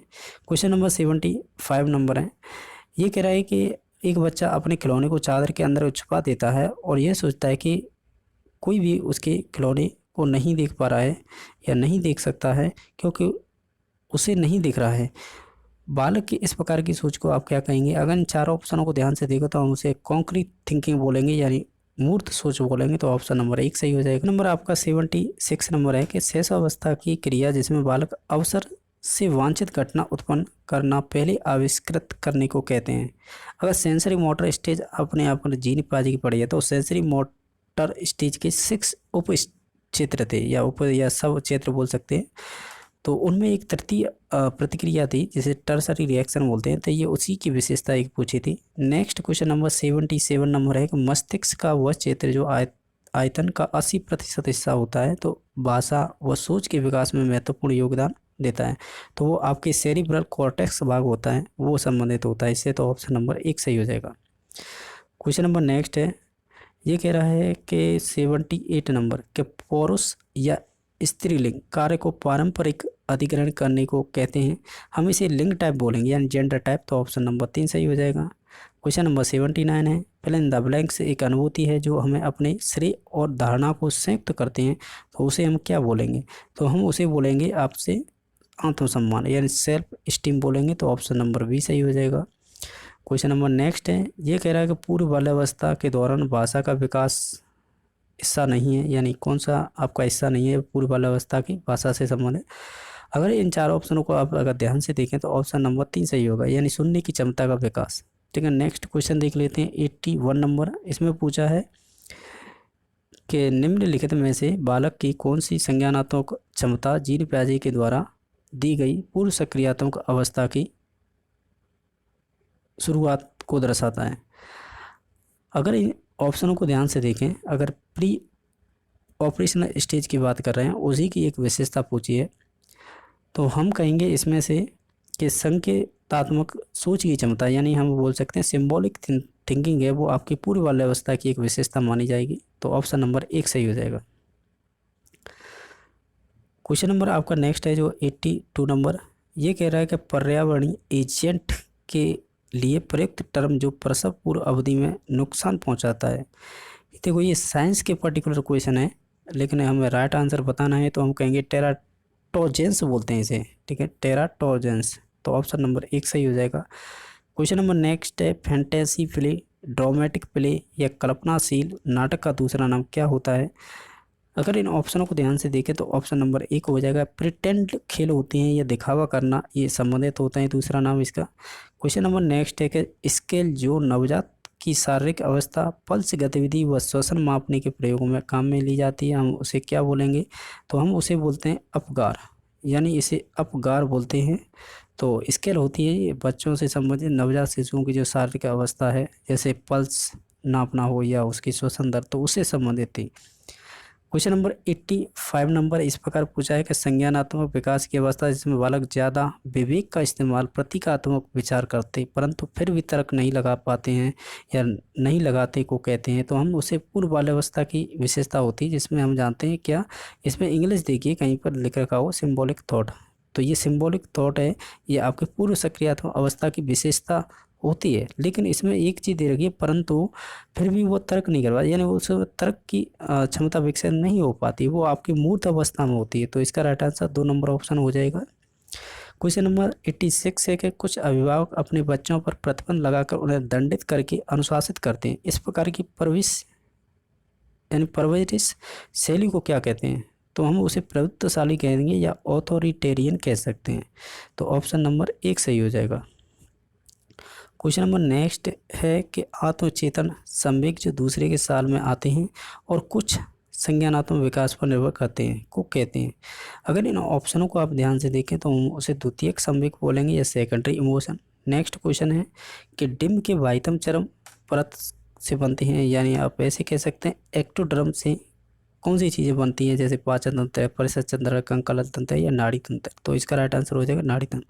क्वेश्चन नंबर 75 नंबर है, ये कह रहा है कि एक बच्चा अपने खिलौने को चादर के अंदर छुपा देता है और यह सोचता है कि कोई भी उसके खिलौने को नहीं देख पा रहा है या नहीं देख सकता है क्योंकि उसे नहीं दिख रहा है। बालक की इस प्रकार की सोच को आप क्या कहेंगे? अगर इन 4 ऑप्शनों को ध्यान से देखो तो हम उसे कॉन्क्रीट थिंकिंग बोलेंगे, यानी मूर्त सोच बोलेंगे। तो ऑप्शन नंबर 1 सही हो जाएगा। नंबर आपका 76 नंबर है कि शैशवावस्था की क्रिया जिसमें बालक अवसर से वांछित घटना उत्पन्न करना पहले आविष्कृत करने को कहते हैं। अगर सेंसरी मोटर स्टेज अपने आप में जीन पाजी की पड़ी है तो सेंसरी मोटर स्टेज के 6 उप क्षेत्र थे, या उप या सब क्षेत्र बोल सकते हैं। तो उनमें एक तृतीय प्रतिक्रिया थी जिसे टर्सरी रिएक्शन बोलते हैं। तो ये उसी की विशेषता एक पूछी थी। नेक्स्ट क्वेश्चन नंबर 77 नंबर है कि मस्तिष्क का वह क्षेत्र जो आयतन का 80% हिस्सा होता है, तो भाषा व सोच के विकास में महत्वपूर्ण योगदान देता है, तो वो आपके सेरिब्रल कॉर्टेक्स भाग होता है, वो संबंधित होता है इससे। तो ऑप्शन नंबर 1 सही हो जाएगा। क्वेश्चन नंबर नेक्स्ट है, ये कह रहा है कि 78 नंबर के पुरुष या स्त्रीलिंग कार्य को पारंपरिक अधिग्रहण करने को कहते हैं, हम इसे लिंग टाइप बोलेंगे, यानी जेंडर टाइप। तो ऑप्शन नंबर 3 सही हो जाएगा। क्वेश्चन नंबर 79 है, फिल इन द ब्लैंक्स एक अनुभूति है जो हमें अपने श्रेय और धारणा को संयुक्त करते हैं, तो उसे हम क्या बोलेंगे? तो हम उसे बोलेंगे आपसे आत्मसम्मान, यानी सेल्फ स्टीम बोलेंगे। तो ऑप्शन नंबर बी सही हो जाएगा। क्वेश्चन नंबर नेक्स्ट है, ये कह रहा है कि पूर्व बाल्यावस्था के दौरान भाषा का विकास हिस्सा नहीं है, यानी कौन सा आपका हिस्सा नहीं है पूर्व बाल्यावस्था की भाषा से संबंधित? अगर इन 4 ऑप्शनों को आप अगर ध्यान से देखें तो ऑप्शन नंबर 3 सही होगा, यानी सुनने की क्षमता का विकास। ठीक है, नेक्स्ट क्वेश्चन देख लेते हैं 81 नंबर। इसमें पूछा है कि निम्नलिखित में से बालक की कौन सी संज्ञानात्मक क्षमता जीन प्याजे के द्वारा दी गई पूर्व सक्रियात्मक अवस्था की शुरुआत को दर्शाता है। अगर इन ऑप्शनों को ध्यान से देखें, अगर प्री ऑपरेशनल स्टेज की बात कर रहे हैं, उसी की एक विशेषता पूछी है, तो हम कहेंगे इसमें से कि संकेतात्मक सोच की क्षमता, यानी हम बोल सकते हैं सिंबॉलिक थिंकिंग है, वो आपकी पूर्व बाल्यावस्था की एक विशेषता मानी जाएगी। तो ऑप्शन नंबर 1 सही हो जाएगा। क्वेश्चन नंबर आपका नेक्स्ट है जो 82 नंबर, ये कह रहा है कि पर्यावरणीय एजेंट के लिए प्रयुक्त टर्म जो प्रसव पूर्व अवधि में नुकसान पहुंचाता है। देखो ये साइंस के पर्टिकुलर क्वेश्चन है, लेकिन हमें राइट आंसर बताना है, तो हम कहेंगे टेराटोजेंस बोलते हैं इसे, ठीक है, टेराटोजेंस। तो ऑप्शन नंबर 1 सही हो जाएगा। क्वेश्चन नंबर नेक्स्ट है फैंटेसी प्ले, ड्रामेटिक प्ले या कल्पनाशील नाटक का दूसरा नाम क्या होता है। अगर इन ऑप्शनों को ध्यान से देखें तो ऑप्शन नंबर 1 हो जाएगा। प्रिटेंड खेल होते हैं या दिखावा करना, ये संबंधित होता है दूसरा नाम इसका। क्वेश्चन नंबर नेक्स्ट है कि स्केल जो नवजात की शारीरिक अवस्था, पल्स गतिविधि व श्वसन मापने के प्रयोग में काम में ली जाती है, हम उसे क्या बोलेंगे, तो हम उसे बोलते हैं अपगार, यानी इसे अपगार बोलते हैं। तो स्केल होती है ये बच्चों से संबंधित नवजात शिशुओं की जो शारीरिक अवस्था है, जैसे पल्स नापना हो या उसकी श्वसन दर, तो उससे संबंधित थी। क्वेश्चन नंबर 85 नंबर इस प्रकार पूछा है कि संज्ञानात्मक विकास की अवस्था जिसमें बालक ज़्यादा विवेक का इस्तेमाल, प्रतीकात्मक विचार करते परंतु फिर भी तर्क नहीं लगा पाते हैं या नहीं लगाते को कहते हैं, तो हम उसे पूर्व बाल्यावस्था की विशेषता होती है, जिसमें हम जानते हैं क्या, इसमें इंग्लिश देखिए कहीं पर लिख रखा हो सिम्बॉलिक थॉट। तो ये सिम्बॉलिक थॉट है, ये आपके पूर्व सक्रियात्मक अवस्था की विशेषता होती है, लेकिन इसमें एक चीज़ दे रखी है, परंतु फिर भी वो तर्क नहीं कर पाता, यानी उस तर्क की क्षमता विकसित नहीं हो पाती, वो आपकी मूर्त अवस्था में होती है। तो इसका राइट आंसर 2 नंबर ऑप्शन हो जाएगा। क्वेश्चन नंबर 86 है कि कुछ अभिभावक अपने बच्चों पर प्रतिबंध लगाकर उन्हें दंडित करके अनुशासित करते हैं, इस प्रकार की परवरिश शैली को क्या कहते हैं, तो हम उसे प्रभुत्वशाली कहेंगे या ऑथोरिटेरियन कह सकते हैं। तो ऑप्शन नंबर 1 सही हो जाएगा। क्वेश्चन नंबर नेक्स्ट है कि आत्मचेतन संवेग जो दूसरे के साल में आते हैं और कुछ संज्ञानात्मक विकास पर निर्भर करते हैं को कहते हैं। अगर इन ऑप्शनों को आप ध्यान से देखें तो हम उसे द्वितीयक संवेग बोलेंगे या सेकेंडरी इमोशन। नेक्स्ट क्वेश्चन है कि डिम्ब के बाह्यतम चरम परत से बनते हैं, यानी आप ऐसे कह सकते हैं एक्टोडर्म से कौन सी चीज़ें बनती हैं, जैसे पाचन तंत्र है, परिषद तंत्र, कंकाल तंत्र या नाड़ी तंत्र। तो इसका राइट आंसर हो जाएगा नाड़ी तंत्र।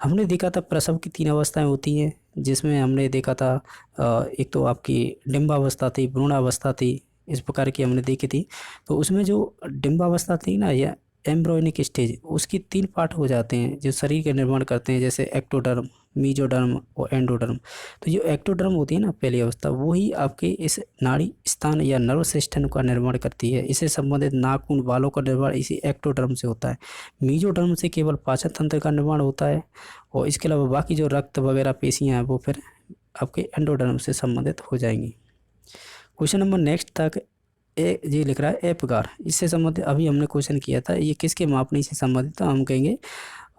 हमने देखा था प्रसव की 3 अवस्थाएं होती हैं, जिसमें हमने देखा था एक तो आपकी डिम्बावस्था थी, भ्रूणावस्था थी, इस प्रकार की हमने देखी थी। तो उसमें जो डिम्बावस्था थी ना या एम्ब्रॉयनिक स्टेज, उसकी 3 पार्ट हो जाते हैं जो शरीर के निर्माण करते हैं, जैसे एक्टोडर्म, मीजोडर्म और एंडोडर्म। तो जो एक्टोडर्म होती है ना पहली अवस्था, वो ही आपके इस नाड़ी स्थान या नर्व सिस्टम का निर्माण करती है। इससे संबंधित नाखून, बालों का निर्माण इसी एक्टोडर्म से होता है। मीजोडर्म से केवल पाचन तंत्र का निर्माण होता है, और इसके अलावा बाकी जो रक्त वगैरह पेशियाँ हैं वो फिर आपके एंडोडर्म से संबंधित हो जाएंगी। क्वेश्चन नंबर नेक्स्ट तक ये लिख रहा है एपगार, इससे संबंधित अभी हमने क्वेश्चन किया था, ये किसके मापने से संबंधित, तो हम कहेंगे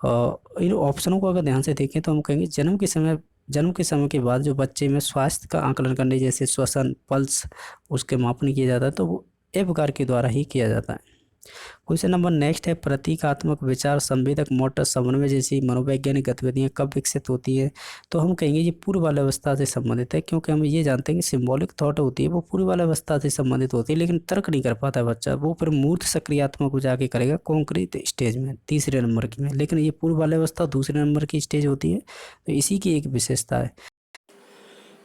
इन ऑप्शनों को अगर ध्यान से देखें तो हम कहेंगे जन्म के समय के बाद जो बच्चे में स्वास्थ्य का आकलन करने, जैसे श्वसन, पल्स, उसके मापने किया जाता है, तो वो एपगार के द्वारा ही किया जाता है। क्वेश्चन नंबर नेक्स्ट है प्रतीकात्मक विचार, संवेदक, मोटर, समन्वय जैसी मनोवैज्ञानिक गतिविधियां कब विकसित होती है, तो हम कहेंगे ये पूर्व बाल्यावस्था से संबंधित है, क्योंकि हम ये जानते हैं कि सिंबॉलिक थॉट होती है वो पूर्व बाल्यावस्था से संबंधित होती है, लेकिन तर्क नहीं कर पाता है बच्चा, वो फिर मूर्त सक्रियात्मक को जाके करेगा कॉन्क्रीट स्टेज में, 3रे नंबर की में, लेकिन ये पूर्व बाल्यावस्था 2रे नंबर की स्टेज होती है। तो इसी की एक विशेषता है।